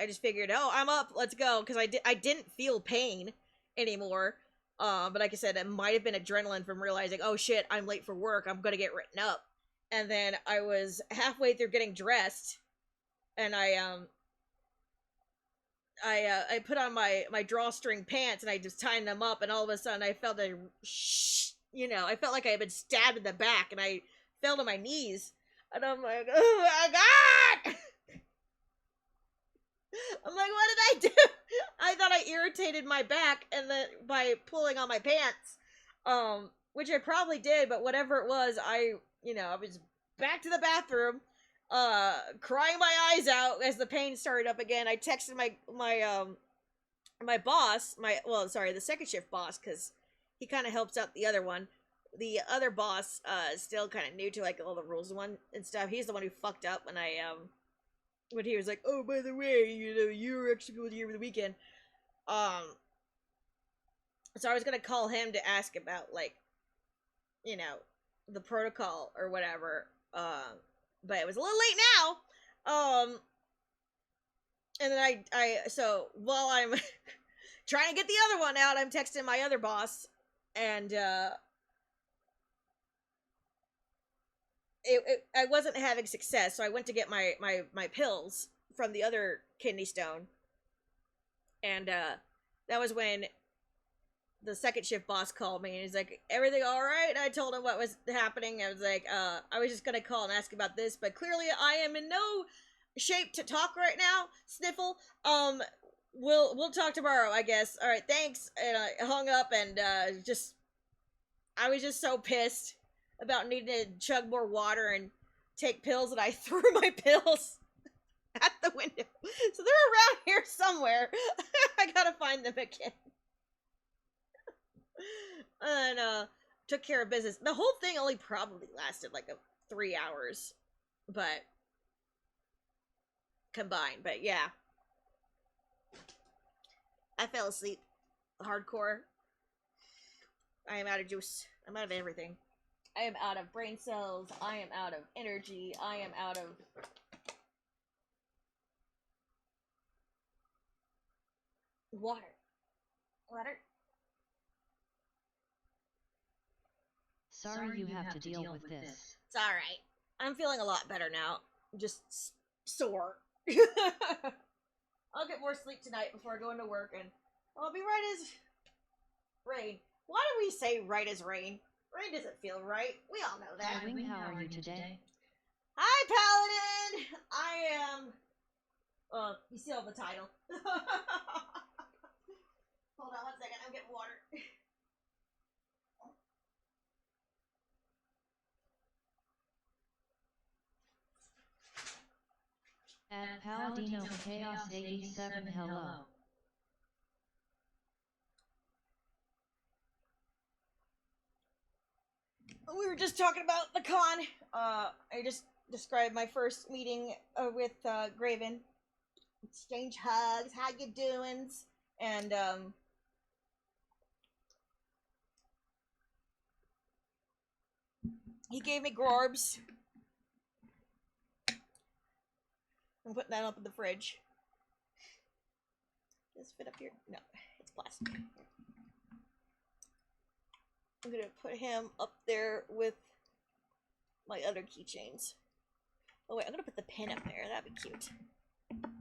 just figured, oh, I'm up, let's go, because I didn't feel pain anymore. But like I said, it might have been adrenaline from realizing, oh shit, I'm late for work, I'm gonna get written up. And then I was halfway through getting dressed, and I put on my drawstring pants and I just tied them up, and all of a sudden I felt I felt like I had been stabbed in the back, and I fell to my knees, and I'm like, oh my god! I'm like, what did I do? I thought I irritated my back and then by pulling on my pants, which I probably did, but whatever it was, I was back to the bathroom, crying my eyes out as the pain started up again. I texted my boss, the second shift boss, because he kind of helps out the other one. The other boss is still kind of new to like all the rules and stuff. He's the one who fucked up when he was like, oh, by the way, you're actually going here for the weekend. So I was gonna call him to ask about like, the protocol or whatever. But it was a little late now. And then so while I'm trying to get the other one out, I'm texting my other boss, and I wasn't having success, so I went to get my pills from the other kidney stone, and that was when the second shift boss called me, and he's like, everything all right? And I told him what was happening. I was like, I was just gonna call and ask about this, but clearly I am in no shape to talk right now. Sniffle. We'll talk tomorrow, I guess. All right, thanks. And I hung up, and I was just so pissed. about needing to chug more water and take pills, and I threw my pills at the window. So they're around here somewhere. I gotta find them again. And took care of business. The whole thing only probably lasted like 3 hours, but combined. But yeah, I fell asleep hardcore. I am out of juice. I'm out of everything. I am out of brain cells. I am out of energy. I am out of water. Water. Sorry you have to deal with this. It's alright. I'm feeling a lot better now. I'm just sore. I'll get more sleep tonight before I go into work, and I'll be right as rain. Why do we say right as rain? Rain doesn't feel right. We all know that. Hi, Wing, how are you today? Hi, Paladin! I am... you see all the title. Hold on 1 second, I'm getting water. At Paladino Chaos 87, hello. We were just talking about the con. I just described my first meeting with Graven. Exchange hugs, how you doing? And he gave me Grorbs. I'm putting that up in the fridge. Does it fit up here? No, it's plastic. I'm gonna put him up there with my other keychains. Oh wait, I'm gonna put the pin up there. That'd be cute.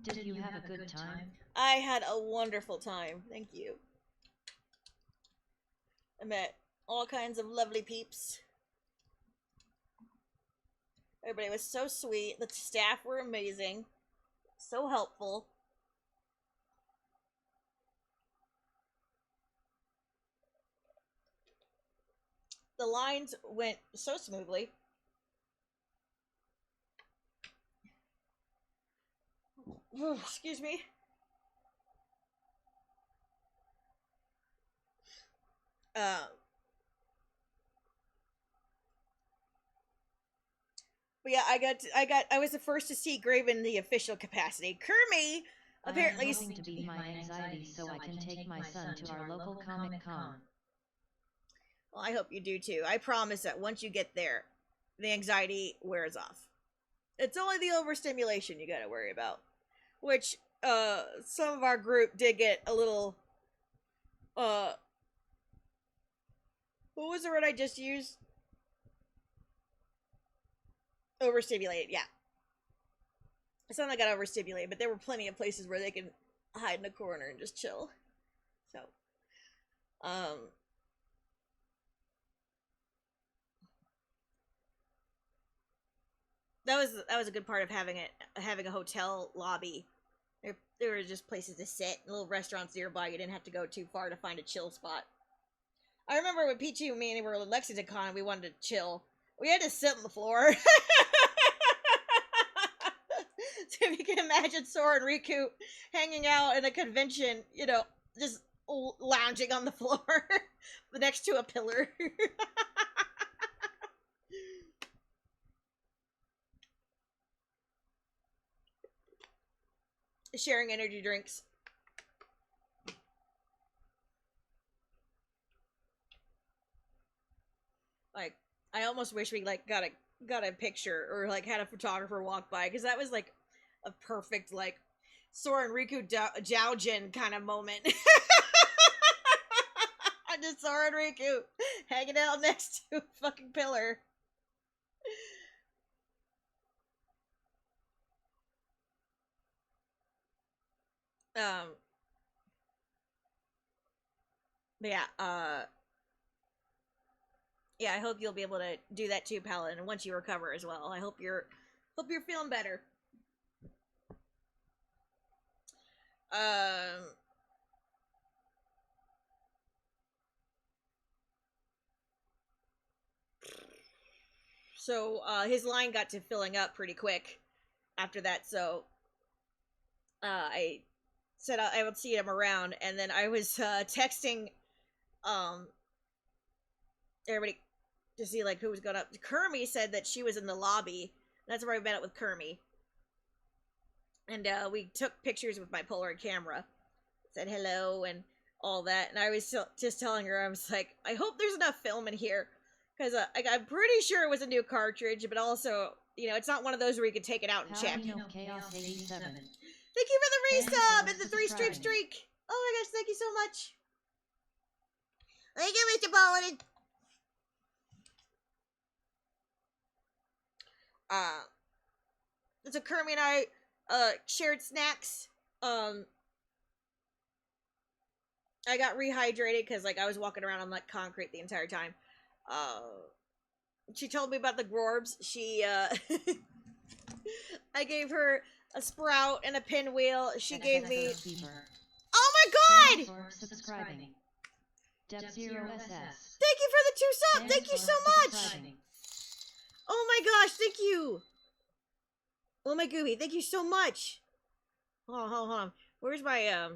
Did you have a good time? I had a wonderful time. Thank you. I met all kinds of lovely peeps. Everybody was so sweet. The staff were amazing. So helpful. The lines went so smoothly. Ooh, excuse me. But yeah, I was the first to see Graven in the official capacity. Kermie apparently. I am hoping to beat my anxiety so I can take my son to our local Comic-Con. Well, I hope you do too. I promise that once you get there, the anxiety wears off. It's only the overstimulation you gotta worry about. Which, some of our group did get a little, what was the word I just used? Overstimulated, yeah. Some of them got overstimulated, but there were plenty of places where they can hide in a corner and just chill. So, that was a good part of having a hotel lobby. There were just places to sit, little restaurants nearby. You didn't have to go too far to find a chill spot. I remember when Peachy and me were at Lexington Con and we wanted to chill. We had to sit on the floor. So if you can imagine Sora and Riku hanging out in a convention, you know, just lounging on the floor next to a pillar. Sharing energy drinks. Like, I almost wish we like got a picture or like had a photographer walk by, because that was like a perfect like Sora and Riku Joujin kind of moment. Just Sora and Riku hanging out next to a fucking pillar. But yeah, I hope you'll be able to do that too, Paladin, and once you recover as well. I hope you're feeling better. So his line got to filling up pretty quick after that. So I said I would see him around, and then I was texting um everybody to see like who was going up. Kermie said that she was in the lobby. That's where I met up with Kermie, and we took pictures with my Polaroid camera. Said hello and all that, and I was just telling her, I was like, I hope there's enough film in here, because I'm pretty sure it was a new cartridge, but also, you know, it's not one of those where you can take it out and check. Chaos 87. Thank you for the resub and the 3-stream streak. Oh my gosh, thank you so much. Thank you, Mr. Paladin. So Kermie and I shared snacks. I got rehydrated because like I was walking around on like concrete the entire time. She told me about the Grorbs. She I gave her a Sprout and a pinwheel. She gave me. Oh my god! Subscribing. Deb0SS. Thank you for the 2 subs. Thank you so much. Oh my gosh, thank you. Oh my Gooby, thank you so much. Hold on. Where's my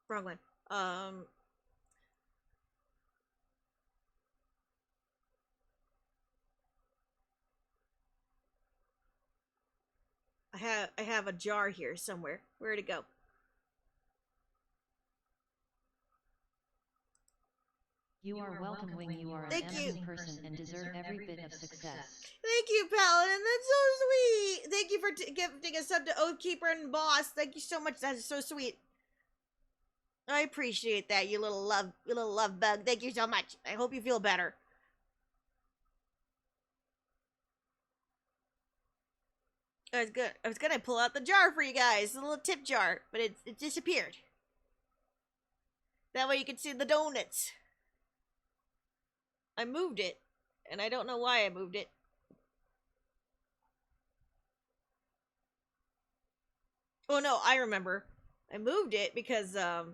wrong one. I have a jar here somewhere. Where'd it go? You are welcome, Wing. You are an amazing person and deserve every bit of success. Thank you, Paladin. That's so sweet. Thank you for giving a sub to Oathkeeper and Boss. Thank you so much. That is so sweet. I appreciate that, you little love bug. Thank you so much. I hope you feel better. I was gonna pull out the jar for you guys, the little tip jar, but it disappeared. That way you can see the donuts. I moved it, and I don't know why I moved it. Oh no, I remember. I moved it because there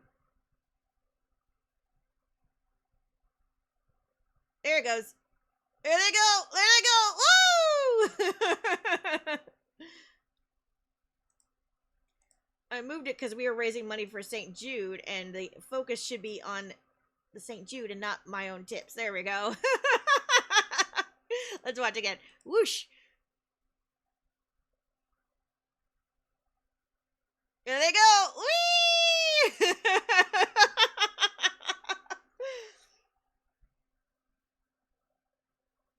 it goes. There they go. There they go. Woo! I moved it because we were raising money for St. Jude, and the focus should be on the St. Jude and not my own tips. There we go. Let's watch again. Whoosh. There they go. Whee!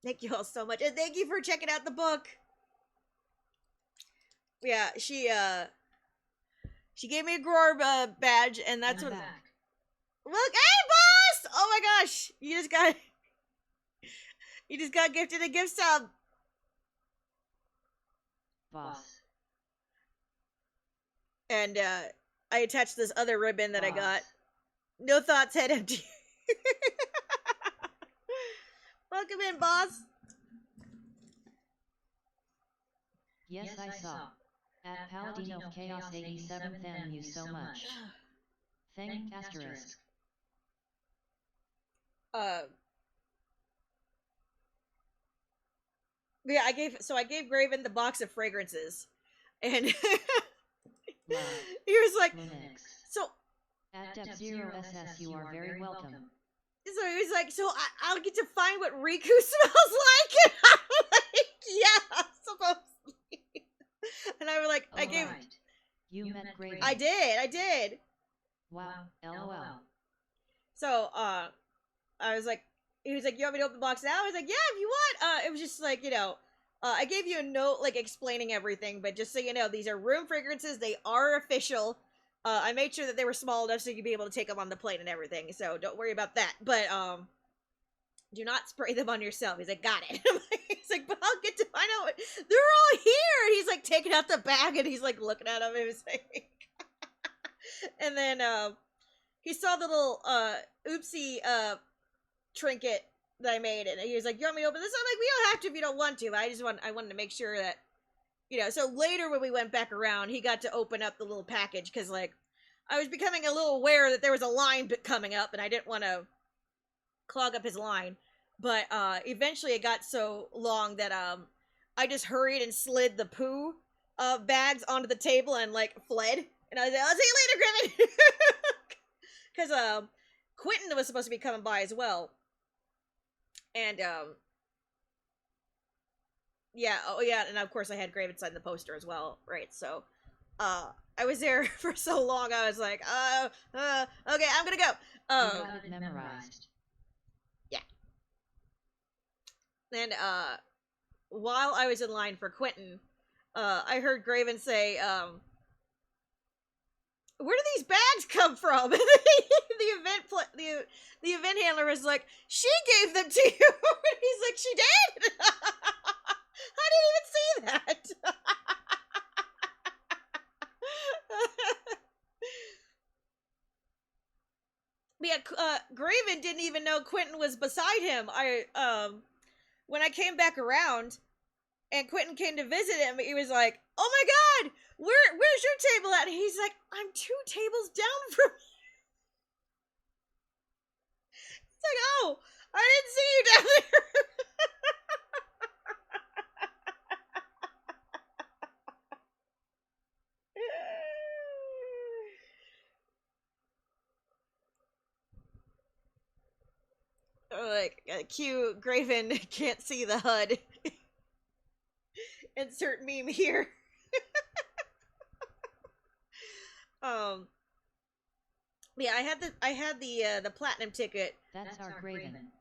Thank you all so much. And thank you for checking out the book. Yeah, she gave me a Grorb badge, and that's what. Back. Look, hey, boss! Oh my gosh, you just got gifted a gift sub. Boss. And I attached this other ribbon that I got. No thoughts, head empty. Welcome in, boss. Yes, I saw. At Paladino Chaos 87, thank you so much. Thank asterisk. Yeah, I gave Graven the box of fragrances, and he was like, Linux. so at Deb0SS, you are very welcome. So he was like, so I'll get to find what Riku smells like, and I'm like, yeah, supposedly. And I was like, I gave. Right. You met Graven. I did. Wow, lol. So I was like, he was like, you want me to open the box now? I was like, yeah, if you want. It was just like, you know, I gave you a note like explaining everything, but just so you know, these are room fragrances. They are official. I made sure that they were small enough so you'd be able to take them on the plane and everything. So don't worry about that. But do not spray them on yourself. He's like, got it. He's like, but I'll get to find out. They're all here. And he's like taking out the bag and he's like looking at them. He was like, and then he saw the little oopsie trinket that I made, and he was like, you want me to open this? I'm like, we don't have to if you don't want to. I wanted to make sure that, you know. So later when we went back around, he got to open up the little package because like I was becoming a little aware that there was a line coming up, and I didn't want to clog up his line. But eventually, it got so long that I just hurried and slid the poo bags onto the table and like fled. And I was like, "I'll see you later, Griffin," because Quentin was supposed to be coming by as well, and yeah, oh yeah, and of course I had Graven sign the poster as well, right? So I was there for so long. I was like, okay, I'm gonna go. You got it memorized. Yeah. And while I was in line for Quentin, I heard Graven say, "Where do these bags come from?" the event handler was like, "She gave them to you." And he's like, "She did." I didn't even see that. Yeah, Graven didn't even know Quentin was beside him. When I came back around and Quentin came to visit him, he was like, "Oh my god, where's your table at?" And he's like, "I'm 2 tables down from you." It's like, "Oh, I didn't see you down there." Like, cue Graven can't see the HUD. Insert meme here. Yeah, I had the platinum ticket. That's our Graven.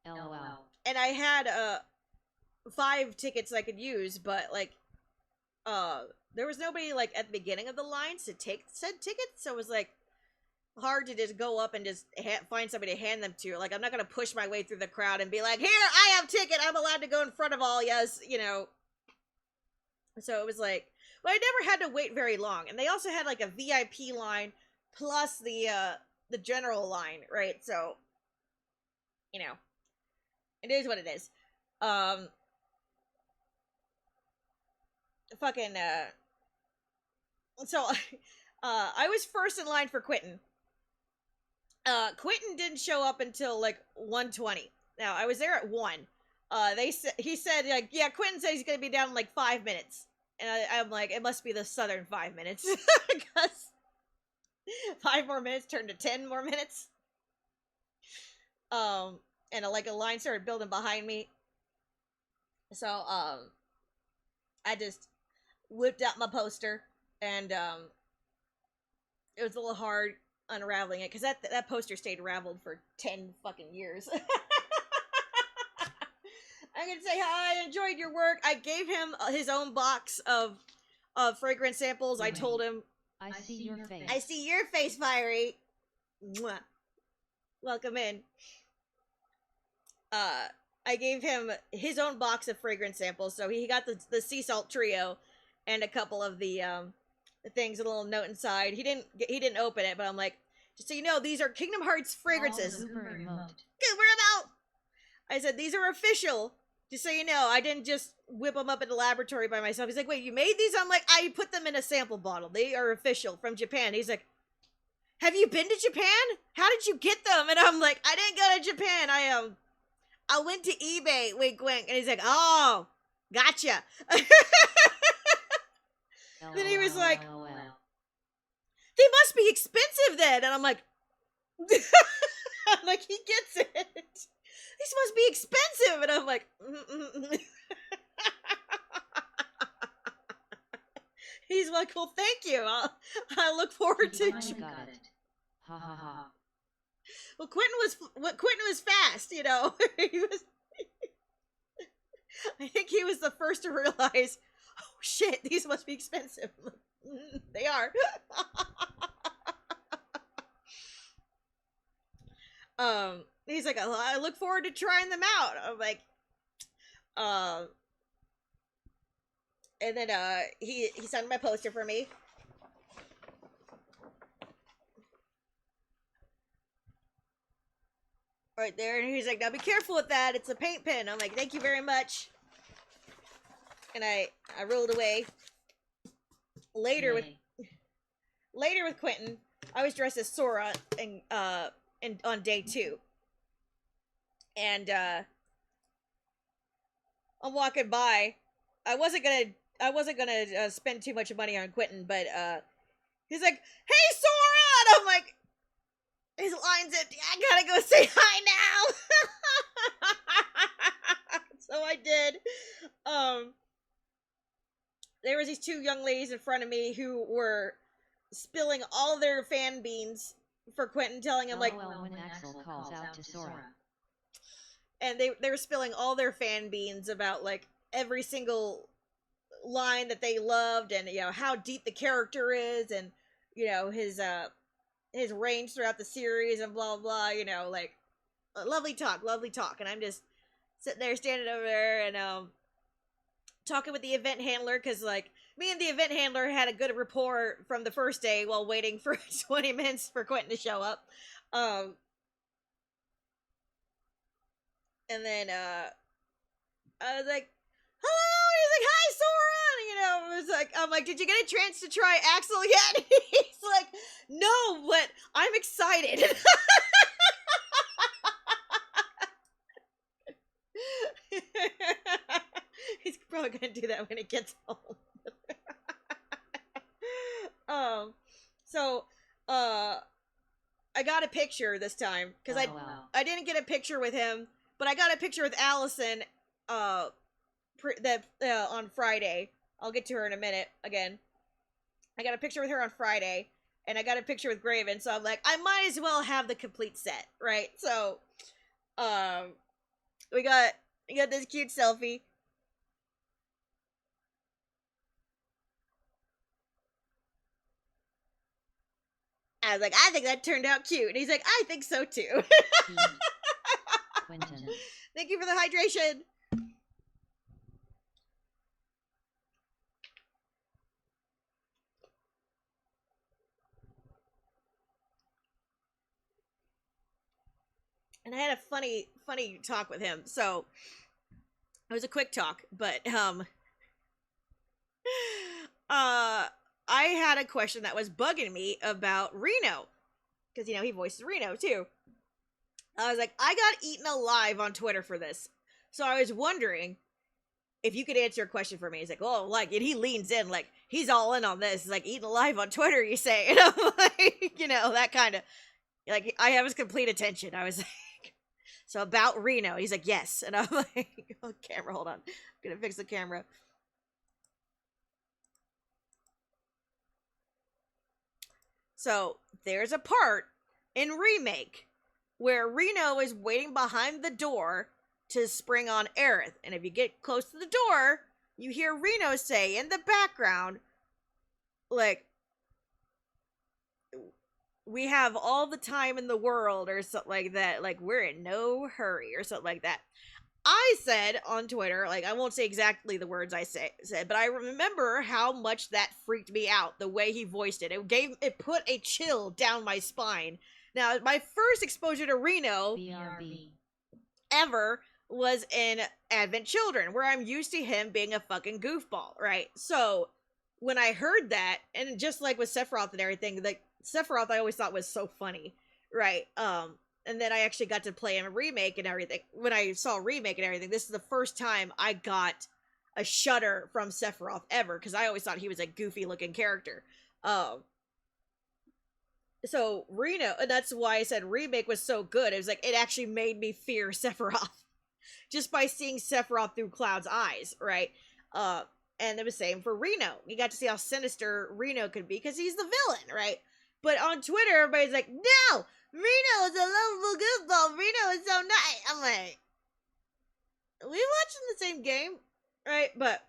LOL. And I had 5 tickets I could use, but like there was nobody like at the beginning of the lines to take said tickets, so it was like hard to just go up and just find somebody to hand them to. Like, I'm not gonna push my way through the crowd and be like, "Here, I have ticket. I'm allowed to go in front of all yes," you know. So it was like, well, I never had to wait very long, and they also had like a VIP line plus the general line, right? So, you know, it is what it is. Fucking so I was first in line for Quentin. Quentin didn't show up until like 1:20. Now I was there at 1. He said like, yeah, Quentin said he's gonna be down in like 5 minutes, and I'm like, it must be the southern 5 minutes because 5 more minutes turned to 10 more minutes. And a line started building behind me, so I just whipped out my poster, and it was a little hard unraveling it because that poster stayed raveled for 10 fucking years. I'm gonna say how I enjoyed your work. I gave him his own box of fragrance samples. I told him, I see your face. I see your face, Fiery. Mwah. Welcome in. I gave him his own box of fragrance samples, so he got the sea salt trio and a couple of the things, a little note inside. He didn't open it, but I'm like, just so you know, these are Kingdom Hearts fragrances. Super emote. Goober about. I said these are official. Just so you know, I didn't just whip them up in the laboratory by myself. He's like, "Wait, you made these?" I'm like, "I put them in a sample bottle. They are official from Japan." He's like, "Have you been to Japan? How did you get them?" And I'm like, "I didn't go to Japan. I went to eBay, wink wink." And he's like, "Oh, gotcha." Then he was like, "They must be expensive then." And I'm like, he gets it. These must be expensive. And I'm like, He's like, "Well, thank you. I look forward to." Got it. Ha ha ha. Well, Quentin was fast, you know. He was. I think he was the first to realize, oh shit, these must be expensive. They are. He's like, I look forward to trying them out. I'm like, and then he signed my poster for me. Right there, and he's like, "Now be careful with that. It's a paint pen." I'm like, "Thank you very much." And I rolled away. Later later with Quentin, I was dressed as Sora on day 2. And I'm walking by. I wasn't gonna spend too much money on Quentin, but he's like, "Hey, Sora!" And I'm like, his line's empty. I gotta go say hi now. So I did. There was these 2 young ladies in front of me who were spilling all their fan beans for Quentin, telling him like, when Axel calls out to Sora. And they were spilling all their fan beans about like every single line that they loved, and how deep the character is, and his range throughout the series, and blah blah. Like lovely talk, and I'm just sitting there, standing over there, and talking with the event handler, because like me and the event handler had a good rapport from the first day while waiting for 20 minutes for Quentin to show up. And then I was like, "Hello." He's like, "Hi, Sora." And, it was like, I'm like, "Did you get a chance to try Axel yet?" He's like, "No, but I'm excited." He's probably gonna do that when he gets home. So, I got a picture this time, because I didn't get a picture with him, but I got a picture with Allison, on Friday. I'll get to her in a minute again. I got a picture with her on Friday, and I got a picture with Graven, so I'm like, I might as well have the complete set, right? So, we got this cute selfie. I was like, "I think that turned out cute." And he's like, "I think so too." Quentin. Thank you for the hydration. And I had a funny talk with him. So it was a quick talk, but I had a question that was bugging me about Reno, because he voices Reno too. I was like, I got eaten alive on Twitter for this, so I was wondering if you could answer a question for me. He's like, "Oh, like," and he leans in, like he's all in on this. He's like, "Eaten alive on Twitter," you say, and I'm like, that kind of, like, I have his complete attention. I was like, "So about Reno?" He's like, "Yes," and I'm like, "Oh, camera, hold on, I'm gonna fix the camera." So there's a part in Remake where Reno is waiting behind the door to spring on Aerith. And if you get close to the door, you hear Reno say in the background, like, "We have all the time in the world," or something like that. Like, "We're in no hurry," or something like that. I said on Twitter, like, I won't say exactly the words I said, but I remember how much that freaked me out, the way he voiced it. It put a chill down my spine. Now, my first exposure to Reno BRB. ever was in Advent Children, where I'm used to him being a fucking goofball, right? So when I heard that, and just like with Sephiroth and everything, like Sephiroth I always thought was so funny, right? And then I actually got to play him a Remake and everything. When I saw Remake and everything, this is the first time I got a shudder from Sephiroth ever, because I always thought he was a goofy looking character. So Reno, and that's why I said Remake was so good. It was like, it actually made me fear Sephiroth just by seeing Sephiroth through Cloud's eyes, right? And it was same for Reno. You got to see how sinister Reno could be, because he's the villain, right? But on Twitter, everybody's like, "No, Reno is a lovable goofball. Reno is so nice." I'm like, we watching the same game, right? But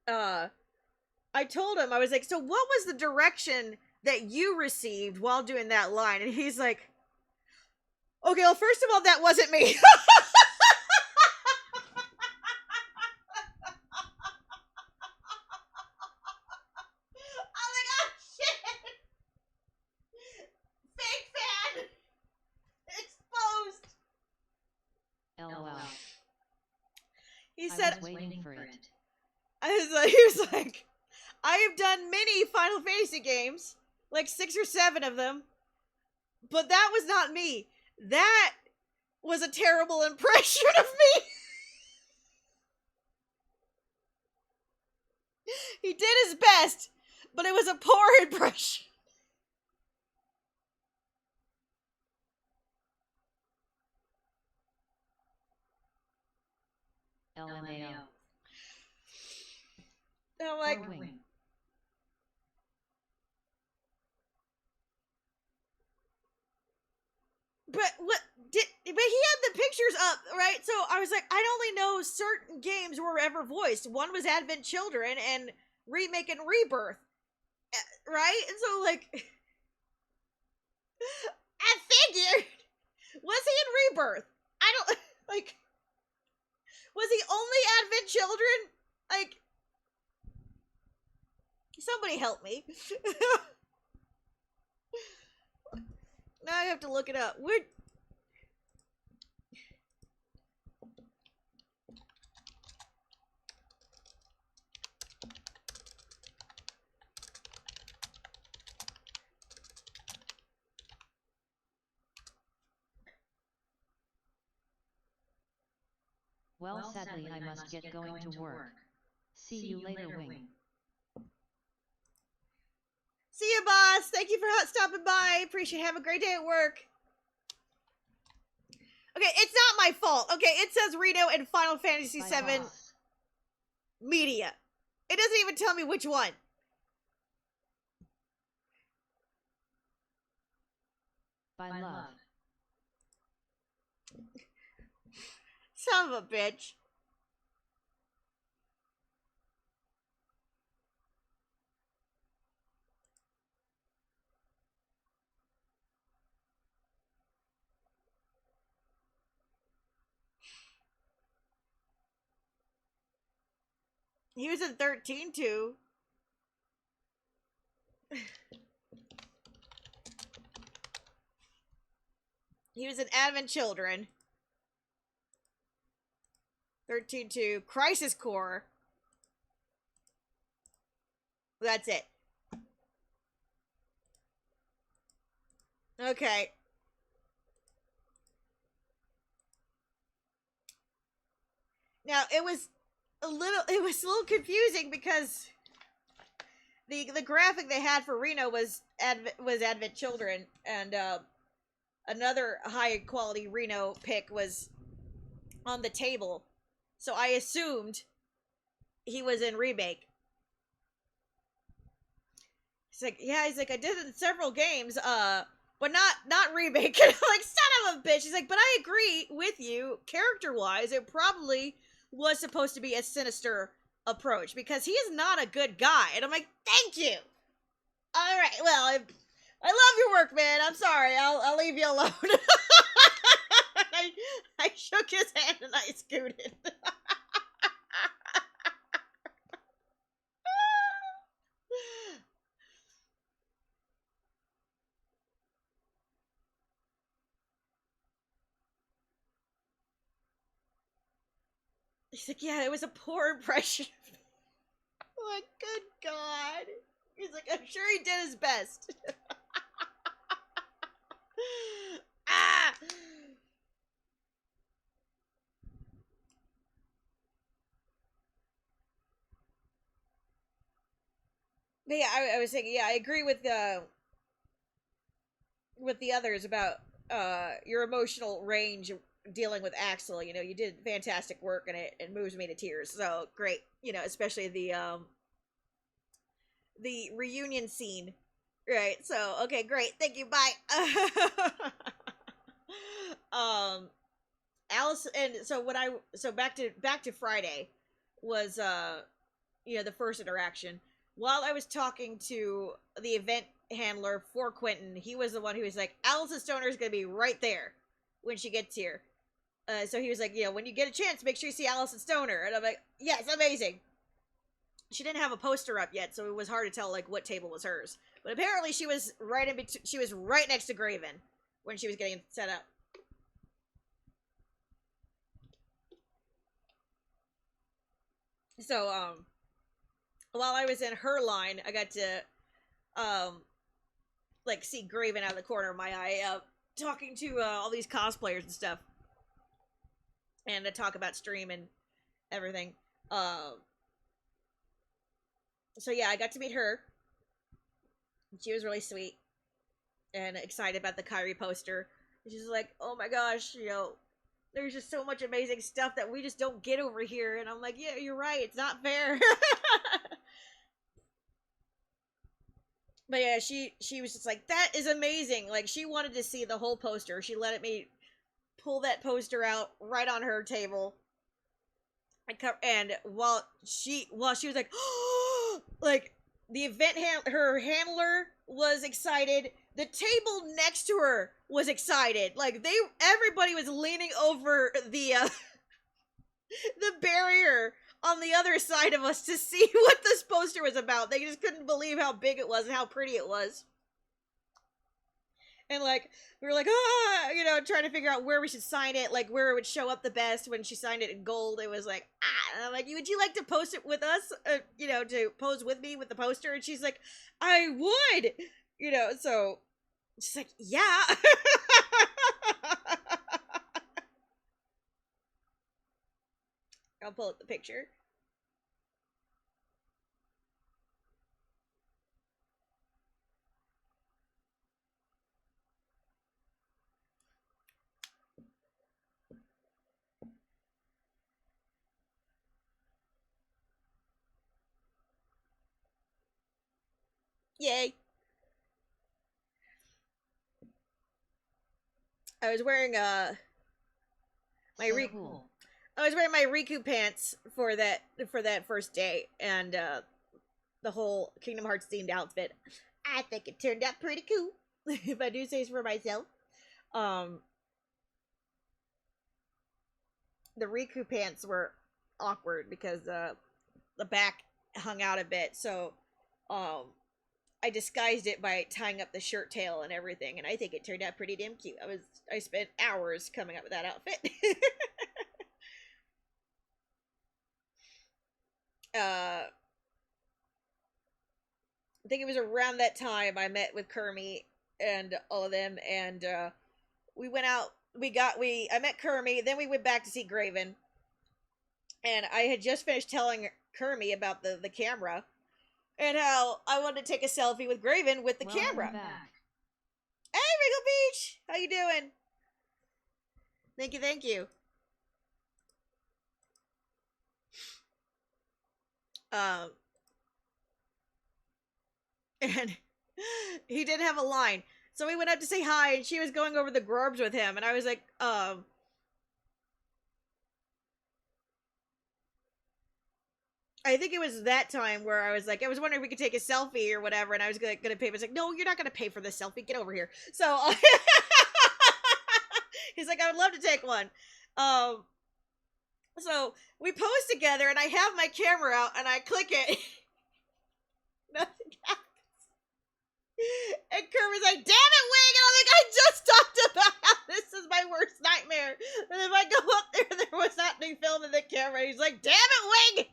I told him, I was like, "So what was the direction that you received while doing that line?" And he's like, "Okay, well, first of all, that wasn't me." I'm like, "Oh shit, fake fan exposed." LOL. He I said, was waiting for it. he was like, I have done many Final Fantasy games, like 6 or 7 of them, but that was not me. That was a terrible impression of me. He did his best, but it was a poor impression. LMAO. And I'm like, but what did? But he had the pictures up, right? So I was like, I only know certain games were ever voiced. One was Advent Children and Remake and Rebirth, right? And so like, I figured, was he in Rebirth? I don't like. Was he only Advent Children? Like, somebody help me. Now I have to look it up. We're Well, sadly I must get going to work. See you later, Wing. See you, boss. Thank you for stopping by. Appreciate it. Have a great day at work. Okay, it's not my fault. Okay, it says Reno and Final Fantasy VII Media. It doesn't even tell me which one. By love. Son of a bitch. He was in 13 too. He was in Advent Children. 13-2. Crisis Core. That's it. Okay. Now, it was a little confusing because the graphic they had for Reno was Advent Children, and another high quality Reno pick was on the table. So I assumed he was in Remake. He's like, yeah, he's like, I did it in several games, but not Remake. And I'm like, son of a bitch. He's like, but I agree with you, character-wise, it probably was supposed to be a sinister approach, because he is not a good guy. And I'm like, thank you! Alright, well, I love your work, man. I'm sorry. I'll leave you alone. I shook his hand and I scooted. He's like, yeah, it was a poor impression. I'm like, good God. He's like, I'm sure he did his best. Ah! But yeah, I was thinking, yeah, I agree with the others about your emotional range dealing with Axel. You know, you did fantastic work, and it moves me to tears. So great, you know, especially the reunion scene, right? So okay, great, thank you, bye. Alice, and so back to Friday was you know, the first interaction. While I was talking to the event handler for Quentin, he was the one who was like, Alice's stoner is gonna be right there when she gets here. So he was like, you know, when you get a chance, make sure you see Alice's stoner. And I'm like, yes, amazing. She didn't have a poster up yet, so it was hard to tell like what table was hers. But apparently she was right in between. She was right next to Graven when she was getting set up. So while I was in her line, I got to um like see Graven out of the corner of my eye, talking to all these cosplayers and stuff, and to talk about stream and everything. So yeah, I got to meet her. She was really sweet and excited about the Kyrie poster. She's like, "Oh my gosh, there's just so much amazing stuff that we just don't get over here." And I'm like, "Yeah, you're right. It's not fair." But yeah, she was just like, "That is amazing." Like, she wanted to see the whole poster. She let me pull that poster out right on her table. And while she was like, like, the her handler was excited. The table next to her was excited. Like, everybody was leaning over the the barrier on the other side of us to see what this poster was about. They just couldn't believe how big it was and how pretty it was. And like, we were like, trying to figure out where we should sign it, like where it would show up the best. When she signed it in gold, it was like, and I'm like, would you like to post it with us? To pose with me with the poster? And she's like, I would. So she's like, yeah. I'll pull up the picture. Yay. I was wearing my so cool. I was wearing my Riku pants for that first day, and the whole Kingdom Hearts themed outfit. I think it turned out pretty cool, if I do say so for myself. The Riku pants were awkward because the back hung out a bit, so I disguised it by tying up the shirt tail and everything, and I think it turned out pretty damn cute. I spent hours coming up with that outfit. I think it was around that time I met with Kermie and all of them, and we went out. I met Kermie, then we went back to see Graven, and I had just finished telling Kermie about the camera and how I wanted to take a selfie with Graven with the camera. Back. Hey, Wrinkle Beach, how you doing? Thank you. And he did have a line. So we went up to say hi, and she was going over the Grorbs with him, and I was like, I think it was that time where I was like, I was wondering if we could take a selfie or whatever, and I was gonna pay. I was like, no, you're not gonna pay for this selfie. Get over here. So he's like, I would love to take one. So we pose together, and I have my camera out, and I click it. Nothing happens. And Kermit's like, damn it, Wing! And I'm like, I just talked about how this is my worst nightmare. And if I go up there was not any film in the camera. He's like, damn it, Wing!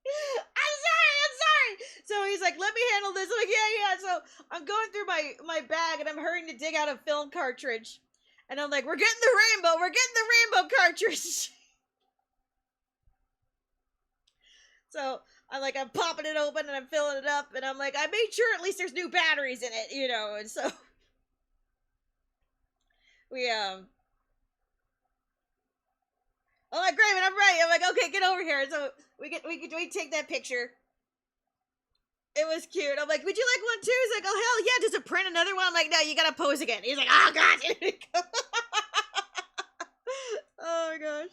I'm sorry. So he's like, let me handle this. I'm like, yeah. So I'm going through my bag, and I'm hurrying to dig out a film cartridge. And I'm like, we're getting the rainbow cartridge. So I'm popping it open and I'm filling it up, and I'm like, I made sure at least there's new batteries in it, and so we I'm like, Graven, I'm ready. I'm like, okay, get over here. So we take that picture. It was cute. I'm like, would you like one too? He's like, oh hell yeah, does it print another one? I'm like, no, you gotta pose again. He's like, oh god. Oh my gosh.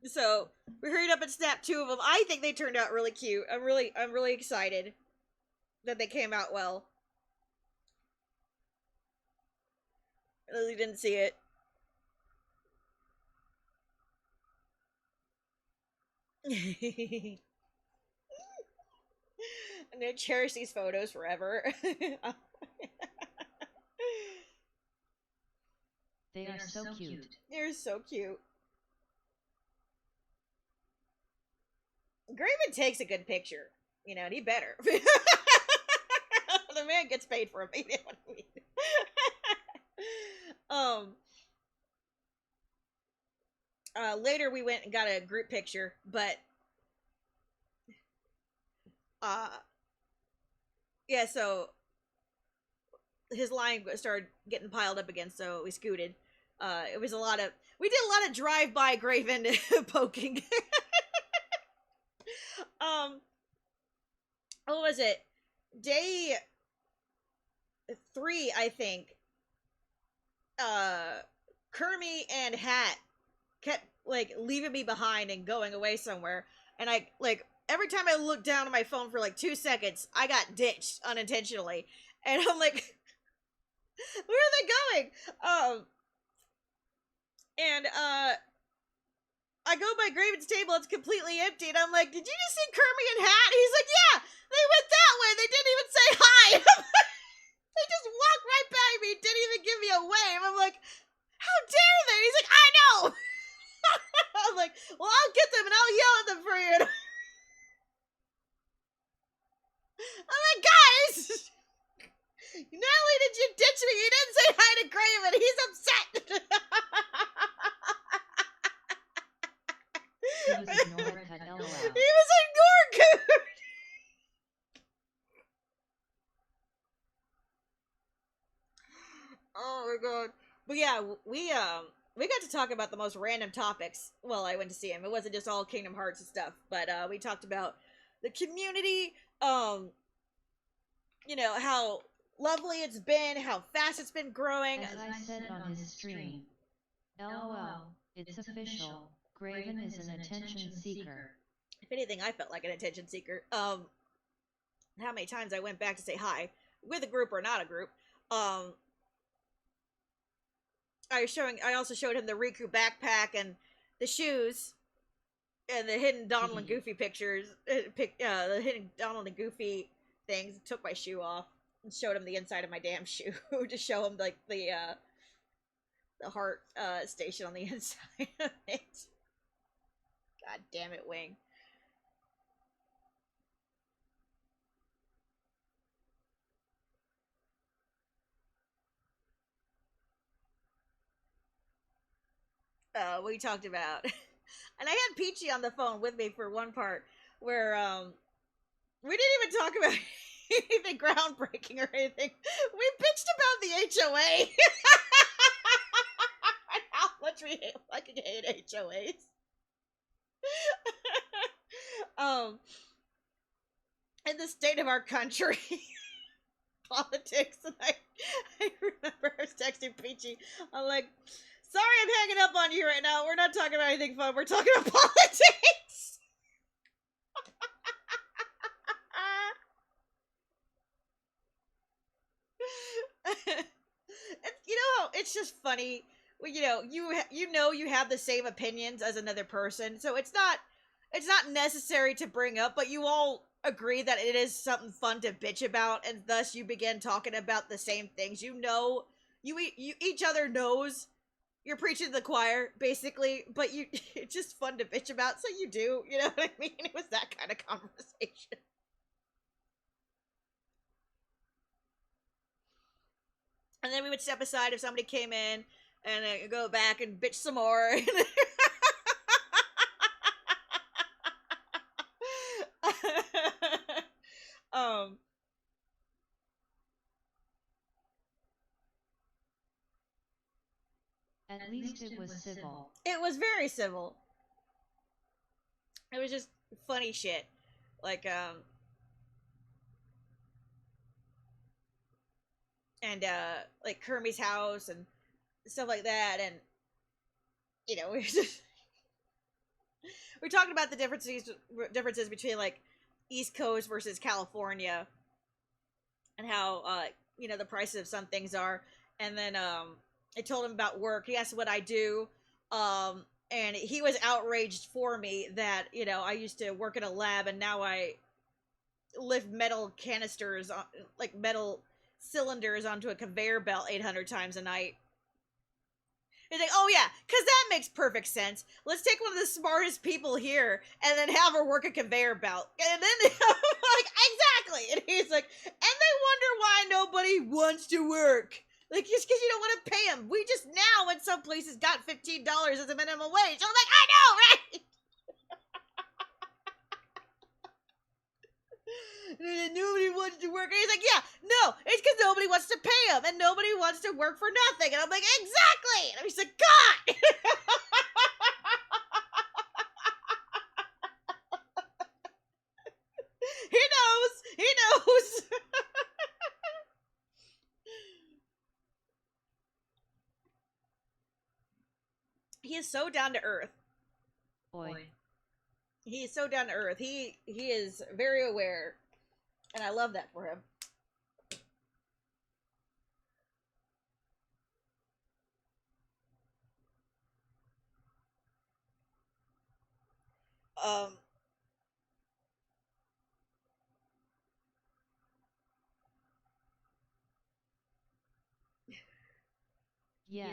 So we hurried up and snapped two of them. I think they turned out really cute. I'm really excited that they came out well. Lily didn't see it. I'm gonna cherish these photos forever. They are so cute. They're so cute. Graven takes a good picture, you know, and he better. The man gets paid for it. You know what I mean? Later we went and got a group picture, but uh, yeah. So his line started getting piled up again, so we scooted. It was a lot of we did a lot of drive-by Graven poking. What was it? Day 3, I think. Kermie and Hat kept like leaving me behind and going away somewhere, and I like every time I looked down at my phone for like 2 seconds, I got ditched unintentionally, and I'm like, where are they going? And I go by Graven's table, it's completely empty, and I'm like, did you just see Kermie and Hat? He's like, yeah, they went that way. They didn't even say hi. They just walked right by me, didn't even give me a wave. I'm like, how dare they? He's like, I know. I was like, well, I'll get them and I'll yell at them for you. I'm like, guys, not only did you ditch me, you didn't say hi to Graven. He's upset. He was ignored, LOL. He was ignored. Oh my god. But yeah, we got to talk about the most random topics. Well, I went to see him. It wasn't just all Kingdom Hearts and stuff, but we talked about the community, you know, how lovely it's been, how fast it's been growing. As I said on his stream, LOL, it's official. Graven is an attention seeker. If anything, I felt like an attention seeker. How many times I went back to say hi, with a group or not a group. I also showed him the Riku backpack and the shoes and the hidden Donald and Goofy pictures. The hidden Donald and Goofy things. Took my shoe off and showed him the inside of my damn shoe to show him like the heart station on the inside of it. God damn it, Wing. We talked about, and I had Peachy on the phone with me for one part where we didn't even talk about anything groundbreaking or anything. We bitched about the HOA. And how much we fucking hate HOAs. In the state of our country. Politics, and I remember I was texting Peachy. I'm like, sorry I'm hanging up on you right now. We're not talking about anything fun. We're talking about politics. You know, it's just funny. You know, you have the same opinions as another person, so it's not necessary to bring up, but you all agree that it is something fun to bitch about, and thus you begin talking about the same things. You know, you each other knows you're preaching to the choir, basically, but it's just fun to bitch about, so you do, you know what I mean? It was that kind of conversation. And then we would step aside if somebody came in, and go back and bitch some more. At least it was civil. It was very civil. It was just funny shit. Like, and, like, Kermie's house and stuff like that, and, you know, we're talking about the differences between, like, East Coast versus California, and how, you know, the prices of some things are, and then, I told him about work. He asked what I do, and he was outraged for me that, you know, I used to work in a lab, and now I lift metal canisters, like metal cylinders onto a conveyor belt 800 times a night. He's like, oh yeah, because that makes perfect sense. Let's take one of the smartest people here and then have her work a conveyor belt. And then I'm like, exactly. And he's like, and they wonder why nobody wants to work. Like, just because you don't want to pay them. We just now, in some places, got $15 as a minimum wage. I'm like, I know, right? And nobody wants to work. And he's like, yeah, no, it's because nobody wants to pay him and nobody wants to work for nothing. And I'm like, exactly. And he's like, God. He knows. He knows. He is so down to earth. Oi. He is so down to earth. He is very aware, and I love that for him. Um, Yeah,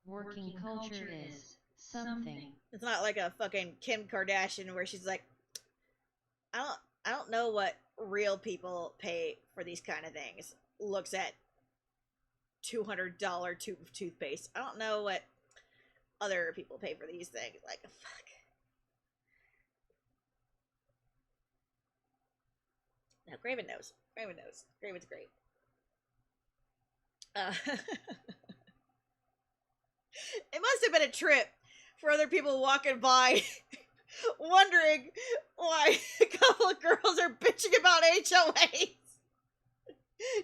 working culture is something. it's not like a fucking Kim Kardashian where she's like, I don't know what real people pay for these kind of things. Looks at $200 tube of toothpaste. I don't know what other people pay for these things. Like, fuck. No, Graven knows. Graven knows. Graven's great. It must have been a trip for other people walking by, wondering why a couple of girls are bitching about HOAs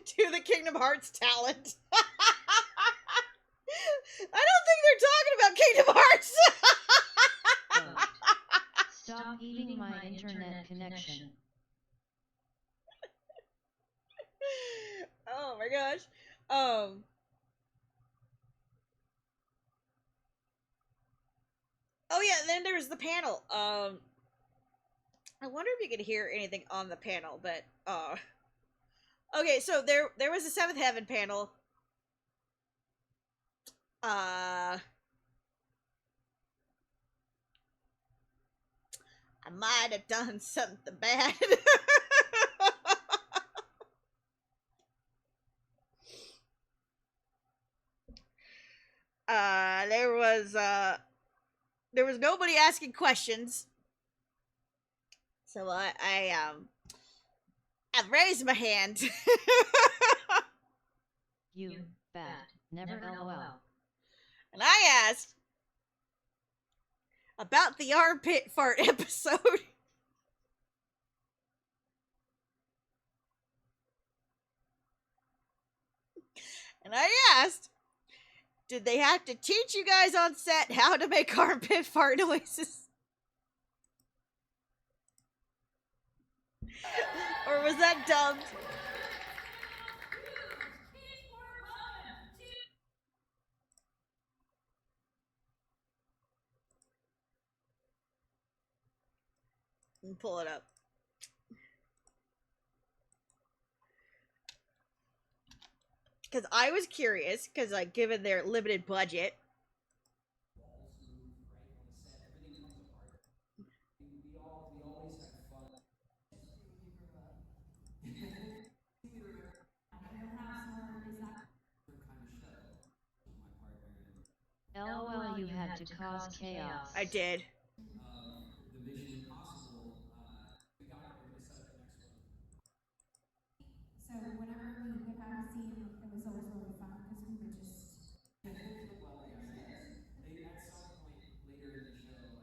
to the Kingdom Hearts talent. I don't think they're talking about Kingdom Hearts. Stop eating my internet connection. Oh my gosh. Um. Oh yeah, and then there was the panel. I wonder if you could hear anything on the panel, but okay, so there was a Seventh Heaven panel. Uh I might have done something bad. uh there was uh there was nobody asking questions. So I've raised my hand. You bad. Never LOL. And I asked about the armpit fart episode. And I asked, did they have to teach you guys on set how to make armpit fart noises? Or was that dubbed? And pull it up. Because I was curious, because like given their limited budget, LOL, you had to cause chaos. I did. So whenever we would have a scene, it was always really fun because we would just very not really made us taken for granted. It made us special.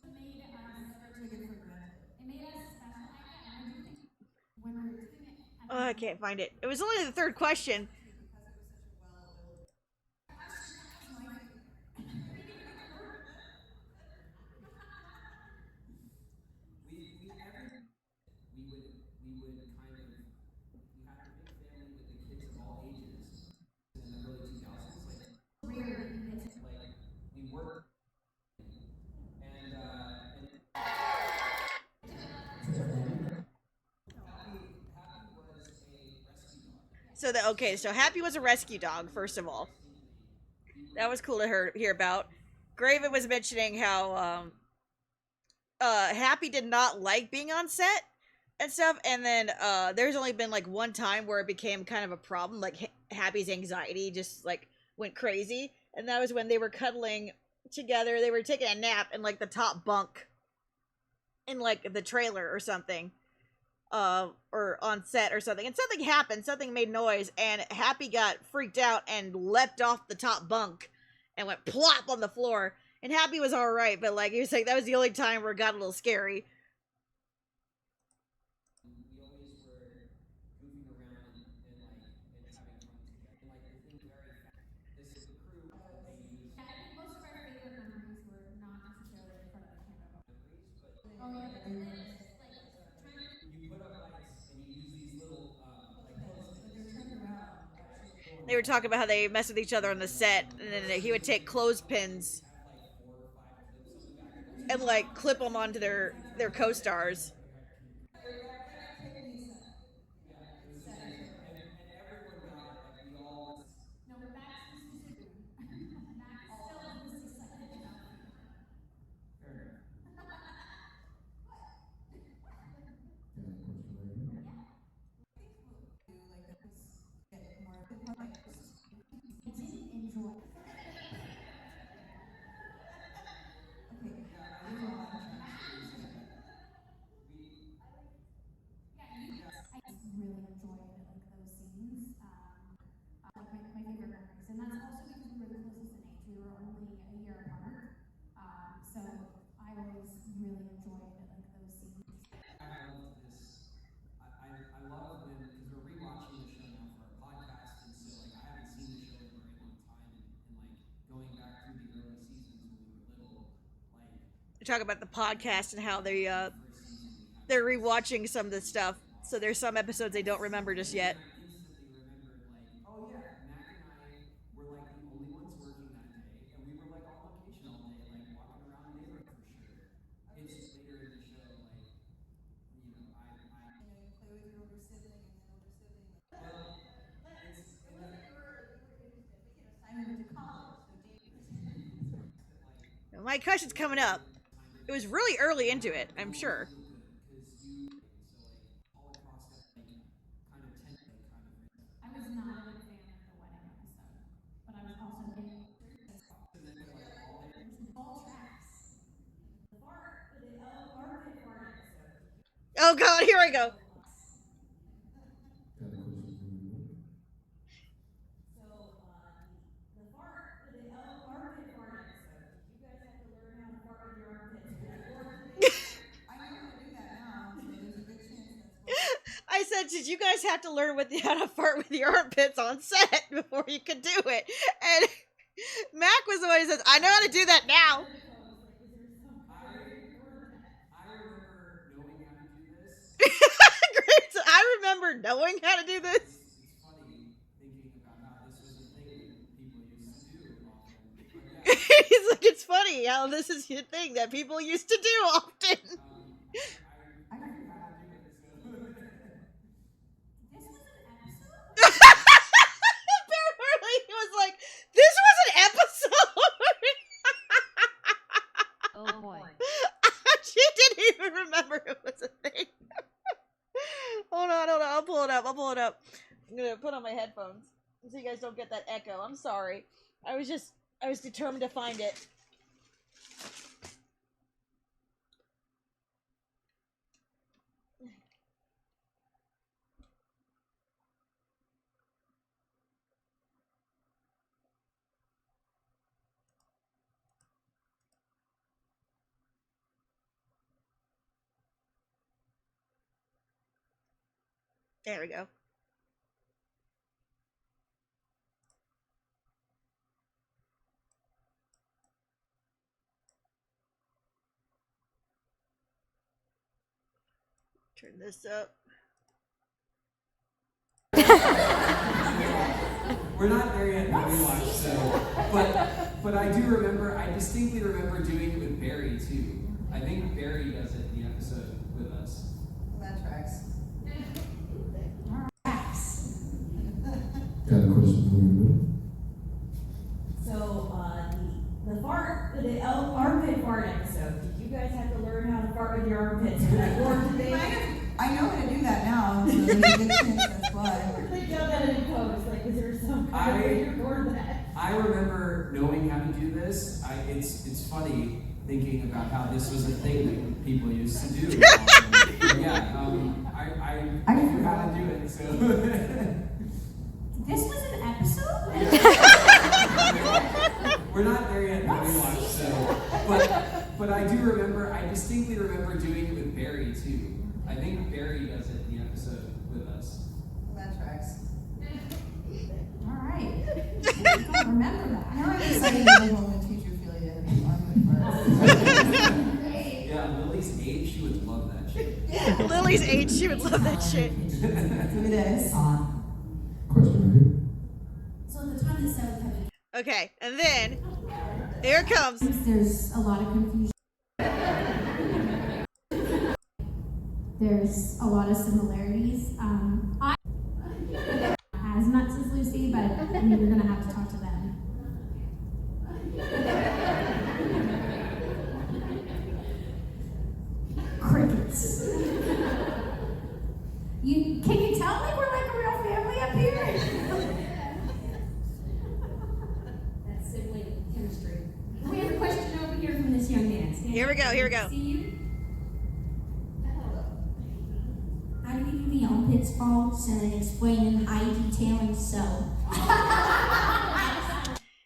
And I do think when we were doing it, Oh, I can't find it. It was only the third question. rare that you get to So so Happy was a rescue dog. First of all, that was cool to hear about. Graven was mentioning how Happy did not like being on set and stuff, and then there's only been like one time where it became kind of a problem. Like Happy's anxiety just like went crazy, and that was when they were cuddling together. They were taking a nap in like the top bunk in like the trailer or something, or on set or something, and something happened. Something made noise, and Happy got freaked out and leapt off the top bunk and went plop on the floor. And Happy was all right, but like he was like that was the only time where it got a little scary. Yeah, I think most of our favorite memories were not necessarily in front of the camera, but oh yeah, the lips, like trying to They were talking about how they mess with each other on the set, and then he would take clothespins and like clip them onto their co-stars. no, Max used to spoon. Max still is the six-sided trophy. I didn't enjoy. Yeah, I really enjoyed like those scenes. Like my favorite memories, and that's also because we were the closest in age. We were only a year apart, so I always really enjoyed like those scenes. They talk about the podcast and how they're rewatching some of the stuff. So there's some episodes they don't remember just yet. My question's coming up. It was really early into it, I'm sure. I was not a big fan of the wedding episode, but I was also big. All tracks. Oh god, here I go. I said, did you guys have to learn how to fart with your armpits on set before you could do it? And Mac was the one who says, I know how to do that now. Great. I remember knowing how to do this. He's like, it's funny how this is a thing that people used to do often. This was an episode? Apparently, he was like, this was an episode. Oh boy. She didn't even remember it was a thing. Hold on. I'll pull it up. I'm gonna put on my headphones so you guys don't get that echo. I'm sorry. I was determined to find it. There we go. Turn this up. We're not there yet in the rewatch, so but I do remember. I distinctly remember doing it with Barry too. I think Barry does it in the episode with us. That tracks. Got a question for me? So, the armpit fart episode, did you guys have to learn how to fart with your armpits? Or did they? I know how to do that now, so there's a good chance that's why. They done that in post, like, is there some kind of way to record that? I remember knowing how to do this. It's funny thinking about how this was a thing that people used to do. Yeah, I knew how to do it, so. This was an episode? We're not there yet when we watch, so. But I distinctly remember doing it with Barry too. I think Barry does it in the episode with us. That tracks. Alright. I don't remember that. Now I'm excited to go home and teach Ophelia armpit farts. Yeah, Lily's age, she would love that shit. Lily's age, she would love that shit. Look at this. Question for you. So at the time the set was having Okay, and then here it comes. there's a lot of confusion. There's a lot of similarities. I as nuts as Lucy, but I mean, you're gonna have to talk to them. Crickets. Can you tell like we're like a real family up here? That's sibling chemistry. We have a question over here from this young man. Here we go, here we go. See you? How do you do the armpits faults and explain in high detailing so?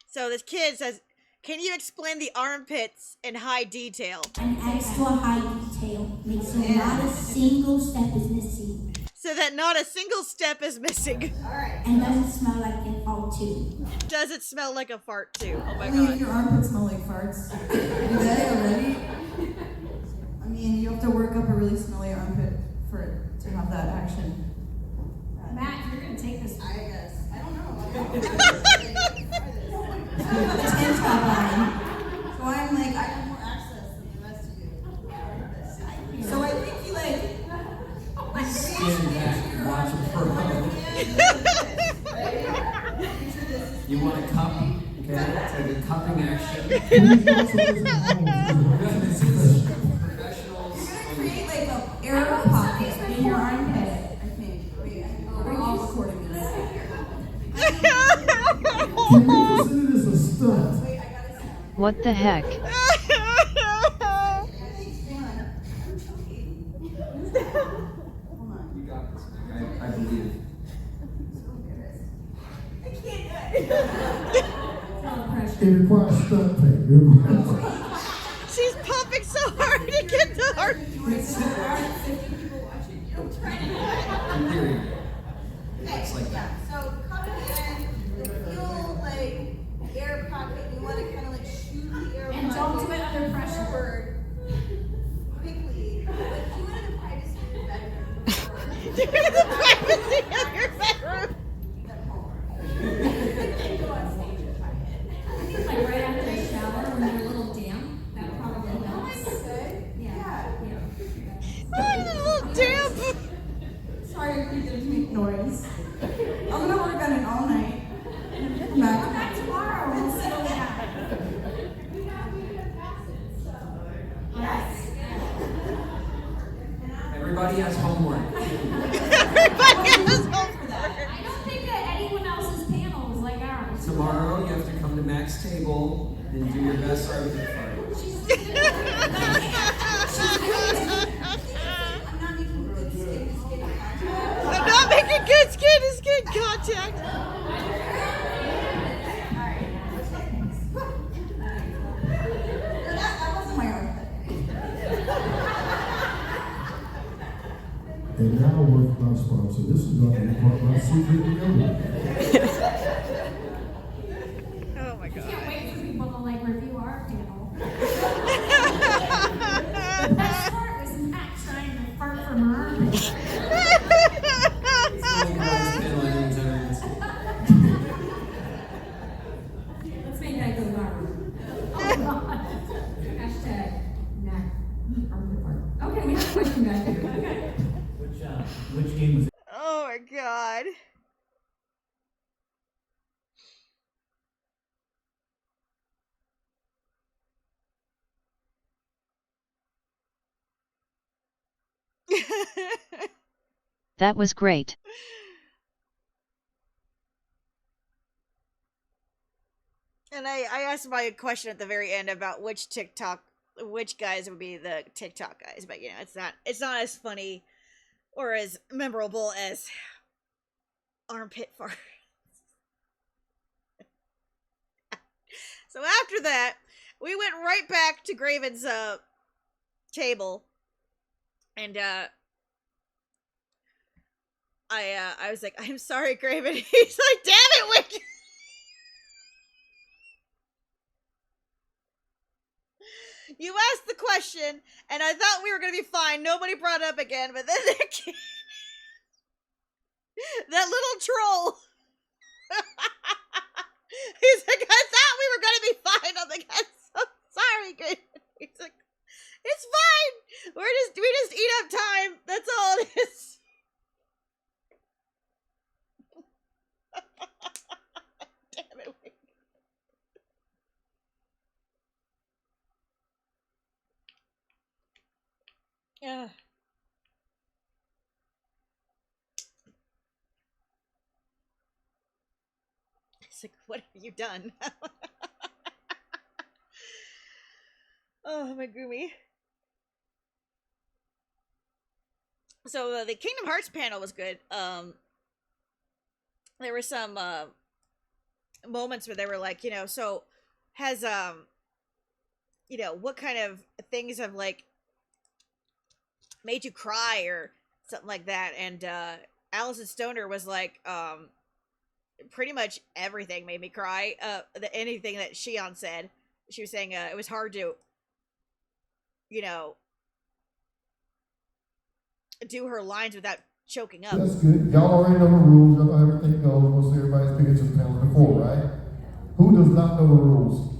So this kid says, can you explain the armpits in high detail? An extra high detail makes so not a single step is missing. So that not a single step is missing. And doesn't smell like a fault too. Does it smell like a fart too? Oh my I mean, if god. your armpits smell like farts, do they already? I mean, you have to work up a really smelly armpit for it to have that action. Matt, you're gonna take this. I guess. I don't know. The 10 top line. So I'm like, I have more access than the rest of you. So I think you like. Stand back and watch it for a moment. You want a cup? Okay, it's like a cupping action. This is professionals. Create like a air pocket in your armpit. I think. Wait, we're all recording this. Can you consider this a stunt? Wait, I got a sound. What the heck? Hold on. You got this, Nick. I believe. It requires stunt tape. She's pumping so hard to get the heart. In theory. It's like that. So come in, the feel like air pocket. You want to kind of like shoot the air And don't do it under pressure. forward quickly, but do it in the privacy of your bedroom. Do it in the privacy of your bedroom. Go on stage and try it. I think like right after the shower when you're a little damp, that probably helps. Good. Yeah. Oh, it's a little damp. Sorry if you didn't make noise. I'm gonna work on it all night. Come back. Come back tomorrow. We'll settle it out. Everybody has homework. Everybody has homework. I don't think that anyone else's panel is like ours. Tomorrow you have to come to Mac's table and do your best armpit fart. I'm not making good skin to skin I'm not making good skin to skin contact. contact. That wasn't my armpit. And now word from our sponsor. This is going to be part of my secret deodorant. Oh my god. Can't wait for people to like review our panel. The best part was Matt trying to fart from her armpit. Let's make that go viral. Oh god. Hashtag Matt armpit fart. Okay, we have a question back here. Okay. Which game was it? Oh my god. That was great. And I asked my question at the very end about which guys would be the TikTok guys, but you know, it's not as funny or as memorable as armpit fart. So after that, we went right back to Graven's table, and I was like, "I'm sorry, Graven." He's like, "Damn it, Wick." You asked the question, and I thought we were gonna be fine. Nobody brought it up again, but then that little troll. He's like, I thought we were gonna be fine. I'm like, I'm so sorry, Graven. He's like, it's fine. We just eat up time. That's all it is. Damn it, Wick. Yeah. It's like, what have you done? Oh, my Gumi. So the Kingdom Hearts panel was good. There were some moments where they were like, you know, so has you know, what kind of things have like made you cry or something like that, and Allison Stoner was like, pretty much everything made me cry. Anything that Shion said, she was saying it was hard to, you know, do her lines without choking up. That's good. Y'all already know the rules. Y'all know everything goes. Most everybody's been to the panel before, right? Who does not know the rules?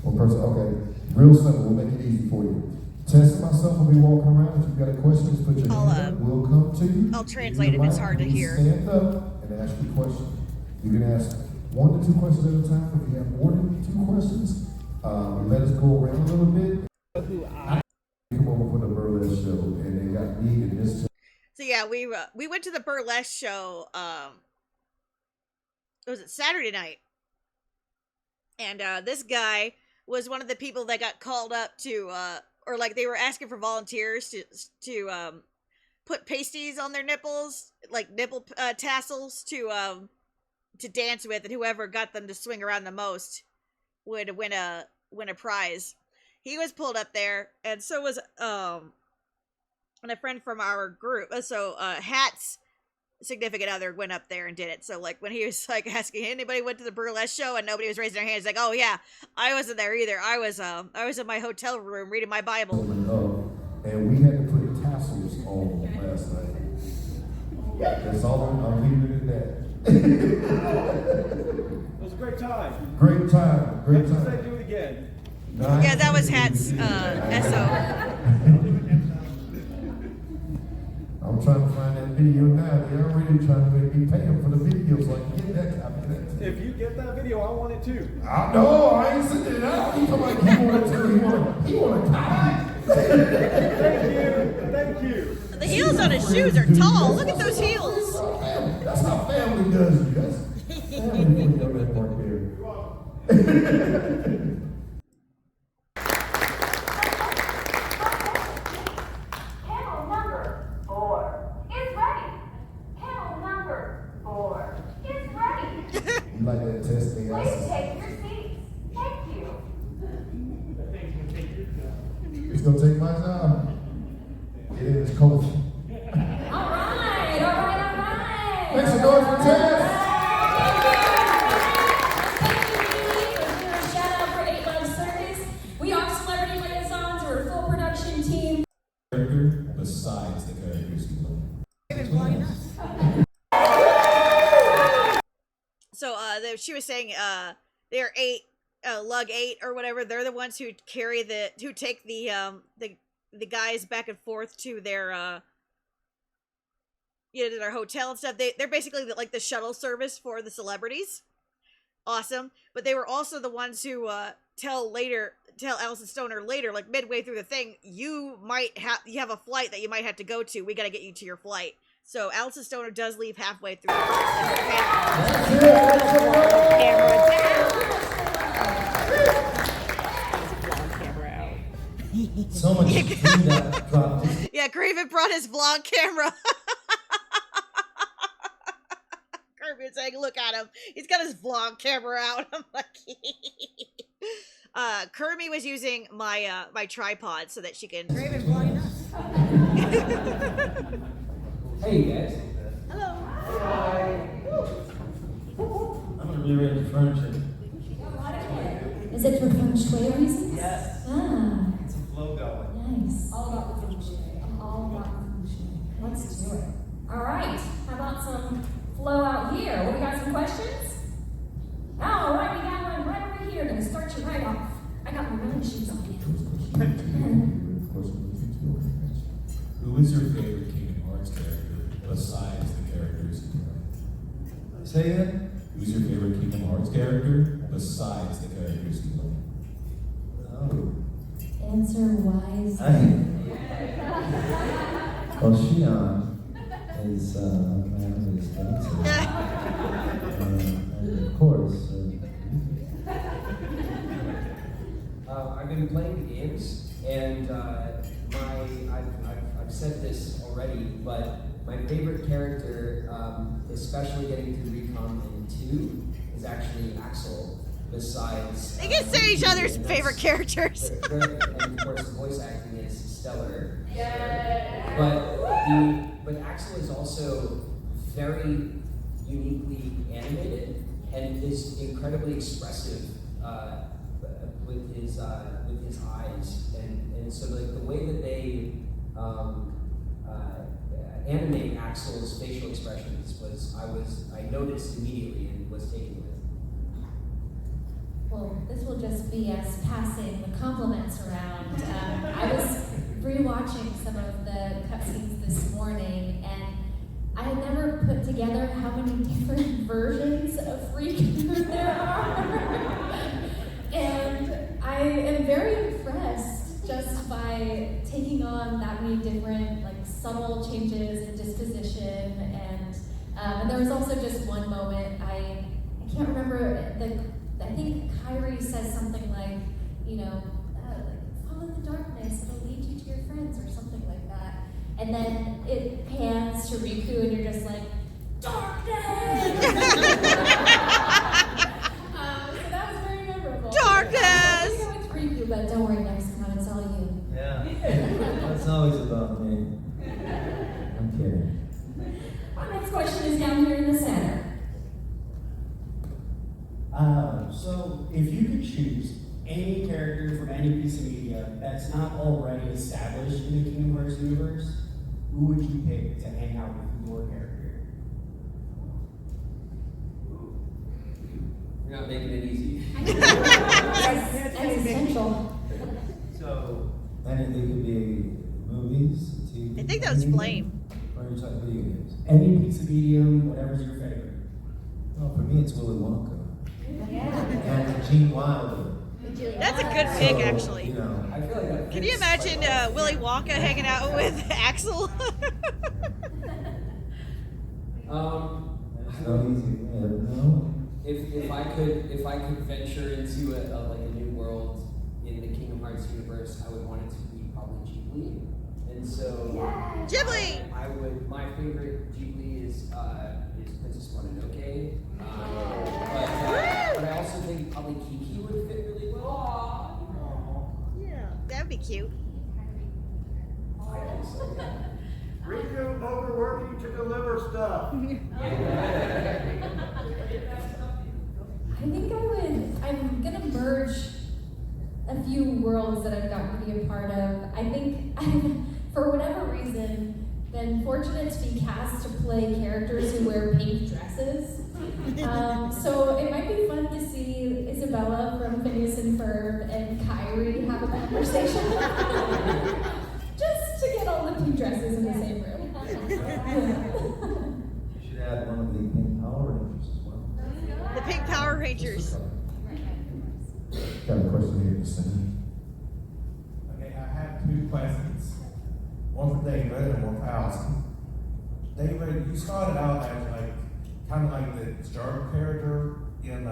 One person. Okay. Real simple. We'll make it easy for you. Tess and myself will be walking around. If you've got a question, just put your hand up. We'll come to you. I'll translate if it's hard to hear. Stand up and ask your question. You can ask 1 to 2 questions at a time. If you have more than 2 questions, let us go around a little bit. I come over for the burlesque show, and they got me in this. So yeah, we went to the burlesque show. It was Saturday night, and this guy was one of the people that got called up to, or like they were asking for volunteers to put pasties on their nipples, like nipple tassels to dance with, and whoever got them to swing around the most would win a prize. He was pulled up there, and so was and a friend from our group. So Hat's significant other went up there and did it. So like when he was like asking anybody went to the burlesque show and nobody was raising their hands, like, oh yeah, I wasn't there either. I was in my hotel room reading my Bible. And we had to put tassels on last night. That's all I'm leaving it at that. It was a great time. Great time. Great time. Let's say do it again. Nice. Yeah, that was Hat's SO. I'm trying to find that video now. They're already trying to make me pay them for the video, so I can get that copy of that. If you get that video, I want it too. I know, I ain't sitting it out. He come like he wanted to. He want a copy. Thank you. The heels on his shoes are tall. Look at those heels. That's how family does it. That's family when you're at Mark Berry. Panel number 4 is ready. Panel number 4 is ready. You like that test they Please asked? take your seats. Thank you. It's gonna take my job. It is cold. All right. Make some noise for Tess. Shout out for 8 Live Circus. We are celebrity liaisons. We're a full production team. Besides the characters you know. So she was saying they're 8 lug 8 or whatever. They're the ones who take the guys back and forth to their to their hotel and stuff. They're basically like the shuttle service for the celebrities. Awesome. But they were also the ones who tell Allison Stoner later, like midway through the thing, you have a flight that you might have to go to. We got to get you to your flight. So Allison Stoner does leave halfway through. So much food that dropped. Yeah, Craven brought his vlog camera. Kirby was saying, look at him. He's got his vlog camera out. I'm like, Kirby was using my my tripod so that she can. Craven vlogging us. Hey guys. Hello. I'm gonna rearrange the furniture. Is it for feng shui reasons? Yes. Ah, It's a flow going. nice. All about the feng shui. I'm all about the feng shui. Let's do it. All right. How about some flow out here? We got some questions? All right, we got one right over here. Gonna start you right off. I got my running shoes on. Who is your favorite Kingdom Hearts character besides the characters you play? Say it. Who's your favorite Kingdom Hearts character besides the characters you play? Oh. Answer wisely. Well, Shion is my other sponsor. And of course. I've been playing the games, and I've said this already, but my favorite character, especially getting through Recon and 2, is actually Axel. Besides, They can say each other's favorite characters. and of course, the voice acting is stellar. But Axel is also very uniquely animated and is incredibly expressive with his eyes, and so like the way that they animate Axel's facial expressions I noticed immediately and was taken with. Well, this will just be us passing the compliments around. I was rewatching some of the cutscenes this morning, and I had never put together how many different versions of Riku there are. And I am very impressed just by taking on that many different, like, subtle changes in disposition. And there was also just one moment, I can't remember, I think Kyrie says something like, like, follow the darkness, it'll lead you to your friends, or something like that. And then it pans to Riku, and you're just like, darkness! So that was very memorable. Darkness! I think I went to Riku, but don't worry, next time it's all you. Yeah. That's always about me. I'm kidding. Our next question is down here in the center. So, if you could choose any character from any piece of media that's not already established in the Kingdom Hearts universe, who would you pick to hang out with your character? You're not making it easy. That's essential. So, anything could be movies, TV. I think that was Flame. Or are you talking video games? Any piece of medium, whatever's your favorite. Well, for me, it's Willy Wonka. Yeah. And Gene Wilder. That's a good pick, So, actually. You know, I feel like that Can you fits imagine quite well. Willy Wonka hanging out with Axel? it's not easy. Yeah, no. If I could venture into a new world in the Kingdom Hearts universe, I would want it to be probably Ghibli. And so Ghibli! my favorite Ghibli is Princess Mononoke. But I also think probably Kiki would fit really well. Yeah, that'd be cute. I think so, yeah. Riku overworking to deliver stuff. I think I'm gonna merge a few worlds that I've gotten to be a part of. I think for whatever reason, been fortunate to be cast to play characters who wear pink dresses. So it might be fun to see Isabella from Phineas and Ferb and Kyrie have a conversation. Just to get all the pink dresses in the same room. You should add one of the Pink Power Rangers as well. The Pink Power Rangers. Got a question vicinity. Okay, I have two questions. One for David and one for Allison. David, you started out as like kind of like the Jarvis character in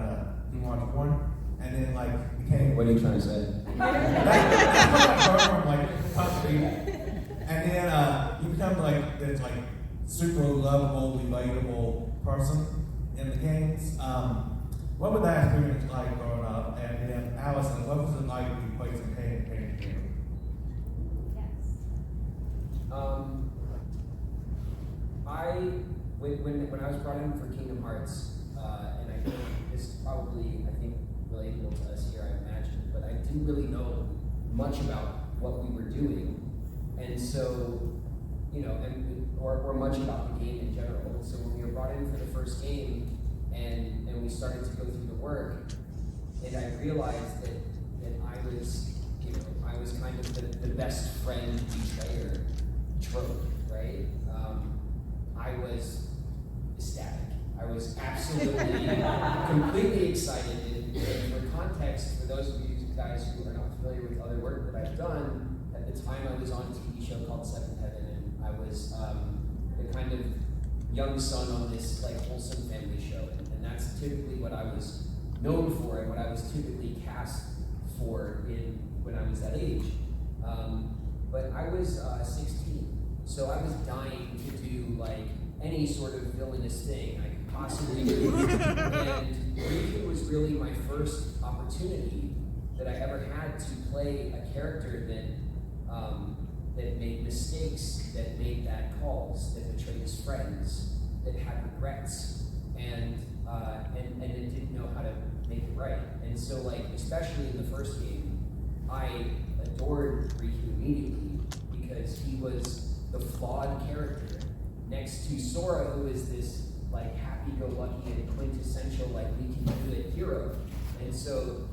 Watch One, and then like became. What are you trying to say? That's what I heard from like country, and then you become like this like super lovable, relatable person in the games. What was that experience like growing up? And then Allison, what was it like when you played some hand game? When I was brought in for Kingdom Hearts, and I think this is probably, I think, relatable to us here, I imagine, but I didn't really know much about what we were doing, and so, you know, or much about the game in general. So when we were brought in for the first game, and we started to go through the work, and I realized that I was, you know, I was kind of the best friend betrayer trope, right? I was ecstatic. I was absolutely, completely excited. And for context, for those of you guys who are not familiar with other work that I've done, at the time I was on a TV show called Seventh Heaven, and I was the kind of young son on this like wholesome family show, and that's typically what I was known for and what I was typically cast for when I was that age. But I was 16. So I was dying to do like any sort of villainous thing I could possibly do. And Riku was really my first opportunity that I ever had to play a character that made mistakes, that made bad calls, that betrayed his friends, that had regrets, and it didn't know how to make it right. And so like, especially in the first game, I adored Riku immediately because he was the flawed character next to Sora, who is this like happy-go-lucky and quintessential like we can do it hero. And so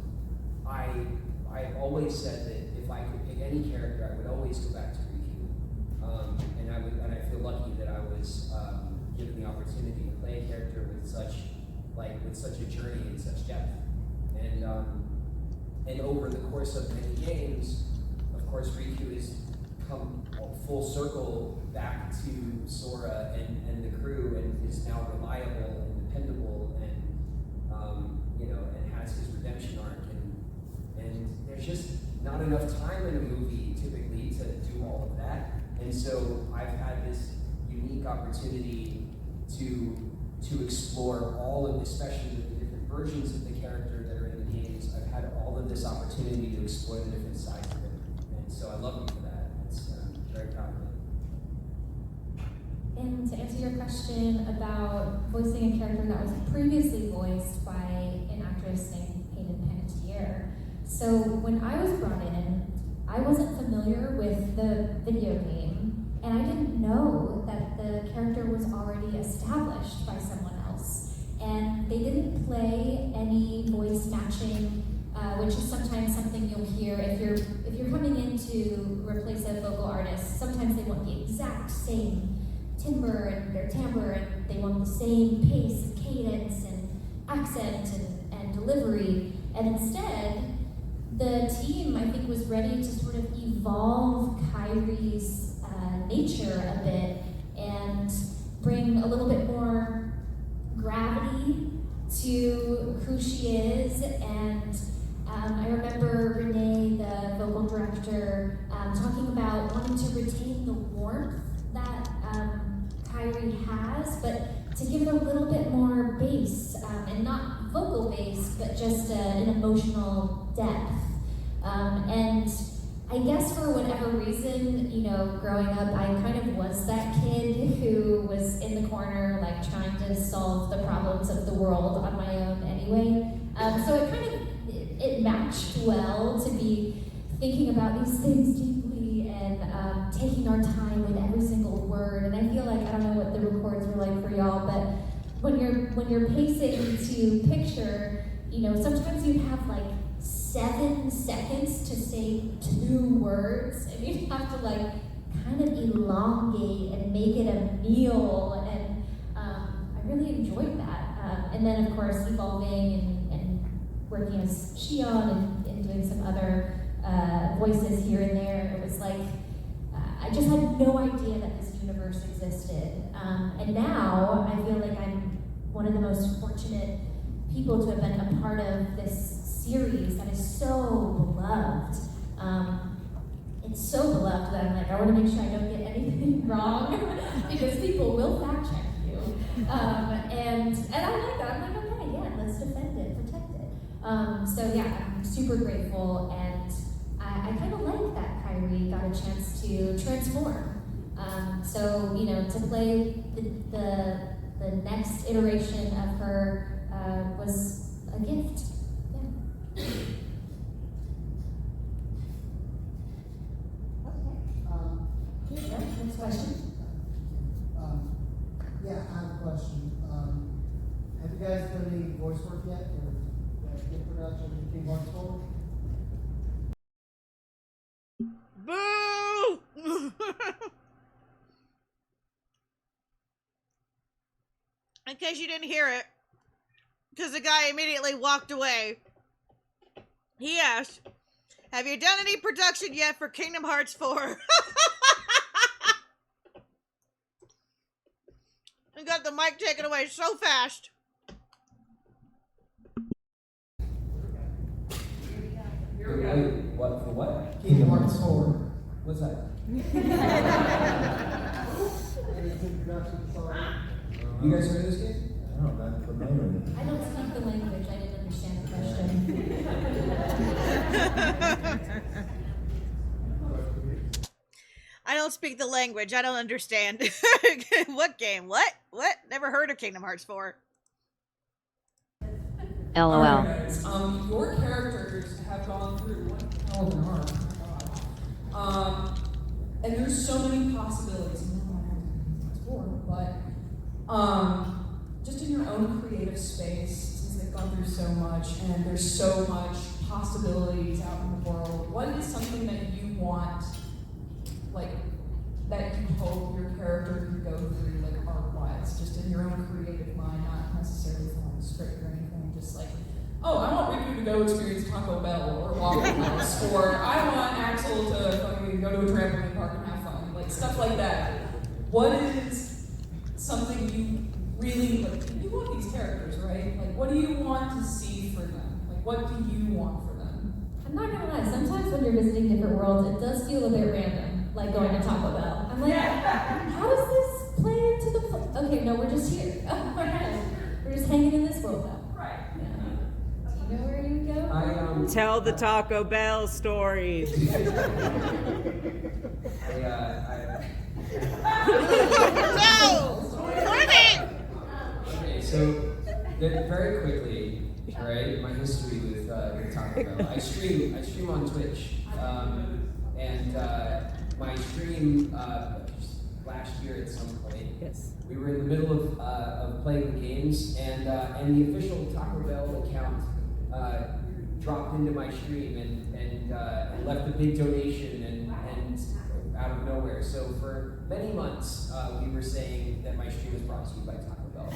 I've always said that if I could pick any character, I would always go back to Riku. And I feel lucky that I was given the opportunity to play a character with such a journey and such depth. And over the course of many games, of course, Riku has come full circle back to Sora and the crew, and is now reliable and dependable, and you know, and has his redemption arc, and there's just not enough time in a movie typically to do all of that, and so I've had this unique opportunity to explore all of, especially with the different versions of the character that are in the games. I've had all of this opportunity to explore the different sides of it, and so I love you for that. Very proud of it. And to answer your question about voicing a character that was previously voiced by an actress named Hayden Panettiere. So when I was brought in, I wasn't familiar with the video game, and I didn't know that the character was already established by someone else. And they didn't play any voice matching, which is sometimes something you'll hear if you're coming in to replace a vocal artist. Sometimes they want the exact same timbre and their timbre, and they want the same pace and cadence and accent and delivery. And instead, the team, I think, was ready to sort of evolve Kyrie's nature a bit and bring a little bit more gravity to who she is. And I remember Renee, the vocal director, talking about wanting to retain the warmth that Kyrie has, but to give it a little bit more bass, and not vocal bass, but just an emotional depth. And I guess for whatever reason, you know, growing up, I kind of was that kid who was in the corner, like trying to solve the problems of the world on my own anyway. So it kind of, it matched well to be thinking about these things deeply and taking our time with every single word. And I feel like, I don't know what the records were like for y'all, but when you're pacing to picture, you know, sometimes you have like 7 seconds to say 2 words, and you have to like kind of elongate and make it a meal, and I really enjoyed that. And then of course evolving and working as Shion and doing doing some other voices here and there. It was like, I just had no idea that this universe existed. And now I feel like I'm one of the most fortunate people to have been a part of this series that is so beloved. It's so beloved that I'm like, I want to make sure I don't get anything wrong because people will fact check you. And I like that. I'm like, okay, yeah, let's defend it, protect it. So yeah, I'm super grateful, and I kind of like that Kyrie got a chance to transform. So to play the next iteration of her was a gift. Yeah. Next question. Yeah, I have a question. Have you guys done any voice work yet, or get production of King Hearts 4? Boo! In case you didn't hear it, because the guy immediately walked away, he asked, have you done any production yet for Kingdom Hearts 4? And got the mic taken away so fast. What, for what? Kingdom Hearts 4. What's that? You guys heard of this game? No, not familiar. I don't speak the language. I didn't understand the question. I don't speak the language. I don't understand. What game? What? Never heard of Kingdom Hearts 4. LOL. Alright, guys. Your characters have gone through one hell of an arc. And there's so many possibilities. I don't know what but just in your own creative space, since they've gone through so much, and there's so much possibilities out in the world, what is something that you want, like, that you hope your character can go through, like, art-wise, just in your own creative mind, not necessarily from a script or anything, just like, oh, I want Riku to go experience Taco Bell or Waffle House, or I want Axel to fucking go to a trampoline park and have fun, like, stuff like that. What is something you really, like, you want these characters, right? Like, what do you want to see for them? Like, what do you want for them? I'm not gonna lie, sometimes when you're visiting different worlds, it does feel a bit random, like going to Taco Bell. I'm like, how does this play into the okay, no, we're just here. We're just hanging in this world now. Right. Yeah. Do you know where you go? Tell the Taco Bell stories. No! Okay, so very quickly, right? My history with Taco Bell. I stream on Twitch, and my stream last year at some point. Yes. We were in the middle of playing the games, and the official Taco Bell account dropped into my stream and left a big donation and out of nowhere. So for many months, we were saying that my stream was brought to you by Taco Bell.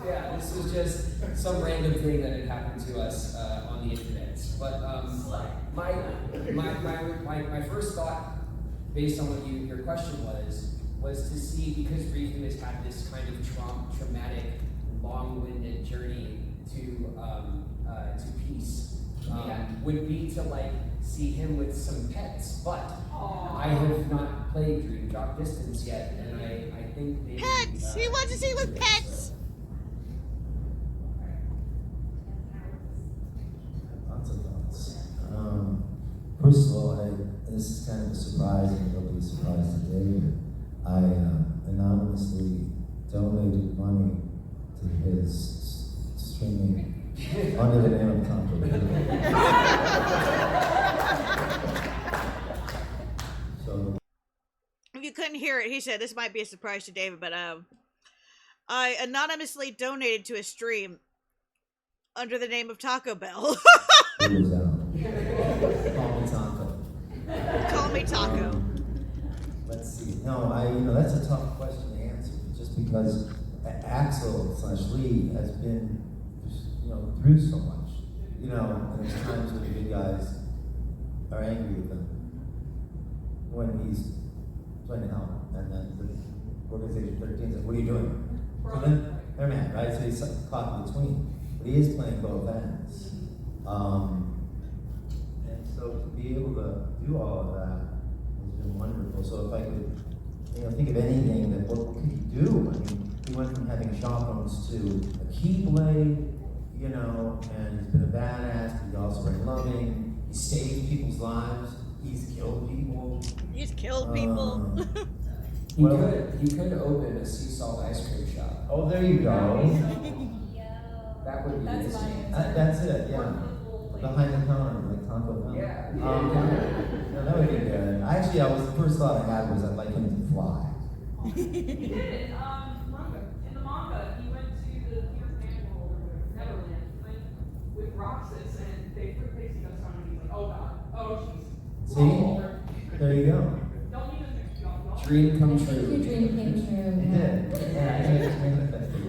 Yeah, this was just some random thing that had happened to us on the internet. But my first thought, based on what your question was to see, because Riku has had this kind of traumatic, long-winded journey to peace, would be to like see him with some pets. But I have not played Dream Drop Distance yet, and I think maybe Pets! He wants to see with pets! Lots of thoughts. First of all, this is kind of a surprise, and it'll be a surprise today. I anonymously donated money to his streaming under the name of Taco So, if you couldn't hear it, he said this might be a surprise to David, but I anonymously donated to a stream under the name of Taco Bell. it was Call me Taco. Call me Taco. Let's see. No, that's a tough question to answer, just because Axel / Lee has been, through so much. you know, and there's times when the good guys are angry with him when he's playing to help, and then the organization 13 says, "What are you doing?" So then they're mad, right? So he's caught in between, but he is playing both ends. And so to be able to do all of that has been wonderful. So if I could, you know, think of anything that what could he do? I mean, he went from having chaperones to a keyblade, you know, and he's been a badass. He's also very loving. He saved people's lives. He's killed people. He's killed people. He could open a sea salt ice cream shop. Oh, there you go. That would be amazing. That's it, yeah. Behind the counter, like Taco Bell. Yeah. No, that would be good. Actually, the first thought I had was I'd like him to fly. He did. In the manga, he went to the European world, Netherlands, went with Roxas, and they put pixie dust on him. He's like, oh god, oh jeez. See? There you go. Don't even y'all. Dream come Your true. dream came true. It did. Yeah, I think it's manifested.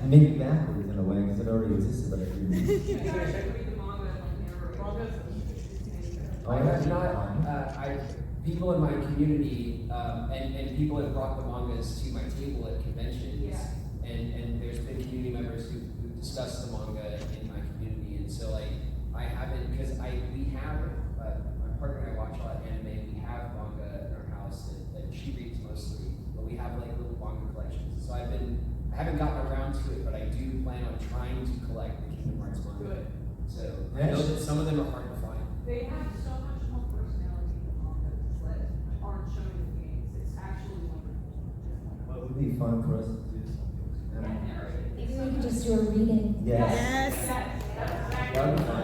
Maybe backwards in a way, because it already existed, but it didn't. I have not, people in my community, and people have brought the mangas to my table at conventions, and there's been community members who discussed the manga in my community, and so like, I haven't, because we have, my partner and I watch a lot of anime, we have manga in our house that she reads mostly, but we have like little manga collections, so I haven't gotten around to it, but I do plan on trying to collect the Kingdom Hearts manga. Good. So I know that some of them are hard to find. They have so much more personality in the mangas that aren't shown in the games. It's actually wonderful. Well, it would be fun for us to do something. Maybe we could just do a reading. Yes. That would be fun.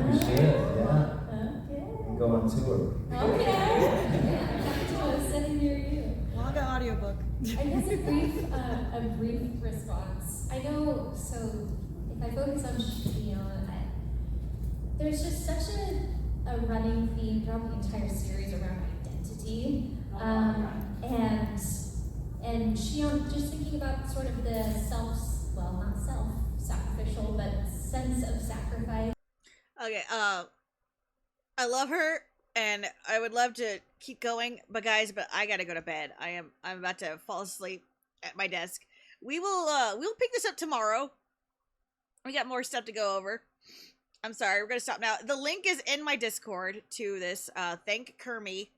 We should, yeah. Okay. And go on tour. Okay. Yeah, sitting near you. Manga audiobook. I guess a brief response. I know, so if I focus on Shion, there's just such a running theme throughout the entire series around identity. And Shion, just thinking about sort of the not self-sacrificial, but sense of sacrifice. Okay, I love her, and I would love to keep going, but I gotta go to bed. I'm about to fall asleep at my desk. We'll pick this up tomorrow. We got more stuff to go over. I'm sorry, we're gonna stop now. The link is in my Discord to this. Thank Kermie,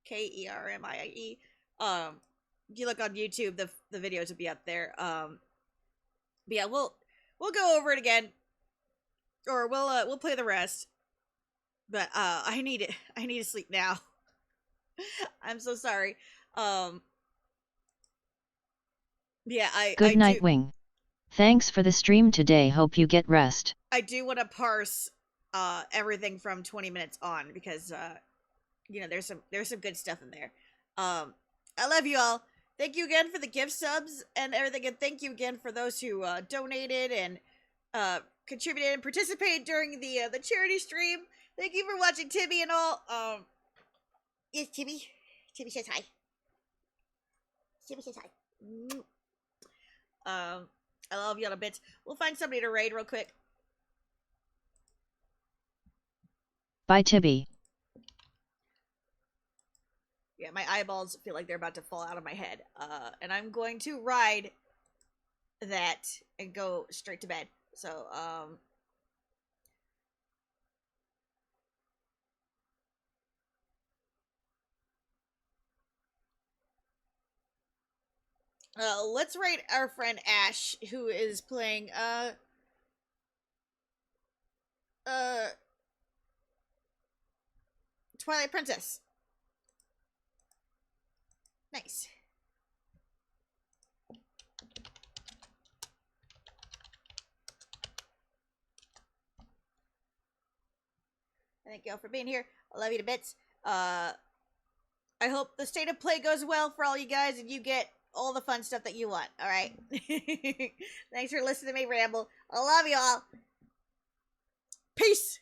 Kermie. If you look on YouTube, the videos will be up there. But yeah, we'll go over it again, or we'll play the rest. But I need to sleep now. I'm so sorry. Yeah, Good night, Wing. Thanks for the stream today. Hope you get rest. I do want to parse everything from 20 minutes on, because you know, there's some good stuff in there. I love you all. Thank you again for the gift subs and everything, and thank you again for those who donated and contributed and participated during the charity stream. Thank you for watching, Timmy and all. Yes, Timmy. Timmy says hi. Timmy says hi. I love you all a bit. We'll find somebody to raid real quick. Bye, Tibby. Yeah, my eyeballs feel like they're about to fall out of my head. And I'm going to ride that and go straight to bed. So, let's rate our friend Ash, who is playing, Twilight Princess. Nice. Thank y'all for being here. I love you to bits. I hope the state of play goes well for all you guys and you get all the fun stuff that you want. All right. Thanks for listening to me ramble. I love you all. Peace.